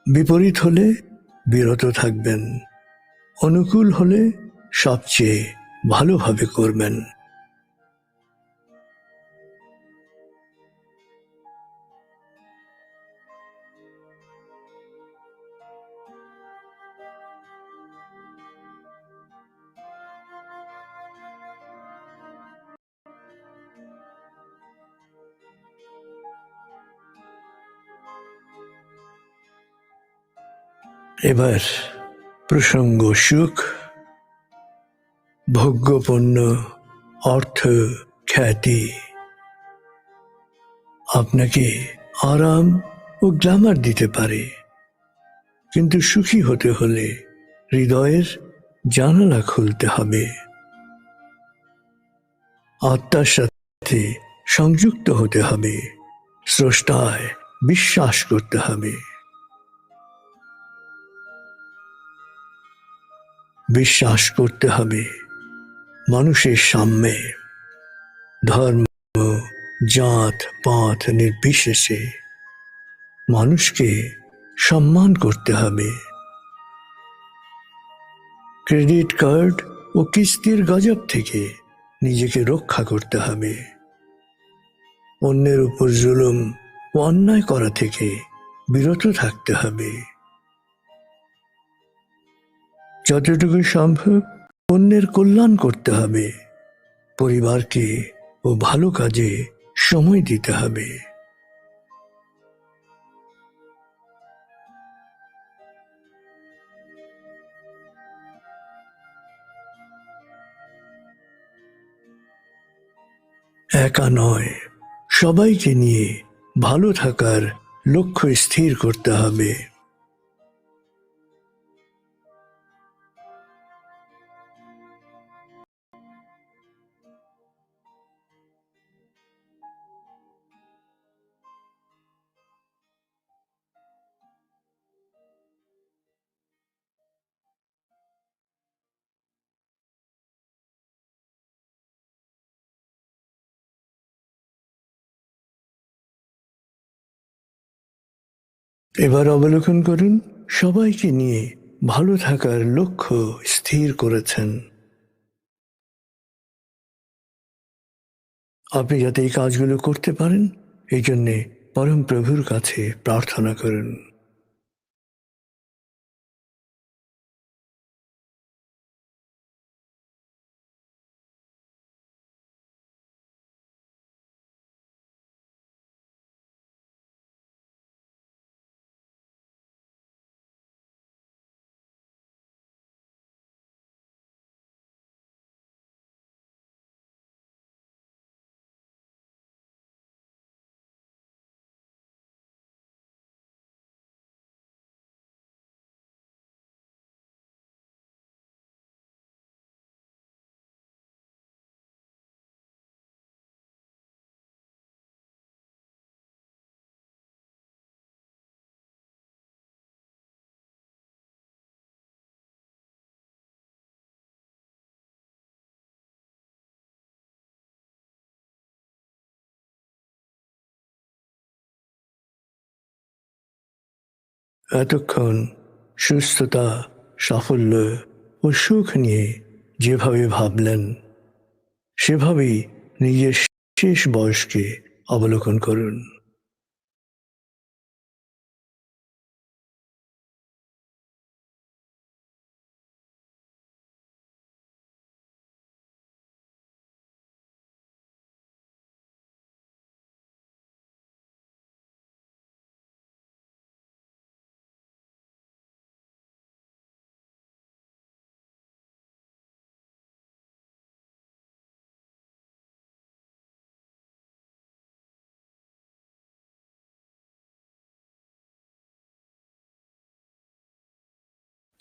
বিপরীত হলে বিরত থাকবেন, অনুকূল হলে সবচেয়ে ভালোভাবে করবেন। এবার প্রসঙ্গ সুখ, ভোগ্যপণ্য, অর্থ, খ্যাতি আপনাকে আরাম ও গ্ল্যামার দিতে পারে, কিন্তু সুখী হতে হলে হৃদয়ের জানালা খুলতে হবে, আত্মার সাথে সংযুক্ত হতে হবে, স্রষ্টায় বিশ্বাস করতে হবে। বিশ্বাস করতে হবে মানুষের সাম্যে, ধর্ম, জাত, পাত নির্বিশেষে মানুষকে সম্মান করতে হবে। ক্রেডিট কার্ড ও কিস্তির গজব থেকে নিজেকে রক্ষা করতে হবে। অন্যের উপর জুলুম ও অন্যায় করা থেকে বিরত থাকতে হবে। যতটুকু সম্ভব অন্যের কল্যাণ করতে হবে। পরিবারকে ও ভালো কাজে সময় দিতে হবে। একা নয়, সবাইকে নিয়ে ভালো থাকার লক্ষ্য স্থির করতে হবে। এবার অবলোকন করুন, সবাইকে নিয়ে ভালো থাকার লক্ষ্য স্থির করেছেন। আপনি যাতে এই কাজগুলো করতে পারেন, এই জন্যে পরম প্রভুর কাছে প্রার্থনা করুন। এতক্ষণ সুস্থতা, সাফল্য ও সুখ নিয়ে যেভাবে ভাবলেন, সেভাবেই নিজের শেষ বয়সকে অবলোকন করুন।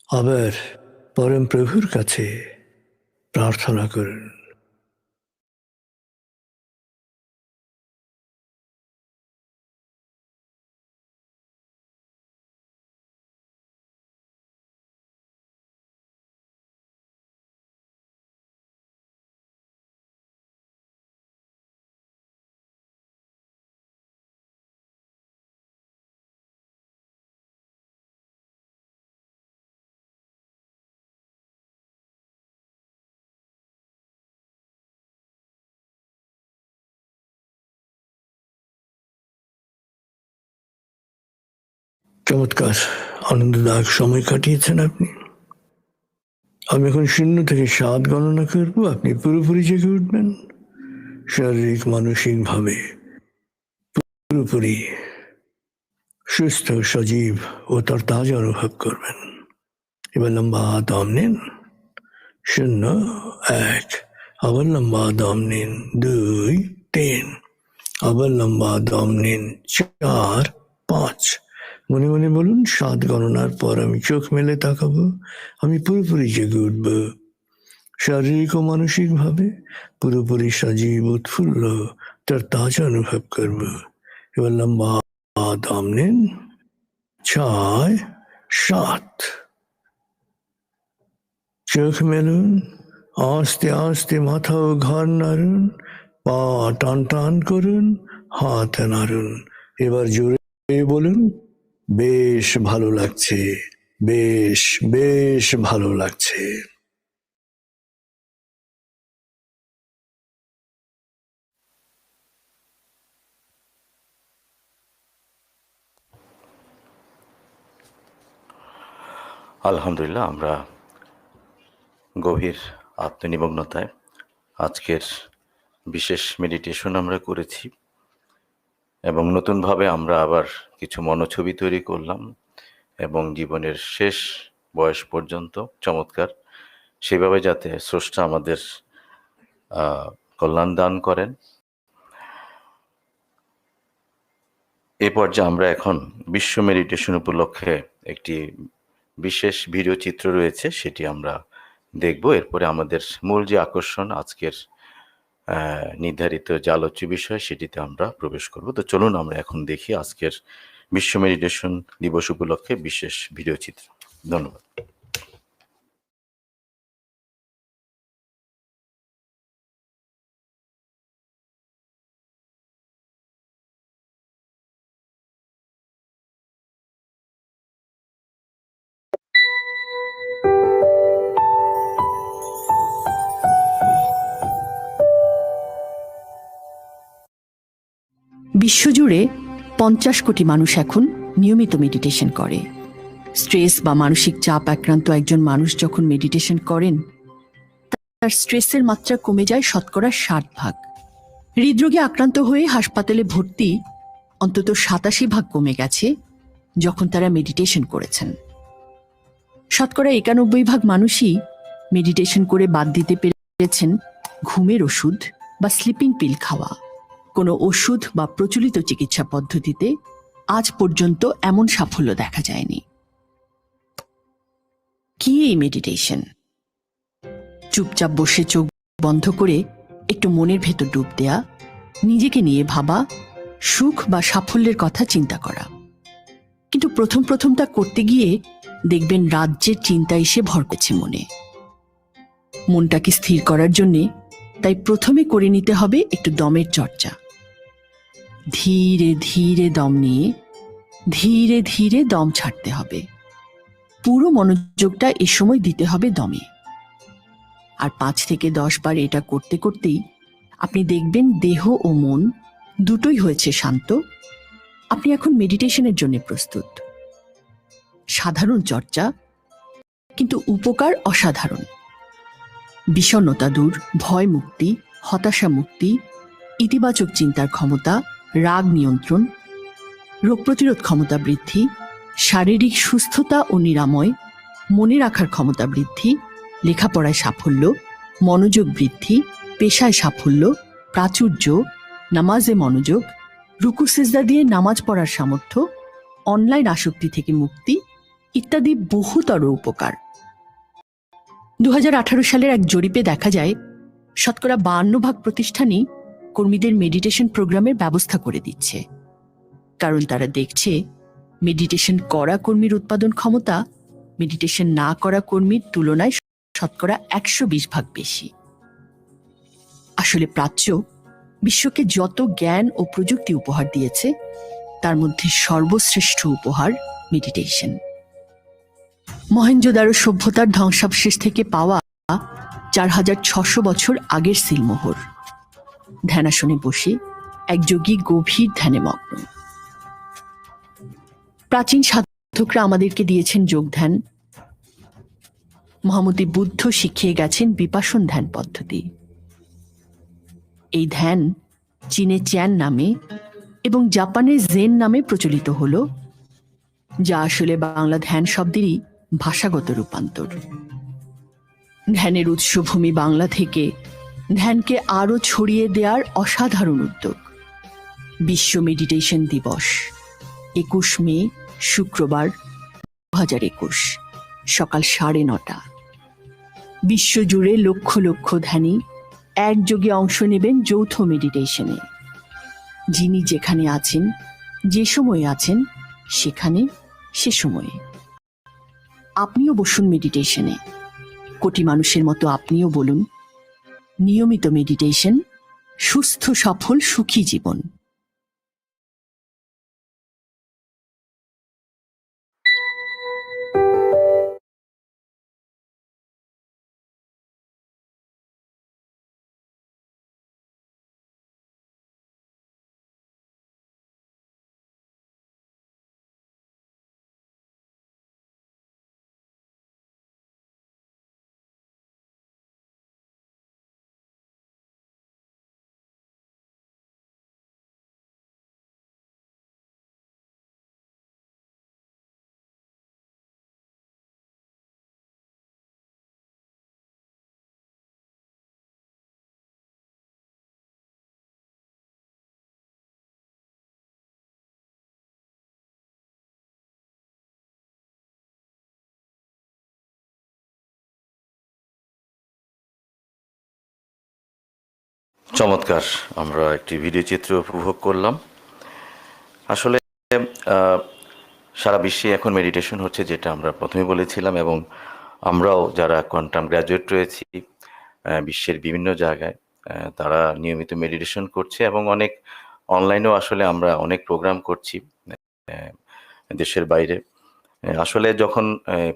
আবার পরম প্রভুর কাছে প্রার্থনা করুন। চমৎকার আনন্দদায়ক সময় কাটিয়েছেন আপনি। আমি এখন 0 থেকে 7 গণনা করব, আপনি পুরোপুরি জেগে উঠবেন, শারীরিক মানসিকভাবে পুরোপুরি সুস্থ সজীব ও তরতাজা অনুভব করবেন। এবার লম্বা দম নিন, 0, 1, আবার লম্বা দম নিন, 2, 3, আবার লম্বা দম নিন, 4, 5। মনে মনে বলুন 7 গণনার পর আমি চোখ মেলে তাকাবো, আমি পুরোপুরি জেগে উঠব, শারীরিক ও মানসিকভাবে পুরোপুরি সজীব উৎফুল্ল তার তাজা অনুভব করব। এবার লম্বা দম নিন, 6, 7। চোখ মেলুন, আস্তে আস্তে মাথা ও ঘাড় নাড়ুন, পা টান টান করুন, হাত নাড়ুন। এবার জোরে বলুন, বেশ ভালো লাগছে, বেশ বেশ ভালো লাগছে। আলহামদুলিল্লাহ, আমরা গভীর আত্মনিমগ্নতায় আজকের বিশেষ মেডিটেশন আমরা করেছি এবং নতুনভাবে আমরা আবার কিছু মনোছবি তৈরি করলাম এবং জীবনের শেষ বয়স পর্যন্ত চমৎকার সেভাবে যাতে স্রষ্টা আমাদের কল্যাণ দান করেন। এ পর্যায়ে আমরা এখন বিশ্ব মেডিটেশন উপলক্ষে একটি বিশেষ ভিডিও চিত্র রয়েছে, সেটি আমরা দেখব। এরপরে আমাদের মূল যে আকর্ষণ আজকের নির্ধারিত যে আলোচ্য বিষয় সেটিতে আমরা প্রবেশ করব। তো চলুন আমরা এখন দেখি আজকের বিশ্ব মেডিটেশন দিবস উপলক্ষে বিশেষ ভিডিও চিত্র। ধন্যবাদ। বিশ্বজুড়ে 50 কোটি মানুষ এখন নিয়মিত মেডিটেশন করে। স্ট্রেস বা মানসিক চাপ আক্রান্ত একজন মানুষ যখন মেডিটেশন করেন, তার স্ট্রেসের মাত্রা কমে যায় 60%। হৃদরোগে আক্রান্ত হয়ে হাসপাতালে ভর্তি অন্তত 87% কমে গেছে যখন তারা মেডিটেশন করেছেন। 91% মানুষই মেডিটেশন করে বাদ দিতে পেরেছেন ঘুমের ওষুধ বা স্লিপিং পিল খাওয়া। কোনো ওষুধ বা প্রচলিত চিকিৎসা পদ্ধতিতে আজ পর্যন্ত এমন সাফল্য দেখা যায়নি। কি এই মেডিটেশন? চুপচাপ বসে চোখ বন্ধ করে একটু মনের ভেতর ডুব দেয়া, নিজেকে নিয়ে ভাবা, সুখ বা সাফল্যের কথা চিন্তা করা। কিন্তু প্রথম তা করতে গিয়ে দেখবেন রাজ্যের চিন্তা এসে ভর করছে মনে। মনটাকে স্থির করার জন্যে তাই প্রথমে করে নিতে হবে একটু দমের চর্চা। ধীরে ধীরে দম নিয়ে ধীরে ধীরে দম ছাড়তে হবে। পুরো মনোযোগটা এ সময় দিতে হবে দমে। আর 5 থেকে 10 বার এটা করতে করতেই আপনি দেখবেন দেহ ও মন দুটোই হয়েছে শান্ত। আপনি এখন মেডিটেশনের জন্য প্রস্তুত। সাধারণ চর্চা, কিন্তু উপকার অসাধারণ। বিষণ্ণতা দূর, ভয় মুক্তি, হতাশা মুক্তি, ইতিবাচক চিন্তার ক্ষমতা, রাগ নিয়ন্ত্রণ, রোগ প্রতিরোধ ক্ষমতা বৃদ্ধি, শারীরিক সুস্থতা ও নিরাময়, মনে রাখার ক্ষমতা বৃদ্ধি, লেখাপড়ায় সাফল্য, মনোযোগ বৃদ্ধি, পেশায় সাফল্য, প্রাচুর্য, নামাজে মনোযোগ, রুকু সিজদা দিয়ে নামাজ পড়ার সামর্থ্য, অনলাইন আসক্তি থেকে মুক্তি ইত্যাদি বহুতর উপকার। 2018 সালের এক জরিপে দেখা যায় 52% প্রতিষ্ঠানই কর্মীদের মেডিটেশন প্রোগ্রামের ব্যবস্থা করে দিচ্ছে। কারণ তারা দেখছে মেডিটেশন করা কর্মীর উৎপাদন ক্ষমতা মেডিটেশন না করা কর্মীর তুলনায় 120% বেশি। আসলে প্রাচ্য বিশ্বকে যত জ্ঞান ও প্রযুক্তি উপহার দিয়েছে তার মধ্যে সর্বশ্রেষ্ঠ উপহার মেডিটেশন। মহেঞ্জোদারো সভ্যতার ধ্বংসাবশেষ থেকে পাওয়া 4600 বছর আগের সিলমোহর। ধ্যানাসনে বসে এক যোগী গভীর ধ্যানে মগ্ন। প্রাচীন সাধকরা আমাদেরকে দিয়েছেন যোগ ধ্যান, মহামতি বুদ্ধ শিখিয়ে গেছেন বিপাশন ধ্যান পদ্ধতি। এই ধ্যান চীনে চ্যান নামে এবং জাপানে জেন নামে প্রচলিত হল, যা আসলে বাংলা ধ্যান শব্দেরই ভাষাগত রূপান্তর। ধ্যানের উৎসভূমি বাংলা থেকে ধ্যানকে আরো ছড়িয়ে দেওয়ার অসাধারণ উদ্যোগ। বিশ্ব মেডিটেশন দিবস 21 মে শুক্রবার 2021 সকাল 9:30। বিশ্বজুড়ে লক্ষ লক্ষ ধ্যানী একযোগে অংশ নেবেন যৌথ মেডিটেশনে। যিনি যেখানে আছেন, যে সময়ে আছেন, সেখানে সে সময়ে আপনিও বসুন মেডিটেশনে। কোটি মানুষের মতো আপনিও বলুন, নিয়মিত মেডিটেশন, সুস্থ সফল সুখী জীবন। চমৎকার, আমরা একটি ভিডিও চিত্র উপভোগ করলাম। আসলে সারা বিশ্বে এখন মেডিটেশন হচ্ছে, যেটা আমরা প্রথমে বলেছিলাম, এবং আমরাও যারা কোয়ান্টাম গ্র্যাজুয়েট রয়েছি বিশ্বের বিভিন্ন জায়গায়, তারা নিয়মিত মেডিটেশন করছে, এবং অনেক অনলাইনেও আসলে আমরা অনেক প্রোগ্রাম করছি দেশের বাইরে। আসলে যখন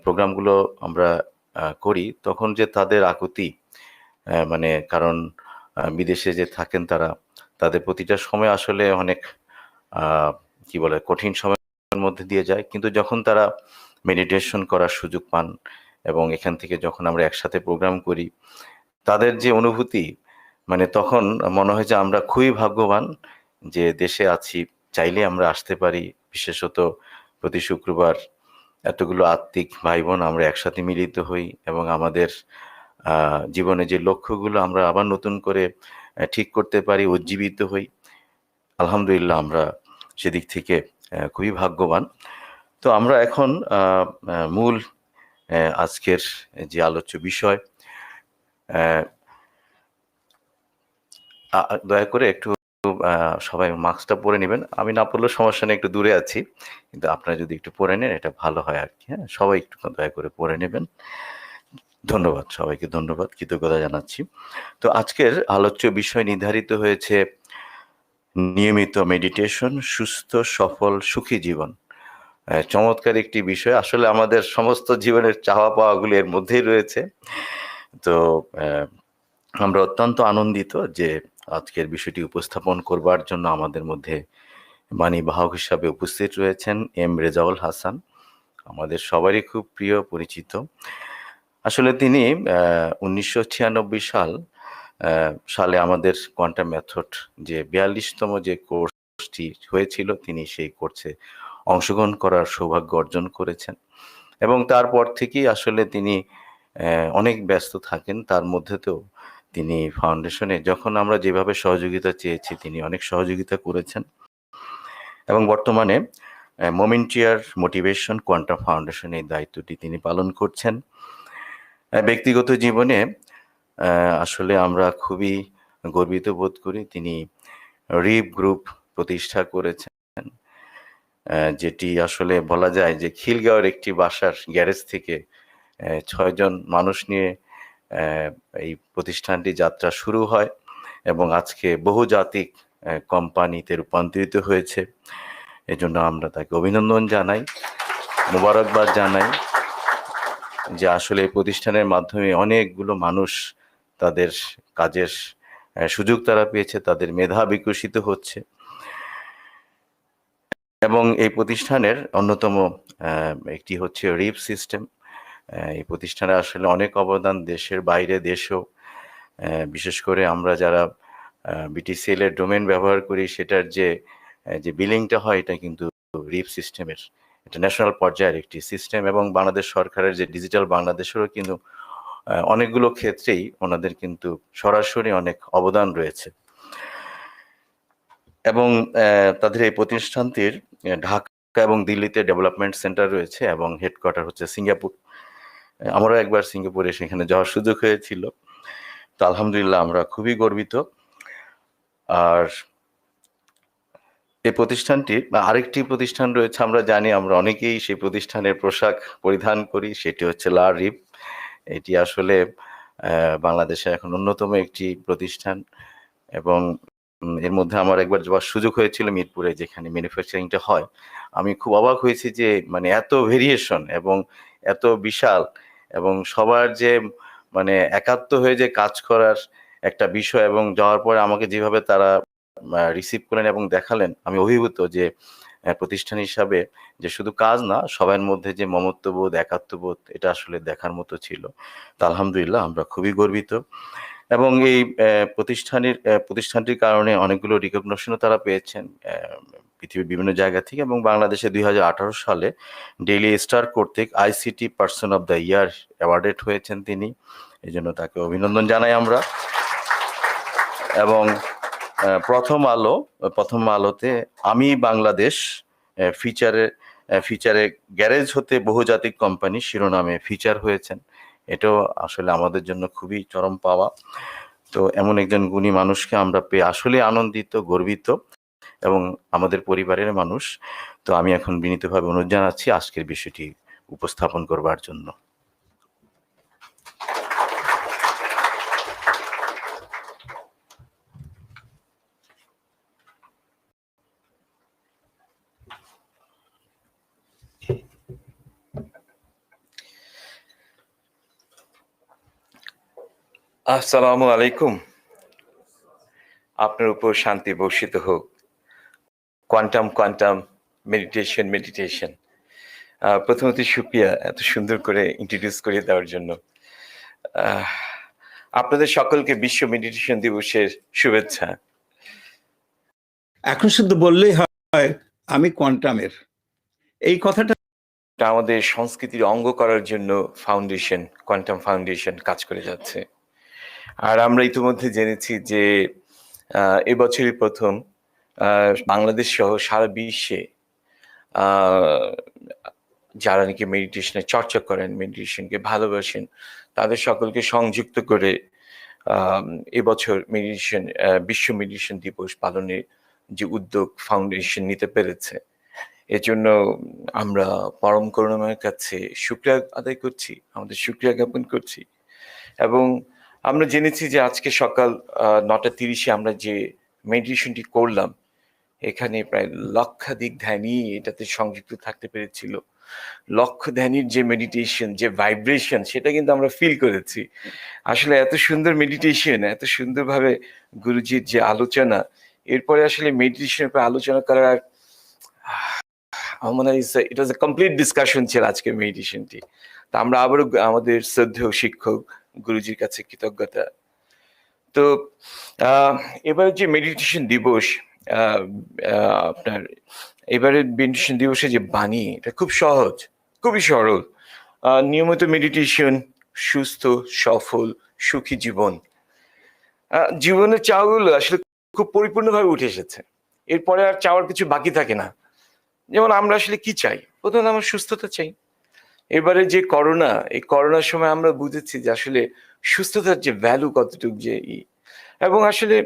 প্রোগ্রামগুলো আমরা করি, তখন যে তাদের আকুতি, মানে কারণ বিদেশে যে থাকেন তারা, তাদের প্রতিটা সময় আসলে অনেক কি বলে কঠিন সময়ের মধ্যে দিয়ে যায়, কিন্তু যখন তারা মেডিটেশন করার সুযোগ পান এবং এখান থেকে যখন আমরা একসাথে প্রোগ্রাম করি, তাদের যে অনুভূতি, মানে তখন মনে হয় যে আমরা খুবই ভাগ্যবান যে দেশে আছি, চাইলে আমরা আসতে পারি। বিশেষত প্রতি শুক্রবার এতগুলো আত্মিক ভাই বোন আমরা একসাথে মিলিত হই এবং আমাদের জীবনে যে লক্ষ্যগুলো আমরা আবার নতুন করে ঠিক করতে পারি, উজ্জীবিত হই। আলহামদুলিল্লাহ, আমরা সেদিক থেকে খুবই ভাগ্যবান। তো আমরা এখন মূল আজকের যে আলোচ্য বিষয়, দয়া করে একটু সবাই মাস্কটা পরে নেবেন। আমি না পরলেও সমস্যা নেই, একটু দূরে আছি, কিন্তু আপনারা যদি একটু পরে নেন এটা ভালো হয় আর কি। হ্যাঁ, সবাই একটু দয়া করে পরে নেবেন। ধন্যবাদ, সবাইকে ধন্যবাদ, কৃতজ্ঞতা জানাচ্ছি। তো আজকের আলোচ্য বিষয় নির্ধারিত হয়েছে নিয়মিত মেডিটেশন, সুস্থ সফল সুখী জীবন। চমৎকার একটি বিষয়। আসলে আমাদের সমস্ত জীবনের চাওয়া পাওয়াগুলি এর মধ্যেই রয়েছে। তো আমরা অত্যন্ত আনন্দিত যে আজকের বিষয়টি উপস্থাপন করবার জন্য আমাদের মধ্যে বাণী বাহক হিসাবে উপস্থিত রয়েছেন এম রেজাউল হাসান, আমাদের সবারই খুব প্রিয় পরিচিত। আসলে তিনি 1996 সালে আমাদের কোয়ান্টাম মেথড যে 42তম যে কোর্সটি হয়েছিল, তিনি সেই কোর্সে অংশগ্রহণ করার সৌভাগ্য অর্জন করেছেন, এবং তারপর থেকেই আসলে তিনি অনেক ব্যস্ত থাকেন। তার মধ্যেতেও তিনি ফাউন্ডেশনে যখন আমরা যেভাবে সহযোগিতা চেয়েছি, তিনি অনেক সহযোগিতা করেছেন, এবং বর্তমানে মোমেন্টিয়ার মোটিভেশন কোয়ান্টাম ফাউন্ডেশনের দায়িত্বটি তিনি পালন করছেন। ব্যক্তিগত জীবনে আসলে আমরা খুবই গর্বিত বোধ করি। তিনি রিপ গ্রুপ প্রতিষ্ঠা করেছেন, যেটি আসলে বলা যায় যে খিলগাঁওয়ের একটি বাসার গ্যারেজ থেকে 6 জন মানুষ নিয়ে এই প্রতিষ্ঠানটি যাত্রা শুরু হয়, এবং আজকে বহুজাতিক কোম্পানিতে রূপান্তরিত হয়েছে। এজন্য আমরা তাকে অভিনন্দন জানাই, মোবারকবাদ জানাই, যে আসলে এই প্রতিষ্ঠানের মাধ্যমে অনেকগুলো মানুষ তাদের কাজের সুযোগ তারা পেয়েছে, তাদের মেধা বিকশিত হচ্ছে, এবং এই প্রতিষ্ঠানের অন্যতম একটি হচ্ছে রিপ সিস্টেম। এই প্রতিষ্ঠানে আসলে অনেক অবদান দেশের বাইরে দেশেও, বিশেষ করে আমরা যারা বিটিসিএল এর ডোমেন ব্যবহার করি সেটার যে বিলিংটা হয় এটা কিন্তু রিপ সিস্টেমের, এটা ন্যাশনাল পর্যায়ের একটি সিস্টেম এবং বাংলাদেশ সরকারের যে ডিজিটাল বাংলাদেশেরও কিন্তু অনেকগুলো ক্ষেত্রেই ওনাদের কিন্তু সরাসরি অনেক অবদান রয়েছে। এবং তাদের এই প্রতিষ্ঠানটির ঢাকা এবং দিল্লিতে ডেভেলপমেন্ট সেন্টার রয়েছে এবং হেডকোয়ার্টার হচ্ছে সিঙ্গাপুর। আমারও একবার সিঙ্গাপুরে সেখানে যাওয়ার সুযোগ হয়েছিল, তো আলহামদুলিল্লাহ আমরা খুবই গর্বিত। আর এই প্রতিষ্ঠানটি আরেকটি প্রতিষ্ঠান রয়েছে, আমরা জানি, আমরা অনেকেই সেই প্রতিষ্ঠানের পোশাক পরিধান করি, সেটি হচ্ছে লা রিপ। এটি আসলে বাংলাদেশের এখন অন্যতম একটি প্রতিষ্ঠান এবং এর মধ্যে আমার একবার যাওয়ার সুযোগ হয়েছিল মিরপুরে, যেখানে ম্যানুফ্যাকচারিংটা হয়। আমি খুব অবাক হয়েছি যে মানে এত ভেরিয়েশন এবং এত বিশাল এবং সবার যে মানে একাত্ম হয়ে যে কাজ করার একটা বিষয়, এবং যাওয়ার পরে আমাকে যেভাবে তারা রিসিভ করলেন এবং দেখালেন, আমি অভিভূত যে প্রতিষ্ঠান হিসাবে যে শুধু কাজ না, সবার মধ্যে যে মমত্ববোধ, একাত্মবোধ, এটা আসলে দেখার মতো ছিল। তো আলহামদুলিল্লাহ আমরা খুবই গর্বিত। এবং এই প্রতিষ্ঠানটির কারণে অনেকগুলো রিকগনিশনও তারা পেয়েছেন পৃথিবীর বিভিন্ন জায়গা থেকে, এবং বাংলাদেশে 2018 সালে ডেইলি স্টার কর্তৃক ICT person of the year awarded হয়েছেন তিনি, এই জন্য তাকে অভিনন্দন জানাই আমরা। এবং প্রথম আলোতে আমি বাংলাদেশ ফিচারে গ্যারেজ হতে বহুজাতিক কোম্পানি শিরোনামে ফিচার হয়েছেন। এটাও আসলে আমাদের জন্য খুবই চরম পাওয়া। তো এমন একজন গুণী মানুষকে আমরা পেয়ে আসলে আনন্দিত, গর্বিত এবং আমাদের পরিবারের মানুষ। তো আমি এখন বিনীতভাবে অনুরোধ জানাচ্ছি আজকের বিষয়টি উপস্থাপন করবার জন্য। আসসালামু আলাইকুম। আপনার উপর শান্তি বর্ষিত হোক। Quantum meditation. প্রথমত শুকরিয়া এত সুন্দর করে ইন্ট্রোডিউস করে দেওয়ার জন্য। আপনাদের সকলকে বিশ্ব মেডিটেশন দিবসের শুভেচ্ছা। এখন শুধু বললেই হয় আমি কোয়ান্টামের, এই কথাটা আমাদের সংস্কৃতির অঙ্গ করার জন্য কোয়ান্টাম ফাউন্ডেশন কাজ করে যাচ্ছে। আর আমরা ইতিমধ্যে জেনেছি যে এবছরই প্রথম বাংলাদেশ সহ সারা বিশ্বে যারা নাকি মেডিটেশনের চর্চা করেন, মেডিটেশনকে ভালোবাসেন, তাদের সকলকে সংযুক্ত করে এবছর বিশ্ব মেডিটেশন দিবস পালনের যে উদ্যোগ ফাউন্ডেশন নিতে পেরেছে, এজন্য আমরা পরম করুণাময়ের কাছে শুকরিয়া আদায় করছি, আমাদের শুকরিয়া জ্ঞাপন করছি। এবং আমরা জেনেছি যে আজকে সকাল 9:30 আমরা যে মেডিটেশনটি করলাম, এখানে প্রায় লক্ষাধিক ধ্যানী এটাতে সংযুক্ত থাকতে পেরেছিল। লক্ষ ধ্যানীর যে মেডিটেশন, যে ভাইব্রেশন, সেটা কিন্তু আমরা ফিল করেছি। আসলে এত সুন্দর মেডিটেশন, এত সুন্দরভাবে গুরুজির যে আলোচনা, এরপরে আসলে মেডিটেশনের উপর আলোচনা করার আমার মনে হয় ইট ওয়াজ এ কমপ্লিট ডিসকাশন ছিল আজকে মেডিটেশনটি। তা আমরা আবারও আমাদের শ্রদ্ধেয় শিক্ষক গুরুজির কাছে কৃতজ্ঞতা। তো এবার যে মেডিটেশন দিবস, আপনার এবারের মেডিটেশন দিবসে যে বাণী, এটা খুব সহজ, খুবই সরল। নিয়মিত মেডিটেশন, সুস্থ, সফল, সুখী জীবন। জীবনের চাওয়াগুলো আসলে খুব পরিপূর্ণভাবে উঠে এসেছে। এরপরে আর চাওয়ার কিছু বাকি থাকে না। যেমন আমরা আসলে কি চাই? প্রথমত আমরা সুস্থতা চাই। এবারে যে করোনা, এই করোনার সময় আমরা বুঝেছি যে আসলে সুস্থতার যে ভ্যালু কতটুকু, যে এবং আসলে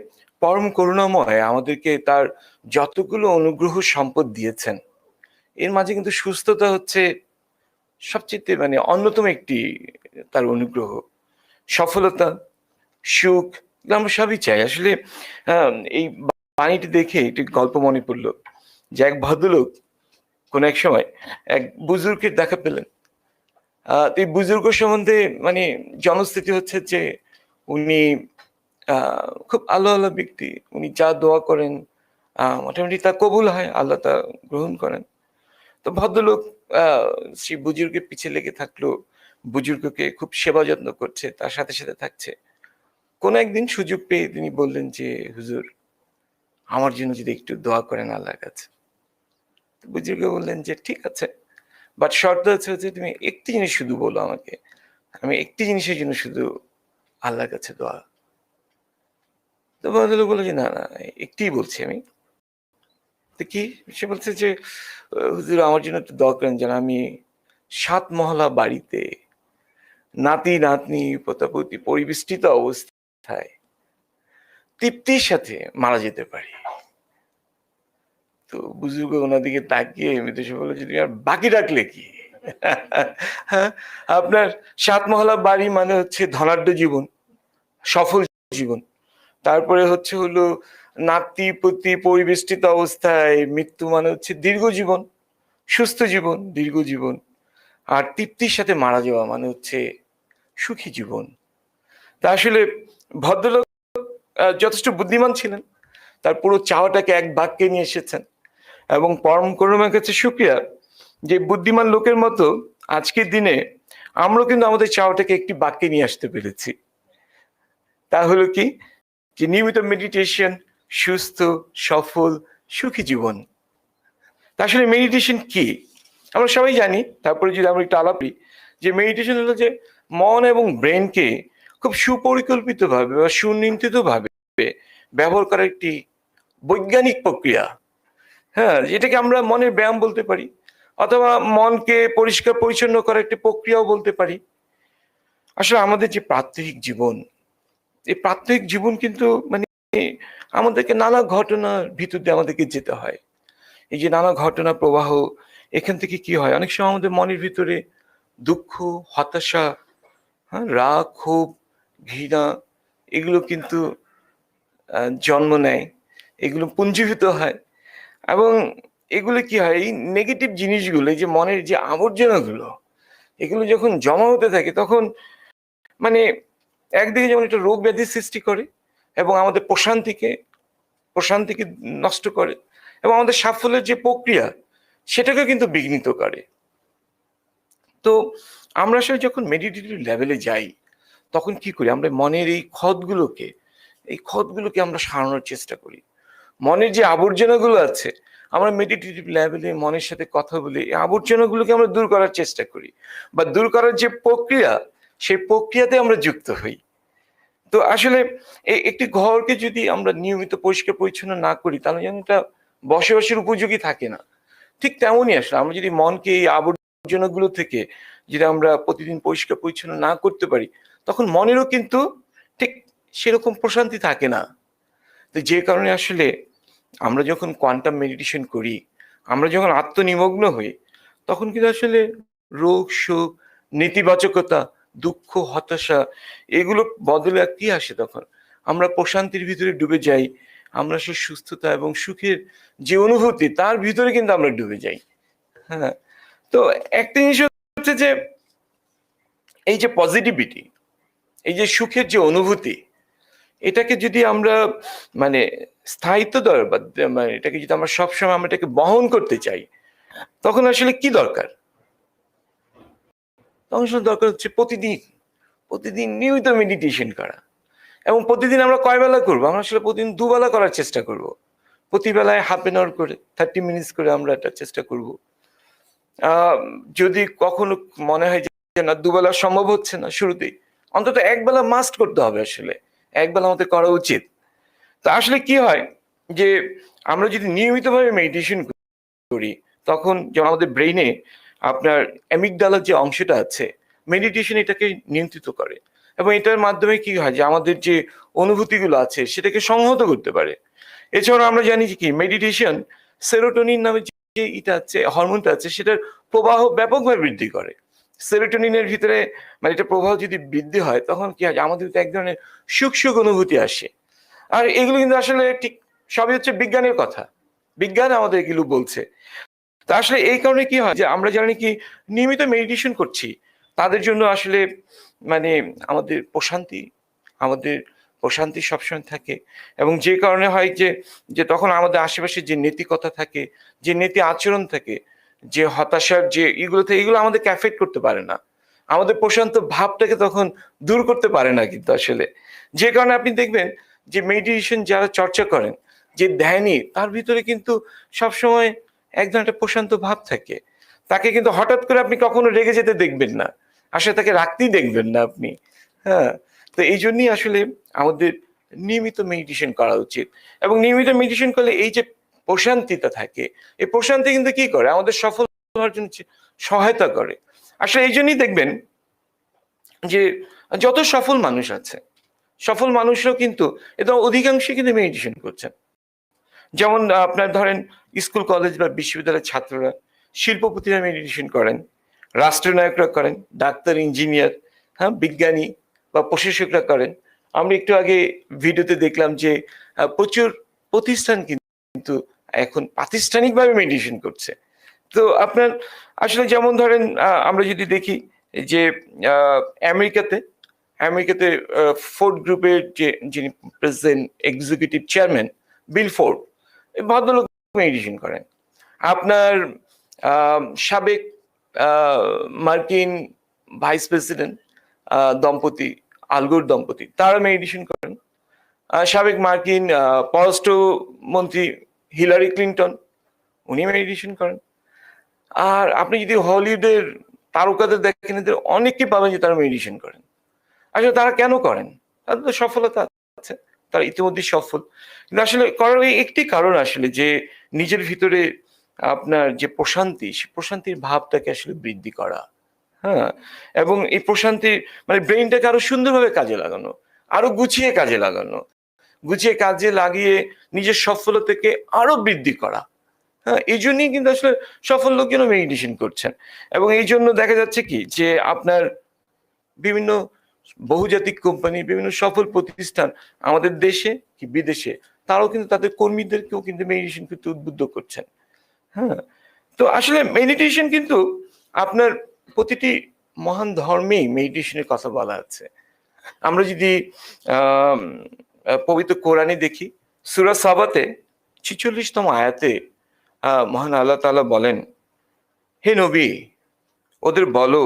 পরম করুণাময় আমাদেরকে তার যতগুলো অনুগ্রহ সম্পদ দিয়েছেন, এর মাঝে কিন্তু সুস্থতা হচ্ছে সবচেয়ে মানে অন্যতম একটি তার অনুগ্রহ। সফলতা, সুখ, আমরা সবই চাই। আসলে এই বাণীটি দেখে একটি গল্প মনে পড়লো যে এক ভদ্রলোক কোন এক সময় এক বুজুর্গের দেখা পেলেন। এই বুজুর্গ সম্বন্ধে মানে জনস্থিতি হচ্ছে যে উনি খুব আলো ব্যক্তি, উনি যা দোয়া করেন মোটামুটি তা কবুল হয়, আল্লাহ তা গ্রহণ করেন। তো ভদ্রলোক সেই বুজুর্গের পিছে লেগে থাকলো, বুজুর্গকে খুব সেবা যত্ন করছে, তার সাথে সাথে থাকছে। কোন একদিন সুযোগ পেয়ে তিনি বললেন যে, হুজুর আমার জন্য যদি একটু দোয়া করেন আল্লাহর কাছে। বুজুর্গ বললেন যে ঠিক আছে, বাট শর্ত হচ্ছে যে তুমি একটি জিনিস শুধু বলো আমাকে, আমি একটি জিনিসের জন্য শুধু আল্লাহর কাছে দোয়া। তো ভদ্রলোক বললো যে না না, একটিই বলছি আমি। তো কি? সে বলছে যে হুজুর আমার জন্য একটু দোয়া করেন যেন আমি ৭ মহলা বাড়িতে নাতি নাতনি পোতাপতি পরিবেষ্টিত অবস্থায় তৃপ্তির সাথে মারা যেতে পারি। তো বুজুর্গ ওনার দিকে তাকিয়ে মৃত্যু বললো যে তুমি আর বাকি রাখলে কি? হ্যাঁ, আপনার ৭ মহলা বাড়ি মানে হচ্ছে ধনাঢ্য জীবন, সফল জীবন। তারপরে হচ্ছে হলো নাতি-পুতি পরিবেষ্টিত অবস্থায় মৃত্যু মানে হচ্ছে দীর্ঘ জীবন, সুস্থ জীবন, দীর্ঘ জীবন। আর তৃপ্তির সাথে মারা যাওয়া মানে হচ্ছে সুখী জীবন। তা আসলে ভদ্রলোক যথেষ্ট বুদ্ধিমান ছিলেন, তার পুরো চাওয়াটাকে এক বাক্যে নিয়ে এসেছেন। এবং পরম করুণার কাছে শুকরিয়া যে বুদ্ধিমান লোকের মতো আজকের দিনে আমরা কিন্তু আমাদের চাওয়াটাকে একটি বাক্যে নিয়ে আসতে পেরেছি। তা হলো কি, যে নিয়মিত মেডিটেশন, সুস্থ সফল সুখী জীবন। তা আসলে মেডিটেশন কি আমরা সবাই জানি, তারপরে যদি আমরা একটু আলাপ করি যে মেডিটেশন হলো যে মন এবং ব্রেনকে খুব সুপরিকল্পিতভাবে বা সুনিয়ন্ত্রিতভাবে ব্যবহার করার একটি বৈজ্ঞানিক প্রক্রিয়া। হ্যাঁ, যেটাকে আমরা মনের ব্যায়াম বলতে পারি, অথবা মনকে পরিষ্কার পরিচ্ছন্ন করার একটি প্রক্রিয়াও বলতে পারি। আসলে আমাদের যে প্রাত্যহিক জীবন, এই প্রাত্যহিক জীবন কিন্তু মানে আমাদেরকে নানা ঘটনার ভিতর দিয়ে আমাদেরকে যেতে হয়। এই যে নানা ঘটনা প্রবাহ, এখান থেকে কি হয়, অনেক সময় আমাদের মনের ভিতরে দুঃখ, হতাশা, হ্যাঁ, রাগ, ক্ষোভ, ঘৃণা এগুলো কিন্তু জন্ম নেয়, এগুলো পুঞ্জীভূত হয়। এবং এগুলো কি হয়, এই নেগেটিভ জিনিসগুলো, এই যে মনের যে আবর্জনাগুলো, এগুলো যখন জমা হতে থাকে তখন মানে একদিকে যেমন একটা রোগ ব্যাধির সৃষ্টি করে এবং আমাদের প্রশান্তিকে নষ্ট করে, এবং আমাদের সাফল্যের যে প্রক্রিয়া সেটাকে কিন্তু বিঘ্নিত করে। তো আমরা আসলে যখন মেডিটেটিভ লেভেলে যাই তখন কি করি, আমরা মনের এই ক্ষতগুলোকে আমরা সারানোর চেষ্টা করি। মনের যে আবর্জনাগুলো আছে, আমরা মেডিটেটিভ লেভেলে মনের সাথে কথা বলে এই আবর্জনাগুলোকে আমরা দূর করার চেষ্টা করি, বা দূর করার যে প্রক্রিয়া সেই প্রক্রিয়াতে আমরা যুক্ত হই। তো আসলে একটি ঘরকে যদি আমরা নিয়মিত পরিষ্কার পরিচ্ছন্ন না করি তাহলে যেন এটা বসবাসের উপযোগী থাকে না। ঠিক তেমনই আসলে আমরা যদি মনকে এই আবর্জনাগুলো থেকে যদি আমরা প্রতিদিন পরিষ্কার পরিচ্ছন্ন না করতে পারি, তখন মনেরও কিন্তু ঠিক সেরকম প্রশান্তি থাকে না। তো যে কারণে আসলে আমরা যখন কোয়ান্টাম মেডিটেশন করি, আমরা যখন আত্মনিমগ্ন হই, তখন কিন্তু আসলে রোগ, শোক, নেতিবাচকতা, দুঃখ, হতাশা এগুলো বদলে কি আসে, তখন আমরা প্রশান্তির ভিতরে ডুবে যাই। আমরা সে সুস্থতা এবং সুখের যে অনুভূতি তার ভিতরে কিন্তু আমরা ডুবে যাই। হ্যাঁ, তো একটা জিনিস হচ্ছে যে এই যে পজিটিভিটি, এই যে সুখের যে অনুভূতি, এটাকে যদি আমরা মানে স্থায়িত্ব দেওয়ার বা মানে এটাকে যদি আমরা সবসময় আমরা এটাকে বহন করতে চাই, তখন আসলে কি দরকার? তখন আসলে দরকার হচ্ছে প্রতিদিন নিয়মিত মেডিটেশন করা। এবং প্রতিদিন আমরা কয় বেলা করবো? আমরা আসলে প্রতিদিন দুবেলা করার চেষ্টা করব। প্রতি বেলায় হাফ এন আওয়ার করে 30 মিনিটস করে আমরা এটা চেষ্টা করব। যদি কখনো মনে হয় যে না দুবেলা সম্ভব হচ্ছে না, শুরুতেই অন্তত একবেলা মাস্ট করতে হবে। আসলে একবেলা আমাদের করা উচিত। তো আসলে কি হয় যে আমরা যদি নিয়মিতভাবে মেডিটেশন করি, তখন যেমন আমাদের ব্রেইনে আপনার অ্যামিগডালার যে অংশটা আছে, মেডিটেশন এটাকে নিয়ন্ত্রিত করে, এবং এটার মাধ্যমে কি হয় যে আমাদের যে অনুভূতিগুলো আছে সেটাকে সংহত করতে পারে। এছাড়াও আমরা জানি যে কি মেডিটেশন সেরোটোনিন নামে যে এটা আছে, হরমোনটা আছে, সেটার প্রবাহ ব্যাপকভাবে বৃদ্ধি করে। সেরোটোনিনের ভিতরে মানে এটা প্রবাহ যদি বৃদ্ধি হয়, তখন কি হয় আমাদের এক ধরনের সুখ অনুভূতি আসে। আর এগুলো কিন্তু আসলে ঠিক সবই হচ্ছে বিজ্ঞানের কথা, বিজ্ঞান আমাদের এগুলো বলছে। তা আসলে এই কারণে কি হয় যে আমরা জানি কি নিয়মিত মেডিটেশন করছি, তাদের জন্য আসলে মানে আমাদের প্রশান্তি, আমাদের প্রশান্তি সবসময় থাকে, এবং যে কারণে হয় যে তখন আমাদের আশেপাশে যে নীতিকথা থাকে, যে নীতি আচরণ থাকে, যে হতাশার যে এগুলো থাকে, এগুলো আমাদেরকে অ্যাফেক্ট করতে পারে না, আমাদের প্রশান্ত ভাবটাকে তখন দূর করতে পারে না কিন্তু আসলে। যে কারণে আপনি দেখবেন যে মেডিটেশন যারা চর্চা করেন, যে ধ্যানী, তার ভিতরে কিন্তু সবসময় এক ধরনের একটা প্রশান্ত ভাব থাকে। তাকে কিন্তু হঠাৎ করে আপনি কখনো রেগে যেতে দেখবেন না, আসলে তাকে রাখতেই দেখবেন না আপনি। হ্যাঁ, তো এই জন্যই আসলে আমাদের নিয়মিত মেডিটেশন করা উচিত, এবং নিয়মিত মেডিটেশন করলে এই যে প্রশান্তিটা থাকে, এই প্রশান্তি কিন্তু কি করে আমাদের সফল হওয়ার জন্য সহায়তা করে। আসলে এই জন্যই দেখবেন যে যত সফল মানুষ আছে, সফল মানুষরাও কিন্তু এটা অধিকাংশই কিন্তু মেডিটেশন করছেন। যেমন আপনার ধরেন স্কুল কলেজ বা বিশ্ববিদ্যালয়ের ছাত্ররা, শিল্পপতিরা মেডিটেশন করেন, রাষ্ট্রনায়করা করেন, ডাক্তার, ইঞ্জিনিয়ার, হ্যাঁ, বিজ্ঞানী বা প্রশাসকরা করেন। আমরা একটু আগে ভিডিওতে দেখলাম যে প্রচুর প্রতিষ্ঠান কিন্তু এখন প্রাতিষ্ঠানিকভাবে মেডিটেশন করছে। তো আপনার আসলে যেমন ধরেন আমরা যদি দেখি যে আমেরিকাতে ফোর্ড গ্রুপের যিনি প্রেসিডেন্ট এক্সিকিউটিভ চেয়ারম্যান বিল ফোর্ড, এই ভদ্রলোক মেডিটেশন করেন। আপনার সাবেক মার্কিন ভাইস প্রেসিডেন্ট দম্পতি, আলগোর দম্পতি, তারা মেডিটেশন করেন। সাবেক মার্কিন পররাষ্ট্রমন্ত্রী হিলারি ক্লিন্টন, উনি মেডিটেশন করেন। আর আপনি যদি হলিউডের তারকাদের দেখেন, এদের অনেককে পাবেন যে তারা মেডিটেশন করেন। আসলে তারা কেন করেন? তাদের তো সফলতা আছে, তারা ইতিমধ্যে সফল। কিন্তু আসলে করার একটি কারণ আসলে যে নিজের ভিতরে আপনার যে প্রশান্তি, সেই প্রশান্তির ভাবটাকে আসলে বৃদ্ধি করা। হ্যাঁ, এবং এই প্রশান্তির মানে ব্রেইনটাকে আরো সুন্দরভাবে কাজে লাগানো, আরো গুছিয়ে কাজে লাগানো, গুছিয়ে কাজে লাগিয়ে নিজের সফলতাকে আরো বৃদ্ধি করা। হ্যাঁ, এই জন্যই কিন্তু আসলে সফল লোকজনও মেডিটেশন করছেন। এবং এই জন্য দেখা যাচ্ছে কি যে আপনার বিভিন্ন বহুজাতিক কোম্পানি, বিভিন্ন সফল প্রতিষ্ঠান আমাদের দেশে কি বিদেশে, তারাও কিন্তু তাদের কর্মীদেরকেও কিন্তু মেডিটেশন করতে উদ্বুদ্ধ করছেন। হ্যাঁ, তো আসলে মেডিটেশন কিন্তু আপনার প্রতিটি মহান ধর্মেই মেডিটেশনের কথা বলা আছে। আমরা যদি পবিত্র কোরআনে দেখি, সূরা সাবাতে ৪৬তম আয়াতে মহান আল্লাহ তাআলা বলেন, হে নবী, ওদের বলো,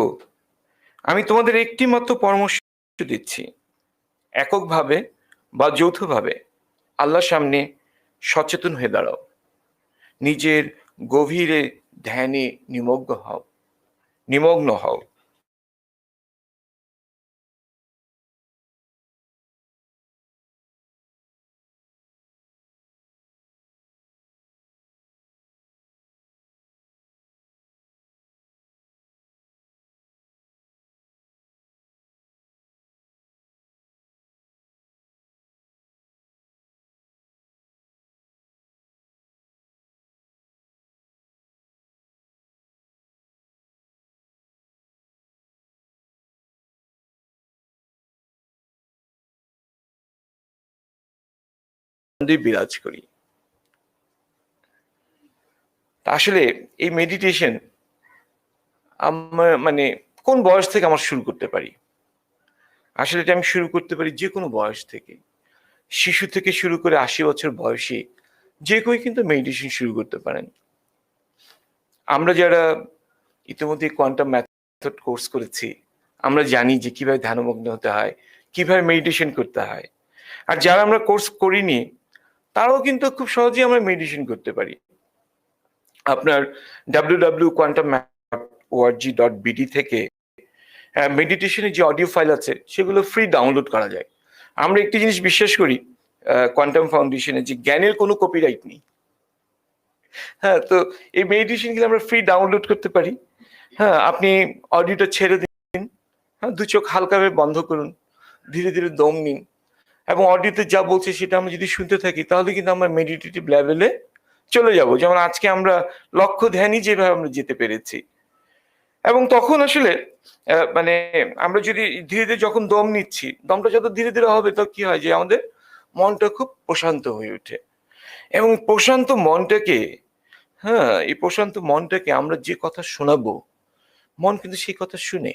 আমি তোমাদের একটি মাত্র পরামর্শ দিচ্ছি, এককভাবে বা যৌথভাবে আল্লাহর সামনে সচেতন হয়ে দাঁড়াও, নিজের গভীরে ধ্যানে নিমগ্ন হও। বিরাজ করি। আসলে এই মেডিটেশন আমার মানে কোন বয়স থেকে আমার শুরু করতে পারি? আসলে এটা আমি শুরু করতে পারি যে কোনো বয়স থেকে। শিশু থেকে শুরু করে ৮০ বছর বয়সী যে কেউ কিন্তু মেডিটেশন শুরু করতে পারেন। আমরা যারা ইতিমধ্যে কোয়ান্টাম মেথড কোর্স করেছি, আমরা জানি যে কিভাবে ধ্যানমগ্ন হতে হয়, কিভাবে মেডিটেশন করতে হয়। আর যারা আমরা কোর্স করিনি, তারাও কিন্তু খুব সহজেই আমরা মেডিটেশন করতে পারি। আপনার www.quantammethod.org.bd থেকে মেডিটেশনের যে অডিও ফাইল আছে সেগুলো ফ্রি ডাউনলোড করা যায়। আমরা একটি জিনিস বিশ্বাস করি কোয়ান্টাম ফাউন্ডেশনে, যে জ্ঞানের কোনো কপিরাইট নেই। হ্যাঁ, তো এই মেডিটেশনগুলো আমরা ফ্রি ডাউনলোড করতে পারি। হ্যাঁ, আপনি অডিওটা ছেড়ে দিন, হ্যাঁ, ২ চোখ হালকাভাবে বন্ধ করুন, ধীরে ধীরে দম নিন, এবং অডিওতে যা বলছে সেটা আমরা যদি শুনতে থাকি, তাহলে কিন্তু আমরা মেডিটেটিভ লেভেলে চলে যাব। যেমন আজকে আমরা লক্ষ্য ধ্যানই যেভাবে আমরা যেতে পেরেছি। এবং তখন আসলে মানে আমরা যদি ধীরে ধীরে যখন দম নিচ্ছি, দমটা যত ধীরে ধীরে হবে, তো কি হয় যে আমাদের মনটা খুব প্রশান্ত হয়ে ওঠে। এবং প্রশান্ত মনটাকে, হ্যাঁ, এই প্রশান্ত মনটাকে আমরা যে কথা শোনাবো, মন কিন্তু সেই কথা শুনে,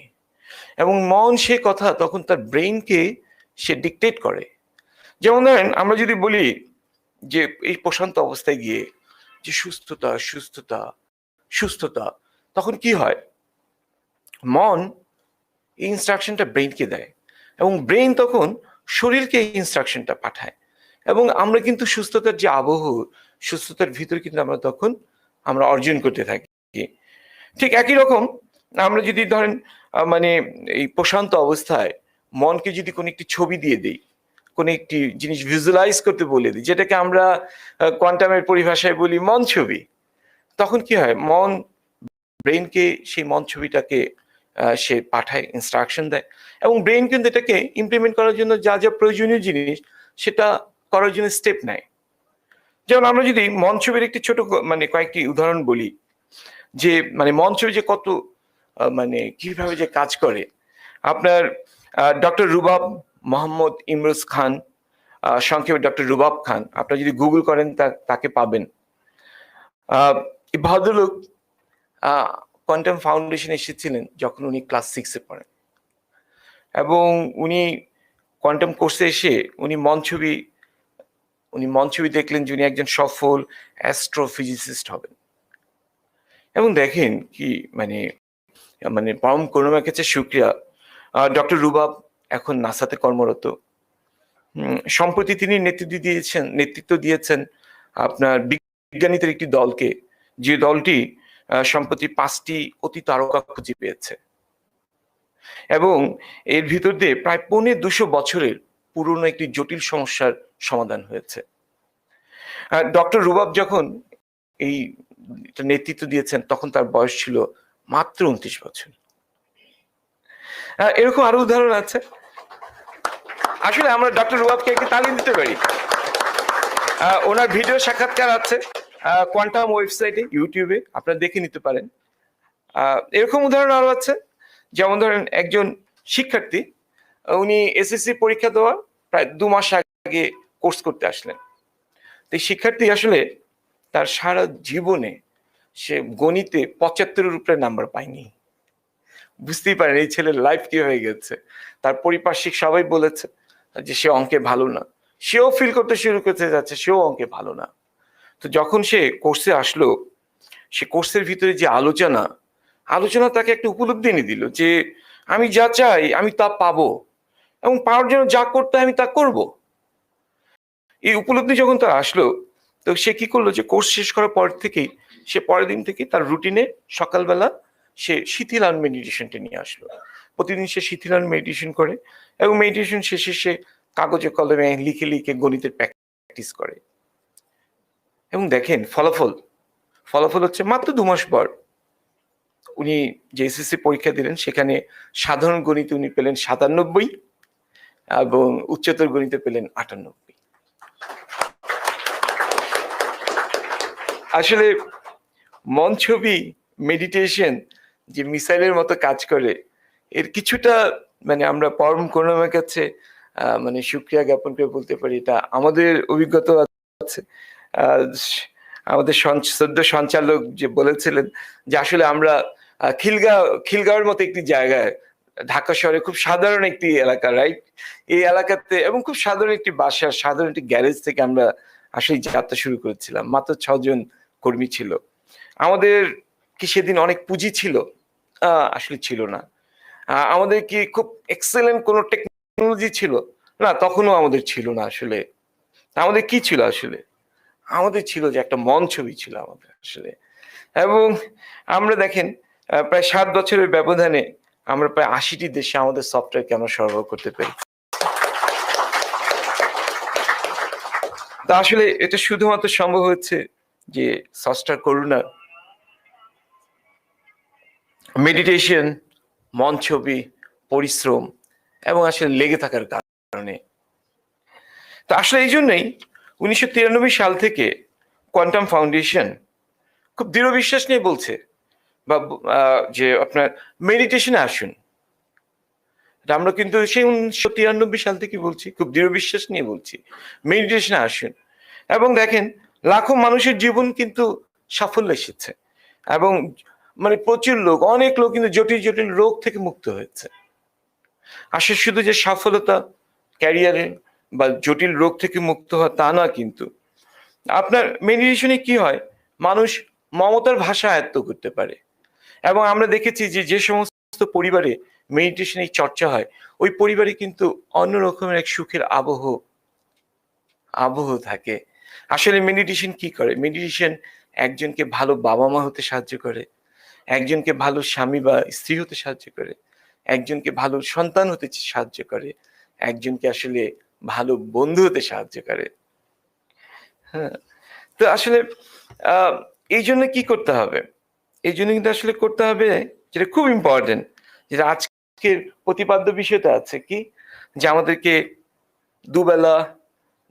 এবং মন সেই কথা তখন তার ব্রেইনকে সে ডিকটেট করে। যেমন ধরেন আমরা যদি বলি যে এই প্রশান্ত অবস্থায় গিয়ে যে সুস্থতা সুস্থতা সুস্থতা, তখন কি হয়, মন এই ইনস্ট্রাকশনটা ব্রেইনকে দেয় এবং ব্রেইন তখন শরীরকে এই ইনস্ট্রাকশনটা পাঠায় এবং আমরা কিন্তু সুস্থতার যে আবহ, সুস্থতার ভিতর কিন্তু আমরা অর্জন করতে থাকি। ঠিক একই রকম আমরা যদি ধরেন মানে এই প্রশান্ত অবস্থায় মনকে যদি কোনো একটি ছবি দিয়ে দিই, কোনো একটি জিনিস ভিজুয়ালাইজ করতে বলে দিই, যেটাকে আমরা কোয়ান্টামের পরিভাষায় বলি মন ছবি, তখন কি হয়, মন ব্রেইনকে সেই মন ছবিটাকে সে পাঠায়, ইনস্ট্রাকশন দেয় এবং ব্রেইন কিন্তু এটাকে ইমপ্লিমেন্ট করার জন্য যা যা প্রয়োজনীয় জিনিস সেটা করার জন্য স্টেপ নেয়। যেমন আমরা যদি মন ছবির একটি ছোট মানে কয়েকটি উদাহরণ বলি, যে মানে মন ছবি যে কত মানে কিভাবে যে কাজ করে। আপনার ডক্টর রুবাব মোহাম্মদ ইমরোজ খান, সংক্ষেপে ডক্টর রুবাব খান, আপনারা যদি গুগল করেন তাকে পাবেন। এই ভদ্রলোক কোয়ান্টাম ফাউন্ডেশন এসেছিলেন যখন উনি ক্লাস 6-এ পড়েন এবং উনি কোয়ান্টাম কোর্সে এসে উনি মন ছবি দেখলেন যে উনি একজন সফল অ্যাস্ট্রোফিজিসিস্ট হবেন। এবং দেখেন কি মানে মানে পরম করুণার কাছে শুকরিয়া, ডক্টর রুবাব এখন নাসাতে কর্মরত। সম্প্রতি তিনি নেতৃত্ব দিয়েছেন আপনার বিজ্ঞানীদের একটি দলকে, যে দলটি সম্প্রতি 5টি অতি তারকা খুঁজে পেয়েছে এবং এর ভিতর দিয়ে প্রায় 250 বছরের পুরনো একটি জটিল সমস্যার সমাধান হয়েছে। ডক্টর রুবাব যখন এই নেতৃত্ব দিয়েছেন তখন তার বয়স ছিল মাত্র 29 বছর। এরকম আরো উদাহরণ আছে। আসলে আমরা ডক্টর রুবাবকে একটি তালি দিতে পারি। ওনার ভিডিও সাক্ষাৎকার আছে কোয়ান্টাম ওয়েবসাইটে, ইউটিউবে, আপনারা দেখে নিতে পারেন। এরকম উদাহরণ আরো আছে। যেমন ধরেন একজন শিক্ষার্থী, উনি এসএসসি পরীক্ষা দেওয়ার প্রায় 2 মাস আগে কোর্স করতে আসলেন। তো শিক্ষার্থী আসলে তার সারা জীবনে সে গণিতে 75-এর উপরে নাম্বার পায়নি। বুঝতেই পারেন এই ছেলের লাইফ কি হয়ে গেছে। তার পারিপার্শ্বিক সবাই বলেছে যে সে অঙ্কে ভালো না, সেও ফিল করতে শুরু করতে যাচ্ছে সেও অঙ্কে ভালো না। তো যখন সে কোর্সে আসলো, সে কোর্সের ভিতরে যে আলোচনা তাকে একটা উপলব্ধি এনে দিল যে আমি যা চাই আমি তা পাবো এবং পাওয়ার জন্য যা করতে আমি তা করব। এই উপলব্ধি যখন তার আসলো, তো সে কি করলো যে কোর্স শেষ করার পর থেকেই সে পরের দিন থেকে তার রুটিনে সকালবেলা সে শিথিলান মেডিটেশনটা নিয়ে আসলো। প্রতিদিন সে শিথিলান মেডিটেশন করে এবং মেডিটেশন শেষে সে কাগজে কলমে লিখে লিখে গণিতের প্র্যাকটিস করে এবং দেখেন ফলাফল হচ্ছে মাত্র 2 মাস পর উনি যে এসএসসি পরীক্ষা দিলেন সেখানে সাধারণ গণিতে উনি পেলেন 97 এবং উচ্চতর গণিতে পেলেন 98। আসলে মন ছবি মেডিটেশন যে মিসাইলের মতো কাজ করে, এর কিছুটা মানে আমরা পরম করুণাময়ের কাছে মানে শুকরিয়া জ্ঞাপন করে বলতে পারি এটা আমাদের অভিজ্ঞতা আছে। আমাদের শ্রদ্ধ সঞ্চালক যে বলেছিলেন যে আসলে আমরা খিলগাঁওয়ের মতো একটি জায়গায়, ঢাকা শহরে খুব সাধারণ একটি এলাকা, রাইট, এই এলাকাতে এবং খুব সাধারণ একটি বাসা, সাধারণ একটি গ্যারেজ থেকে আমরা আসলে যাত্রা শুরু করেছিলাম। মাত্র 6 জন কর্মী ছিল। আমাদের কি সেদিন অনেক পুঁজি ছিল? আসলে ছিল না। আমাদের কি খুব এক্সেলেন্ট কোনো টেকনোলজি ছিল? না, তখনও আমাদের ছিল না। আসলে আমাদের কি ছিল? আসলে আমাদের ছিল যে একটা মন ছবি ছিল আমাদের আসলে। এবং আমরা দেখেন প্রায় 7 বছরের ব্যবধানে আমরা প্রায় 80টি দেশে আমাদের সফটওয়্যারকে আমরা সরবরাহ করতে পারি। তা আসলে এটা শুধুমাত্র সম্ভব হচ্ছে যে স্রষ্টার করুণা, মেডিটেশন, মন ছবি, পরিশ্রম এবং আসলে লেগে থাকার কারণে। তো আসলে এই জন্যই 1993 সাল থেকে কোয়ান্টাম ফাউন্ডেশন খুব দৃঢ় বিশ্বাস নিয়ে বলছে যে আপনার মেডিটেশনে আসুন। আমরা কিন্তু সেই 1993 সাল থেকে বলছি, খুব দৃঢ় বিশ্বাস নিয়ে বলছি মেডিটেশনে আসুন। এবং দেখেন লাখো মানুষের জীবন কিন্তু সাফল্য এসেছে এবং মানে প্রচুর লোক, অনেক লোক কিন্তু জটিল জটিল রোগ থেকে মুক্ত হয়েছে। আসলে শুধু যে সফলতা ক্যারিয়ারে বা জটিল রোগ থেকে মুক্ত হওয়া তা না, কিন্তু আপনার মেডিটেশনে কি হয়, মানুষ মমতার ভাষা আয়ত্ত করতে পারে। এবং আমরা দেখেছি যে যে সমস্ত পরিবারে মেডিটেশনের চর্চা হয়, ওই পরিবারে কিন্তু অন্য রকমের এক সুখের আবহ থাকে। আসলে মেডিটেশন কি করে? মেডিটেশন একজনকে ভালো বাবা মা হতে সাহায্য করে, একজনকে ভালো স্বামী বা স্ত্রী হতে সাহায্য করে, একজনকে ভালো সন্তান হতে সাহায্য করে, একজনকে আসলে ভালো বন্ধু হতে সাহায্য করে। হ্যাঁ, তো আসলে এই জন্য কি করতে হবে? এই জন্য কিন্তু আসলে করতে হবে যেটা খুব ইম্পর্টেন্ট, যেটা আজকের প্রতিপাদ্য বিষয়টা আছে কি, যে আমাদেরকে দুবেলা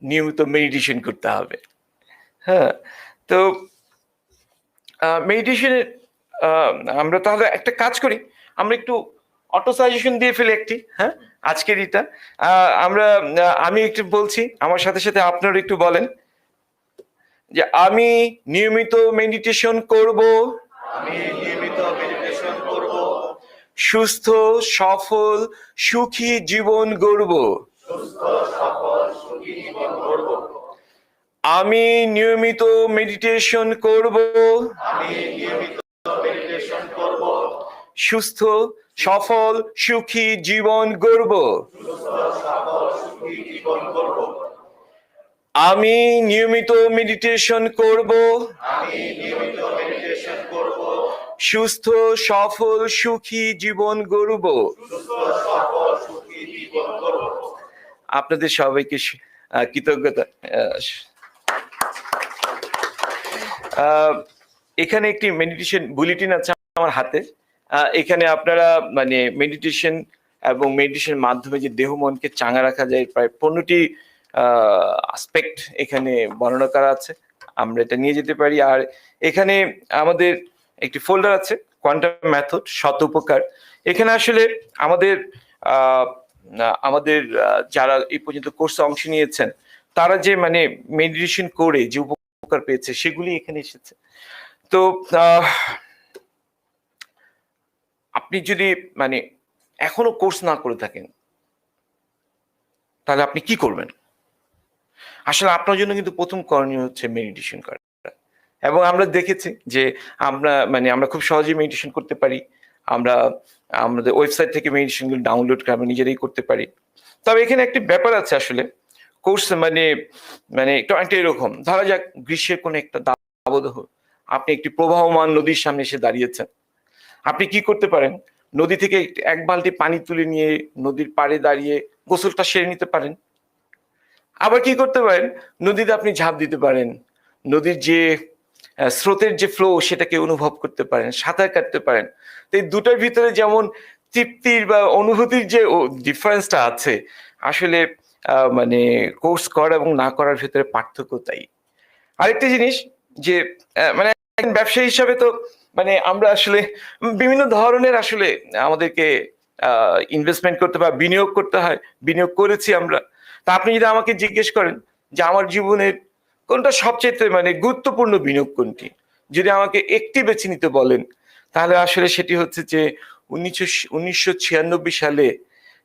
নিয়মিত মেডিটেশন করতে হবে। হ্যাঁ, তো মেডিটেশনের আমরা তাহলে একটা কাজ করি, আমরা একটু অটো সাজেশন দিয়ে ফেলি একটি। হ্যাঁ, আজকের এটা আমি একটু বলছি, আমার সাথে সাথে আপনারা একটু বলেন যে আমি নিয়মিত মেডিটেশন করব, সুস্থ সফল সুখী জীবন গড়ব। আমি নিয়মিত মেডিটেশন করব, সুস্থ সফল সুখী জীবন গড়ব। আমি নিয়মিত মেডিটেশন করব, সুস্থ সফল সুখী জীবন গড়ব। আপনাদের সবাইকে কৃতজ্ঞতা। এখানে একটি মেডিটেশন বুলেটিন আছে আমার হাতে। এখানে আপনারা মানে মেডিটেশন এবং মেডিটেশন মাধ্যমে যে দেহ মনকে চাঙ্গা রাখা যায় প্রায় 15টি আসপেক্ট এখানে বর্ণনা করা আছে, আমরা এটা নিয়ে যেতে পারি। আর এখানে আমাদের একটি ফোল্ডার আছে, কোয়ান্টাম মেথড শত উপকার। এখানে আসলে আমাদের যারা এই পর্যন্ত কোর্সে অংশ নিয়েছেন, তারা যে মানে মেডিটেশন করে যে উপকার পেয়েছে সেগুলি এখানে এসেছে। তো আপনি যদি মানে এখনো কোর্স না করে থাকেন, তাহলে আপনি কি করবেন? আসলে আপনার জন্য কিন্তু প্রথম করণীয় হচ্ছে মেডিটেশন করা। এবং আমরা দেখেছি যে আমরা খুব সহজেই মেডিটেশন করতে পারি। আমাদের ওয়েবসাইট থেকে মেডিটেশনগুলো ডাউনলোড করে আমরা নিজেরাই করতে পারি। তবে এখানে একটি ব্যাপার আছে, আসলে কোর্স একটু অনেকটা এরকম, ধরা যাক গ্রীষ্মের কোনো একটা দাবদাহ, আপনি একটি প্রবাহমান নদীর সামনে এসে দাঁড়িয়েছেন। আপনি কি করতে পারেন? নদী থেকে এক বালতি পানি তুলে নিয়ে নদীর পাড়ে দাঁড়িয়ে গোসলটা সেরে নিতে পারেন। আবার কি করতে পারেন? নদীতে আপনি ঝাঁপ দিতে পারেন, নদীর যে স্রোতের যে ফ্লো সেটাকে অনুভব করতে পারেন, সাঁতার কাটতে পারেন। তো এই দুটার ভিতরে যেমন তৃপ্তির বা অনুভূতির যে ডিফারেন্সটা আছে, আসলে কোর্স করা এবং না করার ভিতরে পার্থক্য তাই। আরেকটা জিনিস যে ব্যবসায়ী হিসাবে তো আমরা আসলে বিভিন্ন ধরনের আসলে আমাদেরকে ইনভেস্টমেন্ট করতে বা বিনিয়োগ করতে হয়, বিনিয়োগ করেছি আমরা। তা আপনি যদি আমাকে জিজ্ঞেস করেন যে আমার জীবনের কোনটা সবচেয়ে গুরুত্বপূর্ণ বিনিয়োগ কোনটি, যদি আমাকে একটি বেছে নিতে বলেন, তাহলে আসলে সেটি হচ্ছে যে 1996 সালে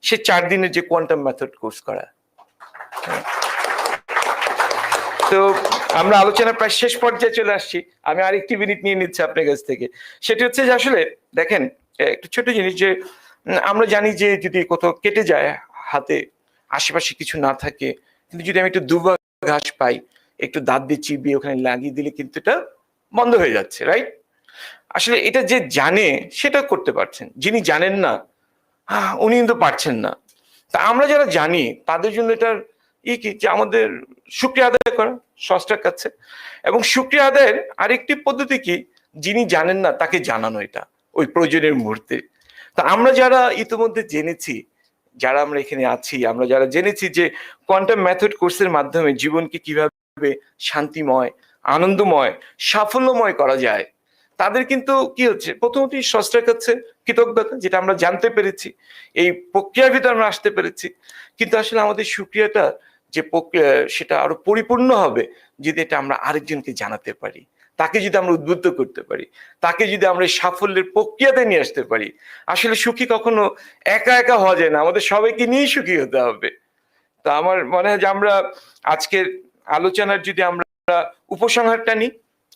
সে 4 দিনের যে কোয়ান্টাম মেথড কোর্স করা। তো আমরা আলোচনা প্রায় শেষ পর্যায়ে চলে আসছি, আমি আরেকটি মিনিট নিয়ে নিচ্ছি আপনার কাছ থেকে। সেটি হচ্ছে যে আসলে দেখেন, একটু ছোট জিনিস, যে আমরা জানি যে যদি কোথাও কেটে যায় হাতে, আশেপাশে কিছু না থাকে, কিন্তু যদি আমি একটু দুবা ঘাস পাই, একটু দাঁত দিয়ে চিবিয়ে ওখানে লাগিয়ে দিলে কিন্তু এটা বন্ধ হয়ে যাচ্ছে, রাইট? আসলে এটা যে জানে সেটা করতে পারছেন, যিনি জানেন না উনি কিন্তু পারছেন না। তা আমরা যারা জানি তাদের জন্য এটার কি, যে আমাদের শুকরিয়া আদায় করা স্রষ্টার কাছে। এবং শুকরিয়া আদায়ের আরেকটি পদ্ধতি কি, যিনি জানেন না তাকে জানানো, এটা ওই প্রয়োজনের মুহূর্তে। তা আমরা যারা ইতিমধ্যে জেনেছি, যারা আমরা এখানে আছি, আমরা যারা জেনেছি যে কোয়ান্টাম মেথড কোর্সের মাধ্যমে জীবনকে কিভাবে শান্তিময়, আনন্দময়, সাফল্যময় করা যায়, তাদের কিন্তু কি হচ্ছে, প্রথমত স্রষ্টার কাছে কৃতজ্ঞতা, যেটা আমরা জানতে পেরেছি, এই প্রক্রিয়ার ভিতরে আমরা আসতে পেরেছি। কিন্তু আসলে আমাদের শুকরিয়াটা যে প্রক্রিয়া, সেটা আরো পরিপূর্ণ হবে যদি এটা আমরা আরেকজনকে জানাতে পারি, তাকে যদি আমরা উদ্বুদ্ধ করতে পারি, তাকে যদি আমরা সাফল্যের প্রক্রিয়াতে নিয়ে আসতে পারি। আসলে সুখী কখনো একা একা হওয়া যায় না, আমাদের সবাইকে নিয়েই সুখী হতে হবে। তো আমার মনে হয় যে আমরা আজকের আলোচনার যদি আমরা উপসংহারটা নিই,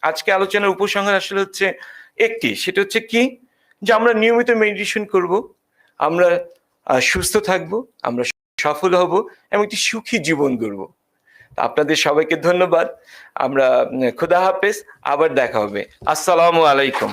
আজকে আলোচনার উপসংহার আসলে হচ্ছে একটি, সেটা হচ্ছে কি, যে আমরা নিয়মিত মেডিটেশন করব, আমরা সুস্থ থাকব, আমরা সফল হব এবং একটি সুখী জীবন গড়ব। আপনাদের সবাইকে ধন্যবাদ। আমরা খুদা হাফেজ, আবার দেখা হবে। আসসালামু আলাইকুম।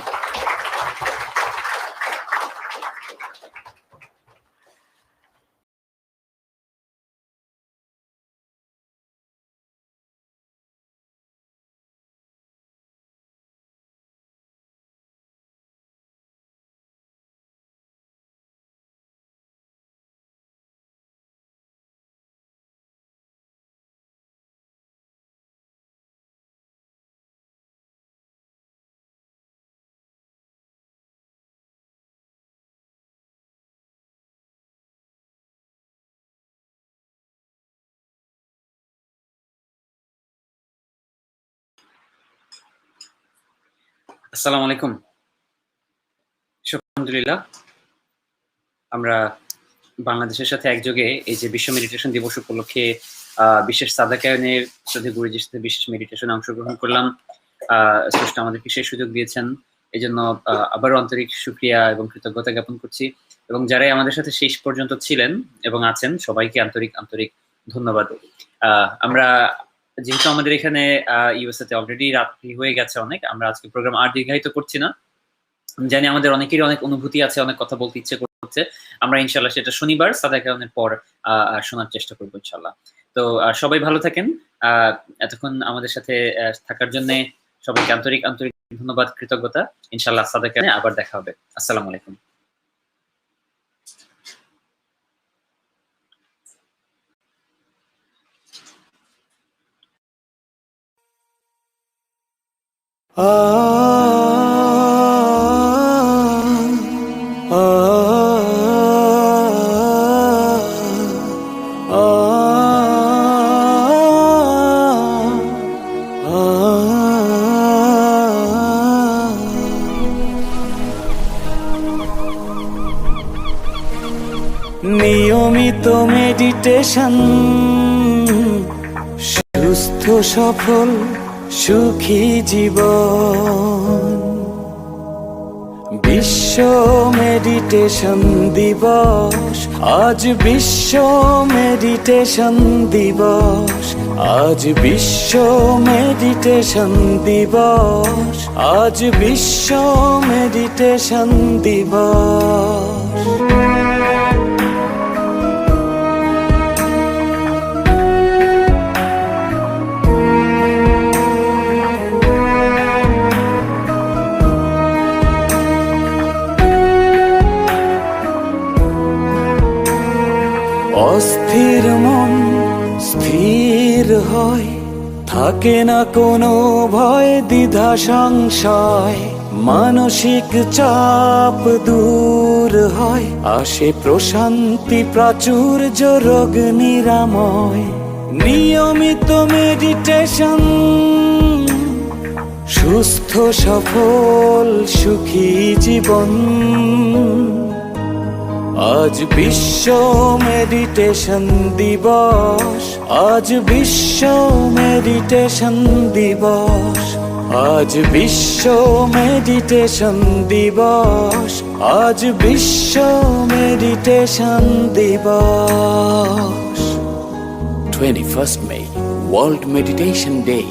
আসসালামু আলাইকুম। আলহামদুলিল্লাহ, আমরা বাংলাদেশের সাথে একযোগে এই যে বিশ্ব মেডিটেশন দিবস উপলক্ষে বিশেষ সাদাকায়নের সাথে গুরুজির সাথে বিশেষ মেডিটেশনে অংশগ্রহণ করলাম। স্রষ্টা আমাদেরকে সেই সুযোগ দিয়েছেন, এই জন্য আবারও আন্তরিক শুকরিয়া এবং কৃতজ্ঞতা জ্ঞাপন করছি। এবং যারাই আমাদের সাথে শেষ পর্যন্ত ছিলেন এবং আছেন, সবাইকে আন্তরিক আন্তরিক ধন্যবাদ। আমরা যেহেতু আমাদের এখানে ইউএসএতে অলরেডি রাত্রি হয়ে গেছে অনেক, আমরা আজকে প্রোগ্রাম আর দীর্ঘায়িত করছি না। জানি আমাদের অনেকেরই অনেক অনুভূতি আছে, অনেক কথা বলতে ইচ্ছে করছে। আমরা ইনশাল্লাহ সেটা শনিবার সাদাকায়নের পর শোনার চেষ্টা করবো ইনশাল্লাহ। তো সবাই ভালো থাকেন। এতক্ষণ আমাদের সাথে থাকার জন্য সবাইকে আন্তরিক আন্তরিক ধন্যবাদ, কৃতজ্ঞতা। ইনশাল্লাহ সাদাকায়নে আবার দেখা হবে। আসসালামু আলাইকুম। নিয়মিত মেডিটেশন, সুস্থ সফল সুখী জীবন। বিশ্ব মেডিটেশন দিবস, আজ বিশ্ব মেডিটেশন দিবস, আজ বিশ্ব মেডিটেশন দিবস, আজ বিশ্ব মেডিটেশন দিবস। অস্থির মন স্থির হয়, থাকে না কোনো ভয় দ্বিধা সংশয়, মানসিক চাপ দূর হয়, আসে প্রশান্তি প্রাচুর্য রোগ নিরাময়। নিয়মিত মেডিটেশন, সুস্থ সফল সুখী জীবন। আজ বিশ্ব মেডিটেশন দিবস, আজ বিশ্ব মেডিটেশন দিবস, আজ বিশ্ব মেডিটেশন দিবস, আজ বিশ্ব মেডিটেশন দিবস। 21st May, World Meditation Day.